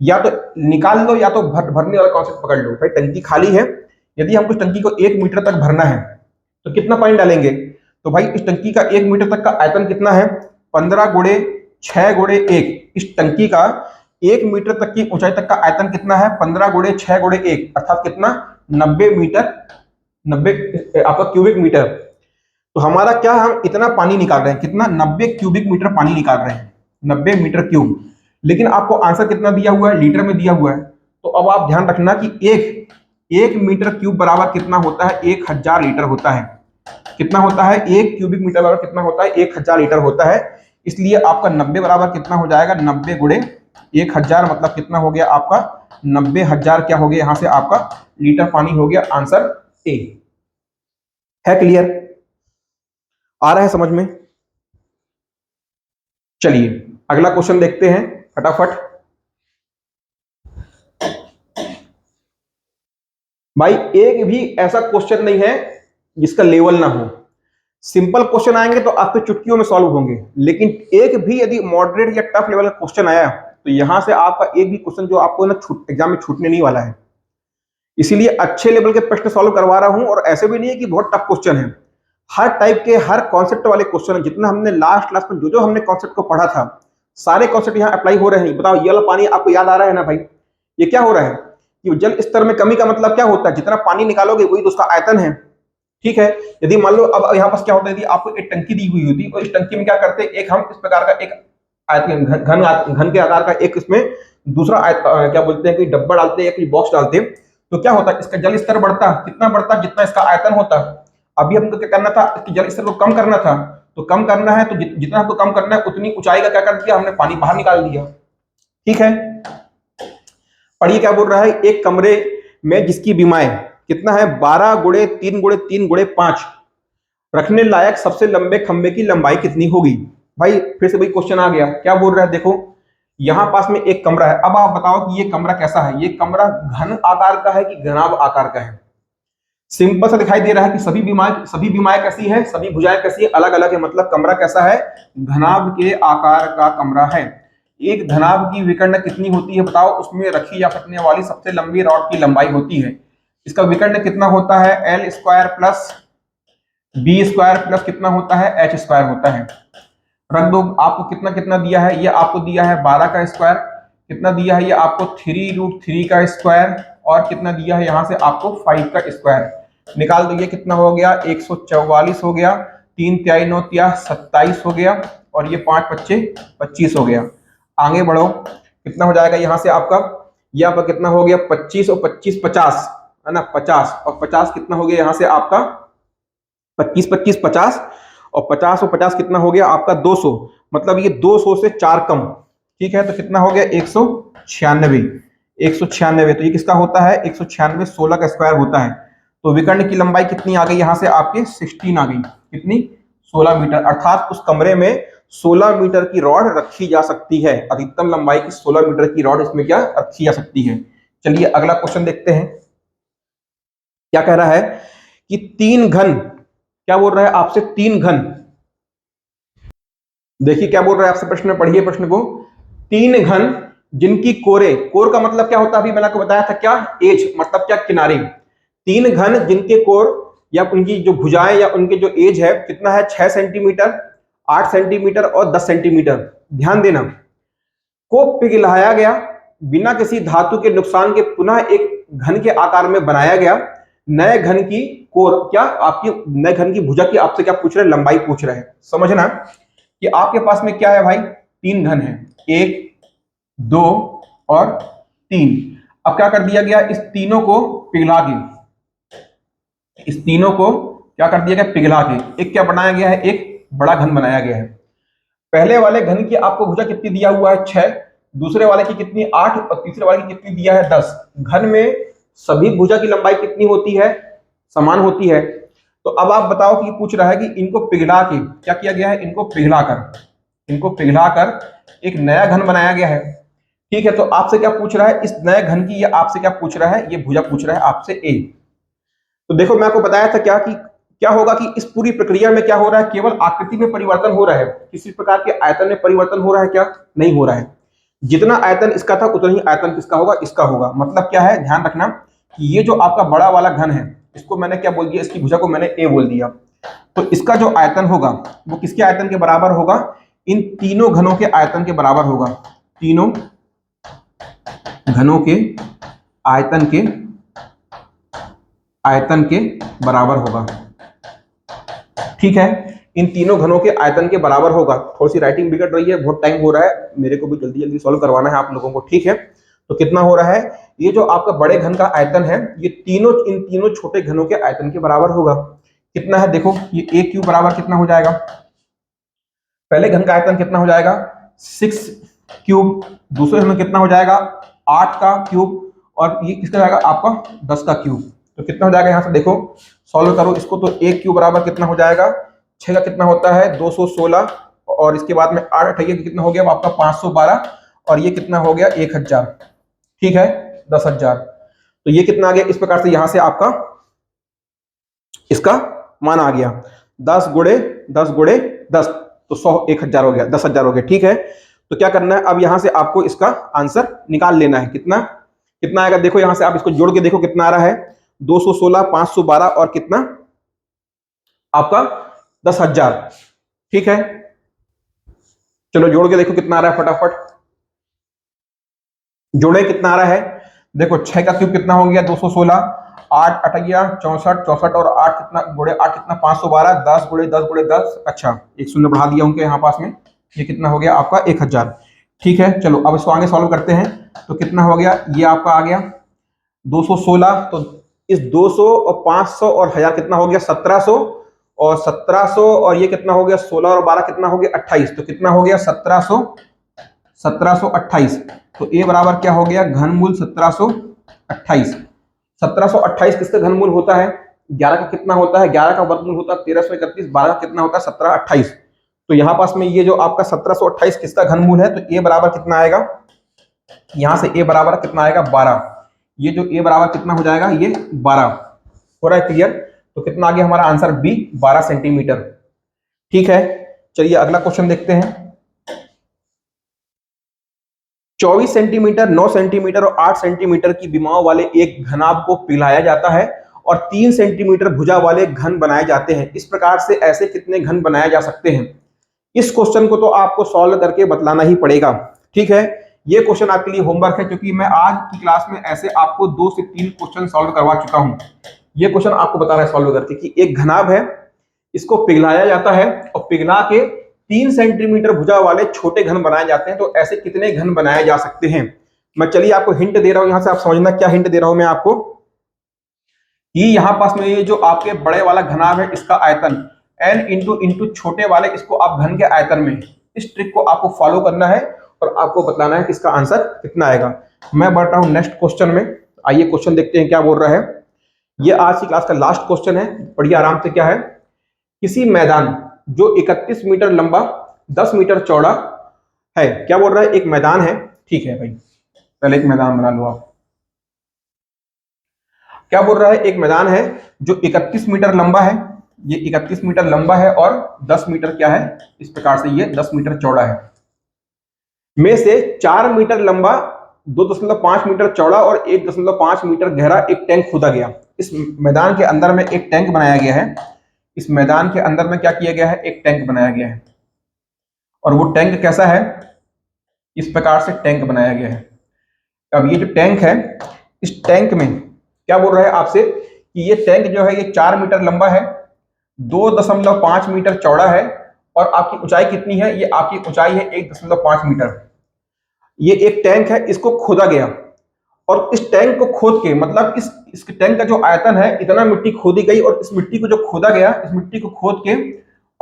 या तो निकाल लो या तो भरने वाला कॉन्सेप्ट पकड़ लो। भाई टंकी खाली है, यदि हमको टंकी को 1 मीटर तक भरना है तो कितना पानी डालेंगे। तो भाई इस टंकी का 1 मीटर तक का आयतन कितना है 15 गुणे 6 गुणे 1। इस टंकी का 1 मीटर तक की ऊंचाई तक का आयतन कितना है 15 गुणे 6 गुणे 1, अर्थात कितना 90 मीटर, 90 आपका क्यूबिक मीटर। तो हमारा क्या, हम इतना पानी निकाल रहे हैं, कितना 90 क्यूबिक मीटर पानी निकाल रहे हैं, 90 मीटर क्यूब। लेकिन आपको आंसर कितना दिया हुआ है, लीटर में दिया हुआ है। तो अब आप ध्यान रखना कि एक मीटर क्यूब बराबर कितना होता है, 1000 लीटर होता है। कितना होता है, 1 क्यूबिक मीटर बराबर कितना होता है, 1000 लीटर होता है। इसलिए आपका 90 बराबर कितना हो जाएगा, 90 गुणे 1000, मतलब कितना हो गया आपका 90,000, क्या हो गया यहां से आपका लीटर पानी हो गया। आंसर ए है। क्लियर आ रहा है समझ में। चलिए अगला क्वेश्चन देखते हैं फटाफट। भाई एक भी ऐसा क्वेश्चन नहीं है जिसका लेवल ना हो। सिंपल क्वेश्चन आएंगे तो आपके चुटकियों में सॉल्व होंगे, लेकिन एक भी यदि मॉडरेट या टफ लेवल का क्वेश्चन आया तो यहां से आपका एक भी क्वेश्चन जो आपको ना एग्जाम में छूटने नहीं वाला है। इसीलिए अच्छे लेवल के प्रश्न सॉल्व करवा रहा हूं, और ऐसे भी नहीं है कि बहुत टफ क्वेश्चन है। हर टाइप के, हर कॉन्सेप्ट वाले क्वेश्चन, जितना हमने लास्ट क्लास में जो हमने कॉन्सेप्ट को पढ़ा था, सारे कॉन्सेप्ट यहाँ अप्लाई हो रहे हैं। बताओ ये वाला पानी आपको याद आ रहा है ना भाई, ये क्या हो रहा है कि जल स्तर में कमी का मतलब क्या होता है, जितना पानी निकालोगे वही तो उसका आयतन है। ठीक है, यदि मान लो अब यहाँ पर क्या होता है, यदि आपको एक टंकी दी हुई होती और इस टंकी में क्या करते, एक हम इस प्रकार का एक घन के आकार का एक इसमें दूसरा क्या बोलते हैं कि डब्बा डालते हैं, कोई बॉक्स डालते हैं, तो क्या होता, इसका जल स्तर बढ़ता, कितना बढ़ता, जितना इसका आयतन होता। अभी हमको क्या करना था, इसके जल स्तर को कम करना था, तो कम करना है तो जितना हमको कम करना है उतनी ऊंचाई का क्या कर दिया हमने, पानी बाहर निकाल दिया। ठीक है, पढ़िए क्या बोल रहा है, एक कमरे में जिसकी बीमाएं कितना है 12 गुणे 3 गुणे 3 गुणे 5 रखने लायक सबसे लंबे खंबे की लंबाई कितनी होगी। भाई फिर से वही क्वेश्चन आ गया, क्या बोल रहा है, देखो यहां पास में एक कमरा है, अब आप बताओ कि ये कमरा कैसा है, ये कमरा घन आकार का है कि घनाभ आकार का है। सिंपल सा दिखाई दे रहा है कि सभी बीमाएं कैसी है, सभी भुजाएं कैसी है, अलग अलग है, मतलब कमरा कैसा है, घनाभ के आकार का कमरा है। एक घनाभ की विकर्ण कितनी होती है बताओ, उसमें रखी जा सकने वाली सबसे लंबी रॉड की लंबाई होती है, इसका विकर्ण कितना होता है, L square plus B square plus कितना होता है, एच स्क्वायर होता है। रख दो, आपको कितना कितना दिया है, ये आपको दिया है 12 का स्क्वायर, कितना दिया है ये आपको 3√3 का स्क्वायर, और कितना दिया है यहां से आपको 5 का स्क्वायर। निकाल दो, ये कितना हो गया 144 हो गया, 3 तिहाई 9 तिया 27 हो गया, और ये 5 बच्चे 25 हो गया। आगे बढ़ो, कितना हो जाएगा यहाँ से आपका, ये आपका कितना हो गया 25 और 25 50 है ना, 50 और 50 कितना हो गया यहाँ से आपका 25 25 50, और 50 और 50 कितना हो गया आपका 200, मतलब ये 200 से 4 कम। ठीक है, तो कितना हो गया 196, 196, तो ये किसका होता है 196, 16 का स्क्वायर होता है। तो विकर्ण की लंबाई कितनी आ गई यहाँ से आपके 16 आ गई, कितनी 16 मीटर, अर्थात उस कमरे में 16 मीटर की रॉड रखी जा सकती है, अधिकतम लंबाई की 16 मीटर की रॉड इसमें क्या रखी जा सकती है। चलिए अगला क्वेश्चन देखते हैं, क्या कह रहा है कि 3 घन, क्या बोल रहा है आपसे 3 घन, देखिए क्या बोल रहा है आपसे प्रश्न में, पढ़िए प्रश्न को, 3 घन जिनकी कोरे, कोर का मतलब क्या होता है, अभी मैंने आपको बताया था क्या, एज मतलब क्या, किनारे। 3 घन जिनके कोर या उनकी जो भुजाएं या उनके जो एज है कितना है 6 सेंटीमीटर, 8 सेंटीमीटर और 10 सेंटीमीटर। ध्यान देना, को पिघलाया गया बिना किसी धातु के नुकसान के पुनः एक घन के आकार में बनाया गया नए घन की कोर, क्या आपकी नए घन की भुजा की आपसे क्या पूछ रहे हैं, लंबाई पूछ रहे हैं। समझना कि आपके पास में क्या है भाई, 3 घन है, 1 2 और 3। अब क्या कर दिया गया, इस तीनों को पिघला के, इस तीनों को क्या कर दिया गया पिघला के एक क्या बनाया गया है, एक बड़ा घन बनाया गया है। पहले वाले घन की आपको भुजा कितनी दिया हुआ है 6, दूसरे वाले की कितनी 8, और तीसरे वाले की कितनी दिया है 10। घन में सभी भुजा की लंबाई कितनी होती है, समान होती है। तो अब आप बताओ कि पूछ रहा है कि इनको पिघला के क्या किया गया है, इनको पिघलाकर एक नया घन बनाया गया है। ठीक है, तो आपसे क्या पूछ रहा है, इस नए घन की, ये आपसे क्या पूछ रहा है, ये भुजा पूछ रहा है आपसे ए। तो देखो मैं आपको बताया था क्या कि क्या होगा कि इस पूरी प्रक्रिया में क्या हो रहा है, केवल आकृति में परिवर्तन हो रहा है, किसी प्रकार के आयतन में परिवर्तन हो रहा है क्या, नहीं हो रहा है। जितना आयतन इसका था उतना ही आयतन किसका होगा, इसका होगा। मतलब क्या है, ध्यान रखना कि ये जो आपका बड़ा वाला घन है, इसको मैंने क्या बोल दिया, इसकी भुजा को मैंने ए बोल दिया, तो इसका जो आयतन होगा वो किसके आयतन के बराबर होगा, इन तीनों घनों के आयतन के बराबर होगा, तीनों घनों के आयतन के बराबर होगा। ठीक है, इन तीनों घनों के आयतन के बराबर होगा। थोड़ी सी राइटिंग बिगड़ रही है, बहुत टाइम हो रहा है, मेरे को भी जल्दी जल्दी सॉल्व करवाना है आप लोगों को। ठीक है, तो कितना हो रहा है, ये जो आपका बड़े घन का आयतन है ये इन तीनों छोटे घनों के आयतन के बराबर होगा। कितना है देखो, ये ए क्यूब बराबर कितना हो जाएगा, पहले घन का आयतन कितना हो जाएगा 6 क्यूब, दूसरे घन में कितना हो जाएगा 8 का क्यूब, और ये किसका जाएगा आपका 10 का क्यूब। तो कितना हो जाएगा यहाँ से देखो, सॉल्व करो इसको, तो ए क्यूब बराबर कितना हो जाएगा, 6 का कितना होता है 216, और इसके बाद में 8 अठाइए कितना हो गया आपका 512, और ये कितना हो गया 1000। ठीक है, 10,000। तो ये कितना आ गया, इस प्रकार से यहां से आपका इसका मान आ गया 10 गुणे 10 गुणे 10, तो 100 1000 हो गया, 10,000 हो गया। ठीक है, तो क्या करना है, अब यहां से आपको इसका आंसर निकाल लेना है। कितना कितना आएगा देखो, यहां से आप इसको जोड़ के देखो कितना आ रहा है, 216 512 और कितना आपका 10,000। ठीक है, चलो जोड़ के देखो कितना आ रहा है, फटाफट जोड़े, कितना आ रहा है देखो, 6 का क्यूब कितना हो गया 216, 8 अठैया 64, 64 और 8 कितना गुणे 8 कितना 512, 10 गुणे 10 गुणे 10, अच्छा एक शून्य बढ़ा दिया उनके यहाँ पास में, ये कितना हो गया आपका 1000। ठीक है, चलो अब इसको आगे सॉल्व करते हैं, तो कितना हो गया, ये आपका आ गया 216, तो इस 200 और 500 और 1000 कितना हो गया 1700, और 1700 और ये कितना हो गया 16 और 12 कितना हो गया 28, तो कितना हो गया 1728। तो ए बराबर क्या हो गया घनमूल 1728। 1728 किसका घनमूल होता है, 11 का कितना होता है, 11 का वर्गमूल होता है 1331, 12 का कितना होता है 1728। तो यहां पास में ये जो आपका 1728 किसका घनमूल है, तो ए बराबर कितना आएगा, यहां से ए बराबर कितना आएगा 12। ये जो ए बराबर कितना हो जाएगा, ये 12 हो रहा है, क्लियर। तो कितना आ गया हमारा आंसर बी, 12 सेंटीमीटर। ठीक है, चलिए अगला क्वेश्चन देखते हैं। 24 सेंटीमीटर, 9 सेंटीमीटर और 8 सेंटीमीटर की विमाओं वाले एक घनाभ को पिघलाया जाता है और 3 सेंटीमीटर भुजा वाले घन बनाए जाते हैं। इस प्रकार से ऐसे कितने घन बनाए जा सकते हैं। इस क्वेश्चन को तो आपको सॉल्व करके बतलाना ही पड़ेगा। ठीक है, ये क्वेश्चन आपके लिए होमवर्क है, क्योंकि मैं आज की क्लास में ऐसे आपको 2 से 3 क्वेश्चन सॉल्व करवा चुका हूं। ये क्वेश्चन आपको बता रहा है सॉल्व करके कि एक घनाभ है, इसको पिघलाया जाता है और पिघला के 3 सेंटीमीटर भुजा वाले छोटे घन बनाए जाते हैं। तो ऐसे कितने घन बनाए जा सकते हैं। मैं चलिए आपको हिंट दे रहा हूं, यहां से आप समझना क्या हिंट दे रहा हूं मैं आपको, कि यहां पास में ये जो आपके बड़े वाला घनाभ है इसका आयतन n इंटू छोटे वाले, इसको आप घन के आयतन में, इस ट्रिक को आपको फॉलो करना है और आपको बताना है कि इसका आंसर कितना आएगा। मैं बढ़ रहा हूं नेक्स्ट क्वेश्चन में। आइए क्वेश्चन देखते हैं क्या बोल रहा है। ये आज की क्लास का लास्ट क्वेश्चन है, पढ़िए आराम से। क्या है, किसी मैदान जो 31 मीटर लंबा 10 मीटर चौड़ा है, क्या बोल रहा है, एक मैदान है। ठीक है भाई, पहले एक मैदान बना लो आप। क्या बोल रहा है, एक मैदान है जो 31 मीटर लंबा है, ये 31 मीटर लंबा है और 10 मीटर क्या है, इस प्रकार से ये 10 मीटर चौड़ा है। में से 4 मीटर लंबा, 2.5 मीटर चौड़ा और 1.5 मीटर गहरा एक टैंक खोदा गया। इस मैदान के अंदर में एक टैंक बनाया गया है। इस मैदान के अंदर में क्या किया गया है, एक टैंक बनाया गया है। और वो टैंक कैसा है, इस प्रकार से टैंक बनाया गया है। अब ये जो टैंक है, इस टैंक में क्या बोल रहा है आपसे कि ये टैंक जो है ये 4 मीटर लंबा है, 2.5 मीटर चौड़ा है और आपकी ऊंचाई कितनी है, ये आपकी ऊंचाई है 1.5 मीटर। ये एक टैंक है, इसको खोदा गया और इस टैंक को खोद के, मतलब इस टैंक का जो आयतन है इतना मिट्टी खोदी गई और इस मिट्टी को जो खोदा गया, इस मिट्टी को खोद के,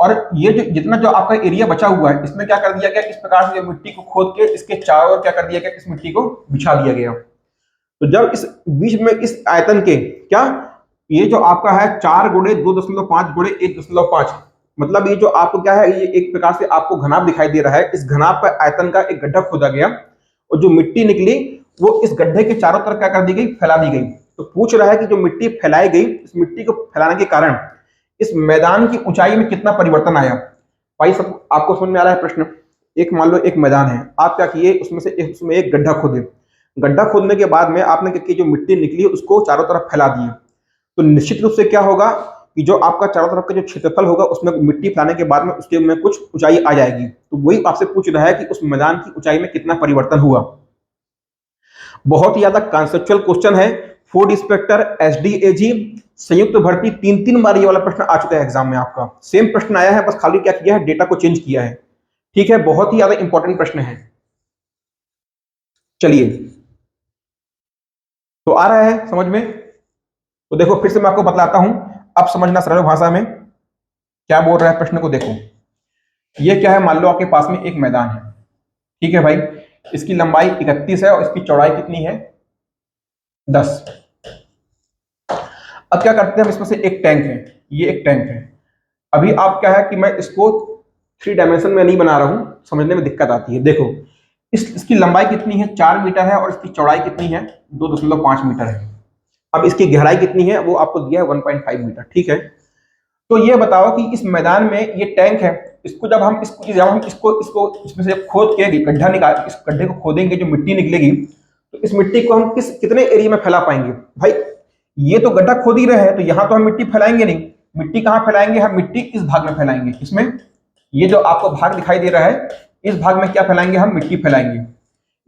और ये जो जितना जो आपका एरिया बचा हुआ है इसमें क्या कर दिया गया, इस प्रकार से मिट्टी को खोद के इसके चारों ओर क्या कर दिया गया, इस मिट्टी को बिछा दिया गया। तो जब इस बीच में इस आयतन के क्या, ये जो आपका है 4 गुणे 2.5 गुणे 1.5, मतलब ये जो आपको क्या है, ये एक प्रकार से आपको घनाभ दिखाई दे रहा है। इस घनाभ का आयतन का एक गड्ढा खोदा गया और जो मिट्टी निकली वो इस गड्ढे के चारों तरफ क्या कर दी गई, फैला दी गई। तो पूछ रहा है कि जो मिट्टी फैलाई गई, इस मिट्टी को फैलाने के कारण इस मैदान की ऊंचाई में कितना परिवर्तन आया। भाई सब आपको समझ में आ रहा है प्रश्न। एक मान लो एक मैदान है, आप क्या किए, उसमें एक गड्ढा खोदे। गड्ढा खोदने के बाद में आपने क्या किया, जो मिट्टी निकली उसको चारों तरफ फैला दिए। तो निश्चित रूप से क्या होगा कि जो आपका चारों तरफ का जो क्षेत्रफल होगा उसमें मिट्टी फैलाने के बाद में उसके में कुछ ऊंचाई आ जाएगी। तो वही आपसे पूछ रहा है कि उस मैदान की ऊंचाई में कितना परिवर्तन हुआ। बहुत ही ज्यादा कॉन्सेप्चुअल क्वेश्चन है। फूड इंस्पेक्टर, एसडीएजी, संयुक्त भर्ती, 3 बार ये वाला प्रश्न आ चुका है एग्जाम में। आपका सेम प्रश्न आया है, बस खाली क्या किया है, डेटा को चेंज किया है। ठीक है, बहुत ही ज्यादा इंपॉर्टेंट प्रश्न है। चलिए, तो आ रहा है समझ में। तो देखो फिर से मैं आपको बतलाता हूं, अब समझना सरल भाषा में क्या बोल रहा है प्रश्न को। देखो ये क्या है, मान लो आपके पास में एक मैदान है। ठीक है भाई, इसकी लंबाई 31 है और इसकी चौड़ाई कितनी है, 10। अब क्या करते हैं हम, इसमें से एक टैंक है, ये एक टैंक है। अभी आप क्या है कि मैं इसको 3 डायमेंशन में नहीं बना रहा हूं, समझने में दिक्कत आती है। देखो इसकी लंबाई कितनी है, 4 मीटर है और इसकी चौड़ाई कितनी है, 2.5 मीटर है। अब इसकी गहराई कितनी है, वो आपको दिया है 1.5 मीटर। ठीक है, तो ये बताओ कि इस मैदान में ये टैंक है, इसको जब हम इसको इसमें से खोद के गड्ढा निकाल, इस गड्ढे को खोदेंगे, जो मिट्टी निकलेगी, तो इस मिट्टी को हम कितने एरिया में फैला पाएंगे। भाई ये तो गड्ढा खोद ही रहे हैं, तो यहां तो हम मिट्टी फैलाएंगे नहीं। मिट्टी कहां फैलाएंगे, हम मिट्टी इस भाग में फैलाएंगे। इसमें ये जो आपको भाग दिखाई दे रहा है, इस भाग में क्या फैलाएंगे, हम मिट्टी फैलाएंगे।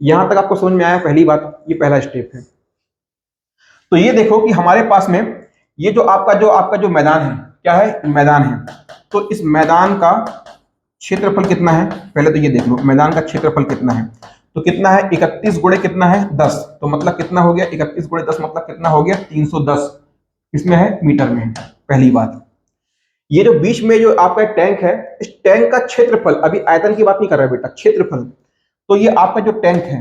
यहां तक आपको समझ में आया, पहली बात, ये पहला स्टेप है। तो ये देखो कि हमारे पास में ये जो आपका जो मैदान है, क्या है, मैदान है। तो इस मैदान का क्षेत्रफल कितना है, पहले तो ये देख लो मैदान का क्षेत्रफल कितना है। तो कितना है 31 गुणे कितना है 10, तो मतलब कितना हो गया 31 गुणे 10 मतलब कितना हो गया 310, इसमें है मीटर में है। पहली बात, ये जो बीच में जो आपका टैंक है, इस टैंक का क्षेत्रफल, अभी आयतन की बात नहीं कर रहा है बेटा, क्षेत्रफल, तो ये आपका जो टैंक है,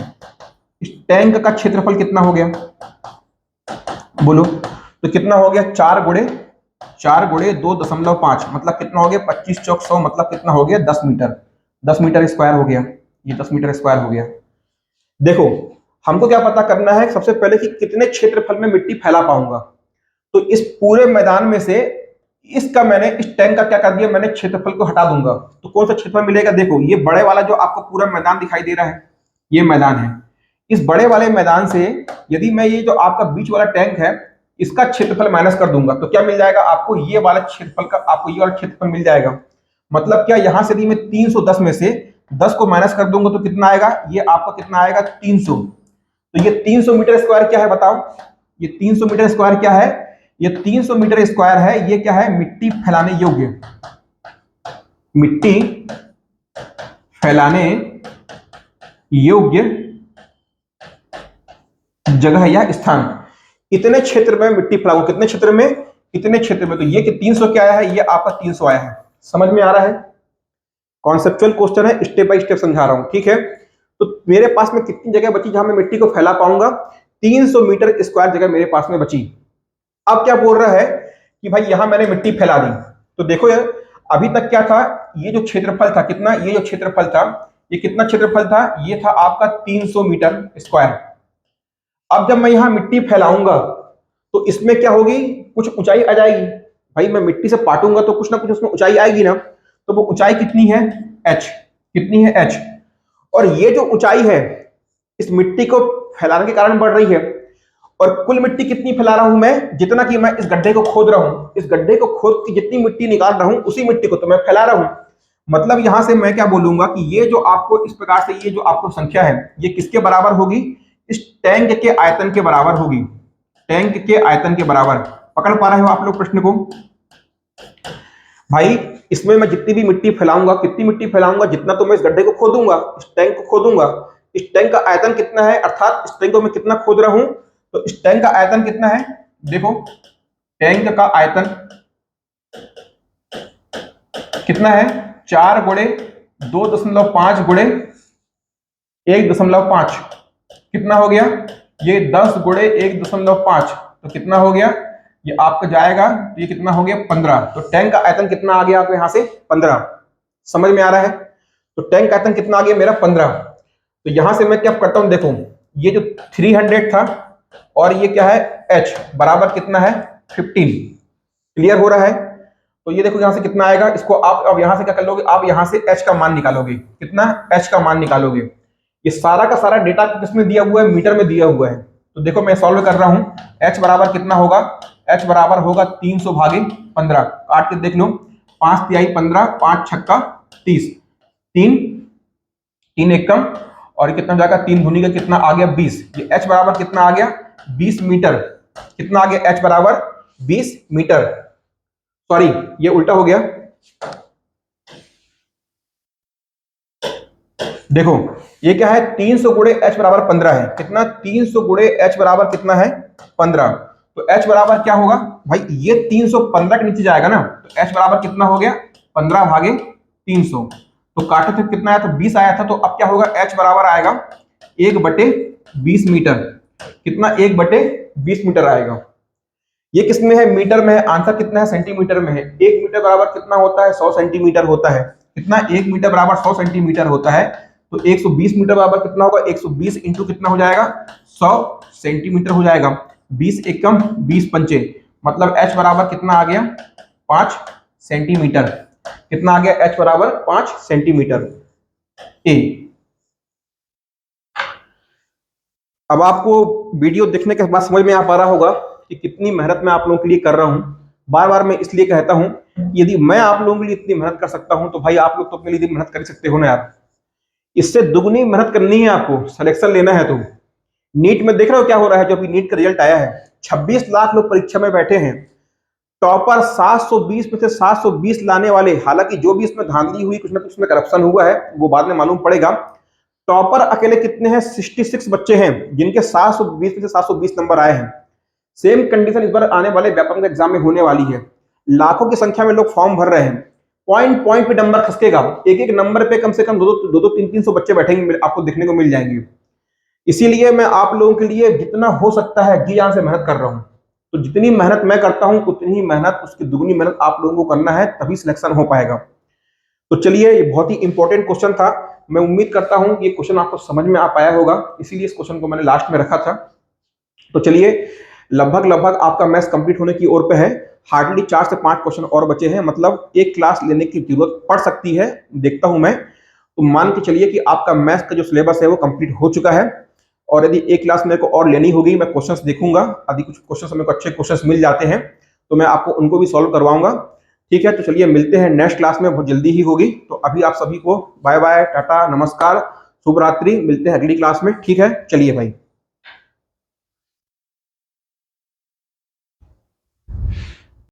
इस टैंक का क्षेत्रफल कितना हो गया बोलो, तो कितना हो गया 4 गुणे 2.5 मतलब कितना हो गया 25 चौक 100 मतलब कितना हो गया 10 मीटर, 10 मीटर स्क्वायर हो गया, ये 10 मीटर स्क्वायर हो गया। देखो हमको क्या पता करना है सबसे पहले कि कितने क्षेत्रफल में मिट्टी फैला पाऊंगा, तो इस पूरे मैदान में से इसका मैंने इस टैंक का क्या कर दिया, मैंने क्षेत्रफल को हटा दूंगा, तो कौन सा क्षेत्रफल मिलेगा, देखो ये बड़े वाला जो आपको पूरा मैदान दिखाई दे रहा है, ये मैदान है, इस बड़े वाले मैदान से यदि मैं ये जो आपका बीच वाला टैंक है इसका क्षेत्रफल माइनस कर दूंगा तो क्या मिल जाएगा आपको, ये वाला क्षेत्रफल का आपको ये वाला क्षेत्रफल मिल जाएगा। मतलब क्या, यहां से यदि मैं 310 में से 10 को माइनस कर दूंगा तो कितना आएगा, ये आपका कितना आएगा 300, तो ये 300 मीटर स्क्वायर क्या है बताओ, ये 300 मीटर स्क्वायर क्या है, ये 300 मीटर स्क्वायर है, ये क्या है मिट्टी फैलाने योग्य, मिट्टी फैलाने योग्य जगह या स्थान। इतने क्षेत्र में मिट्टी फैलाऊं, कितने क्षेत्र में, इतने क्षेत्र में, तो ये कि 300 क्या आया है, ये आपका 300 आया है। समझ में आ रहा है, कॉन्सेप्चुअल क्वेश्चन है, स्टेप बाय स्टेप समझा रहा हूं, ठीक है। तो मेरे पास में कितनी जगह बची जहां मैं मिट्टी को फैला पाऊंगा, 300 मीटर स्क्वायर जगह मेरे पास में बची। अब क्या बोल रहा है कि भाई यहां मैंने मिट्टी फैला दी, तो देखो यार अभी तक क्या था, ये जो क्षेत्रफल था कितना, ये जो क्षेत्रफल था ये कितना क्षेत्रफल था, ये था आपका 300 मीटर स्क्वायर। अब जब मैं यहां मिट्टी फैलाऊंगा तो इसमें क्या होगी, कुछ ऊंचाई आ जाएगी, भाई मैं मिट्टी से पाटूंगा तो कुछ ना कुछ उसमें ऊंचाई आएगी ना, तो वो ऊंचाई कितनी है h, कितनी है h, और ये जो ऊंचाई है इस मिट्टी को फैलाने के कारण बढ़ रही है, और कुल मिट्टी कितनी फैला रहा हूं मैं, जितना कि मैं इस गड्ढे को खोद रहा हूं, इस गड्ढे को खोद के जितनी मिट्टी निकाल रहा हूं उसी मिट्टी को तो मैं फैला रहा हूं। मतलब यहां से मैं क्या बोलूंगा कि ये जो आपको इस प्रकार से ये जो आपको संख्या है ये किसके बराबर होगी, इस टैंक के आयतन के बराबर होगी, टैंक के आयतन के बराबर। पकड़ पा रहे हो आप लोग प्रश्न को, भाई इसमें मैं जितनी भी मिट्टी फैलाऊंगा, कितनी मिट्टी फैलाऊंगा, जितना तो मैं इस गड्ढे को खोदूंगा, इस टैंक को खोदूंगा, इस टैंक का आयतन कितना है, अर्थात इस टैंक को मैं कितना खोद रहा हूं, तो इस टैंक का आयतन कितना है, देखो टैंक का आयतन कितना है 4 गुणे 2.5 गुणे 1.5, कितना हो गया, ये 10 गुणे 1.5, तो कितना हो गया, ये आपका जाएगा तो ये कितना हो गया 15, तो टैंक का आयतन कितना आ गया आपको यहां से 15। समझ में आ रहा है, तो टैंक का आयतन कितना आ गया मेरा 15। तो यहां से मैं क्या करता हूं, देखो ये जो 300 था और ये क्या है h बराबर कितना है 15, क्लियर हो रहा है। तो ये देखो यहां से कितना आएगा, इसको आप अब यहां से क्या कर लोगे, आप यहां से h का मान निकालोगे, कितना h का मान निकालोगे, ये सारा का सारा डेटा किसमें दिया हुआ है, मीटर में दिया हुआ है। तो देखो मैं सॉल्व कर रहा हूं, h बराबर कितना होगा, h बराबर होगा 300 भागे 15, काट के देख लो, 5 तिहाई 15, 5 छक्का 30, 3 3 एकम, और कितना हो जाएगा 3 दूनी का कितना आ गया 20, ये h बराबर कितना आ गया 20 मीटर, कितना आ गया h बराबर 20 मीटर, सॉरी ये उल्टा हो गया, देखो ये क्या है 300 गुणे h बराबर 15 है, कितना 300 गुणे h बराबर कितना है 15, तो h बराबर क्या होगा भाई, ये 315 के नीचे जाएगा ना, तो h बराबर कितना हो गया 15 भागे 300, तो काटे थे कितना आया था 20 आया था, तो अब क्या होगा h बराबर आएगा 1/20 मीटर, कितना 1/20 मीटर आएगा। ये किसमें है, मीटर में है, आंसर कितना है सेंटीमीटर में है, 1 मीटर बराबर कितना होता है 100 सेंटीमीटर होता है, कितना 1 मीटर बराबर 100 सेंटीमीटर होता है, तो 120 मीटर बराबर कितना होगा 120 इंटू कितना हो जाएगा 100 सेंटीमीटर हो जाएगा, 20 एकम 20 पंचे, मतलब h बराबर कितना आ गया 5 सेंटीमीटर, कितना आ गया h बराबर 5 सेंटीमीटर। ए अब आपको वीडियो देखने के बाद समझ में आ पा रहा होगा कि कितनी मेहनत मैं आप लोगों के लिए कर रहा हूं। बार बार मैं इसलिए कहता हूं कि यदि मैं आप लोगों के लिए इतनी मेहनत कर सकता हूं तो भाई आप लोग तो अपने लिए मेहनत कर सकते हो ना यार, इससे दुगनी मेहनत करनी है आपको, सिलेक्शन लेना है। तो नीट में देख रहे हो क्या हो रहा है, जो अभी नीट का रिजल्ट आया है 26 लाख लोग परीक्षा में बैठे हैं, टॉपर 720 में से 720 लाने वाले, हालांकि जो भी इसमें धांधली हुई कुछ ना कुछ में करप्शन हुआ है वो बाद में मालूम पड़ेगा, टॉपर अकेले कितने हैं? 66 बच्चे हैं, जिनके 720 में से 720 नंबर आए हैं। सेम कंडीशन इस बार आने वाले व्यापमं एग्जाम में होने वाली है। लाखों की संख्या में लोग फॉर्म भर रहे हैं, पॉइंट पॉइंट पे नंबर खसकेगा, एक एक नंबर पे कम से कम दो 300 बच्चे बैठेंगे, आपको देखने को मिल जाएंगे। इसीलिए मैं आप लोगों के लिए जितना हो सकता है जी जान से मेहनत कर रहा हूं। तो जितनी मेहनत मैं करता हूं उतनी ही मेहनत, उसकी दुगनी मेहनत आप लोगों को करना है, तभी सिलेक्शन हो पाएगा। तो चलिए, ये बहुत ही इंपॉर्टेंट क्वेश्चन था। मैं उम्मीद करता हूं ये क्वेश्चन आपको समझ में आ पाया होगा, इसीलिए इस क्वेश्चन को मैंने लास्ट में रखा था। तो चलिए, लगभग लगभग आपका मैथ्स कंप्लीट होने की ओर पे है। हार्डली 4 से 5 क्वेश्चन और बचे हैं, मतलब एक क्लास लेने की जरूरत पड़ सकती है, देखता हूं मैं। तो मान के चलिए कि आपका मैथ्स का जो सिलेबस है वो कंप्लीट हो चुका है। और यदि एक क्लास मेरे को और लेनी होगी, मैं क्वेश्चंस देखूंगा, यदि कुछ क्वेश्चंस मेरे को अच्छे क्वेश्चंस मिल जाते हैं तो मैं आपको उनको भी सॉल्व करवाऊंगा। ठीक है, तो चलिए मिलते हैं नेक्स्ट क्लास में, बहुत जल्दी ही होगी। तो अभी आप सभी को बाय बाय, टाटा, नमस्कार, शुभ रात्रि, मिलते हैं अगली क्लास में। ठीक है, चलिए भाई।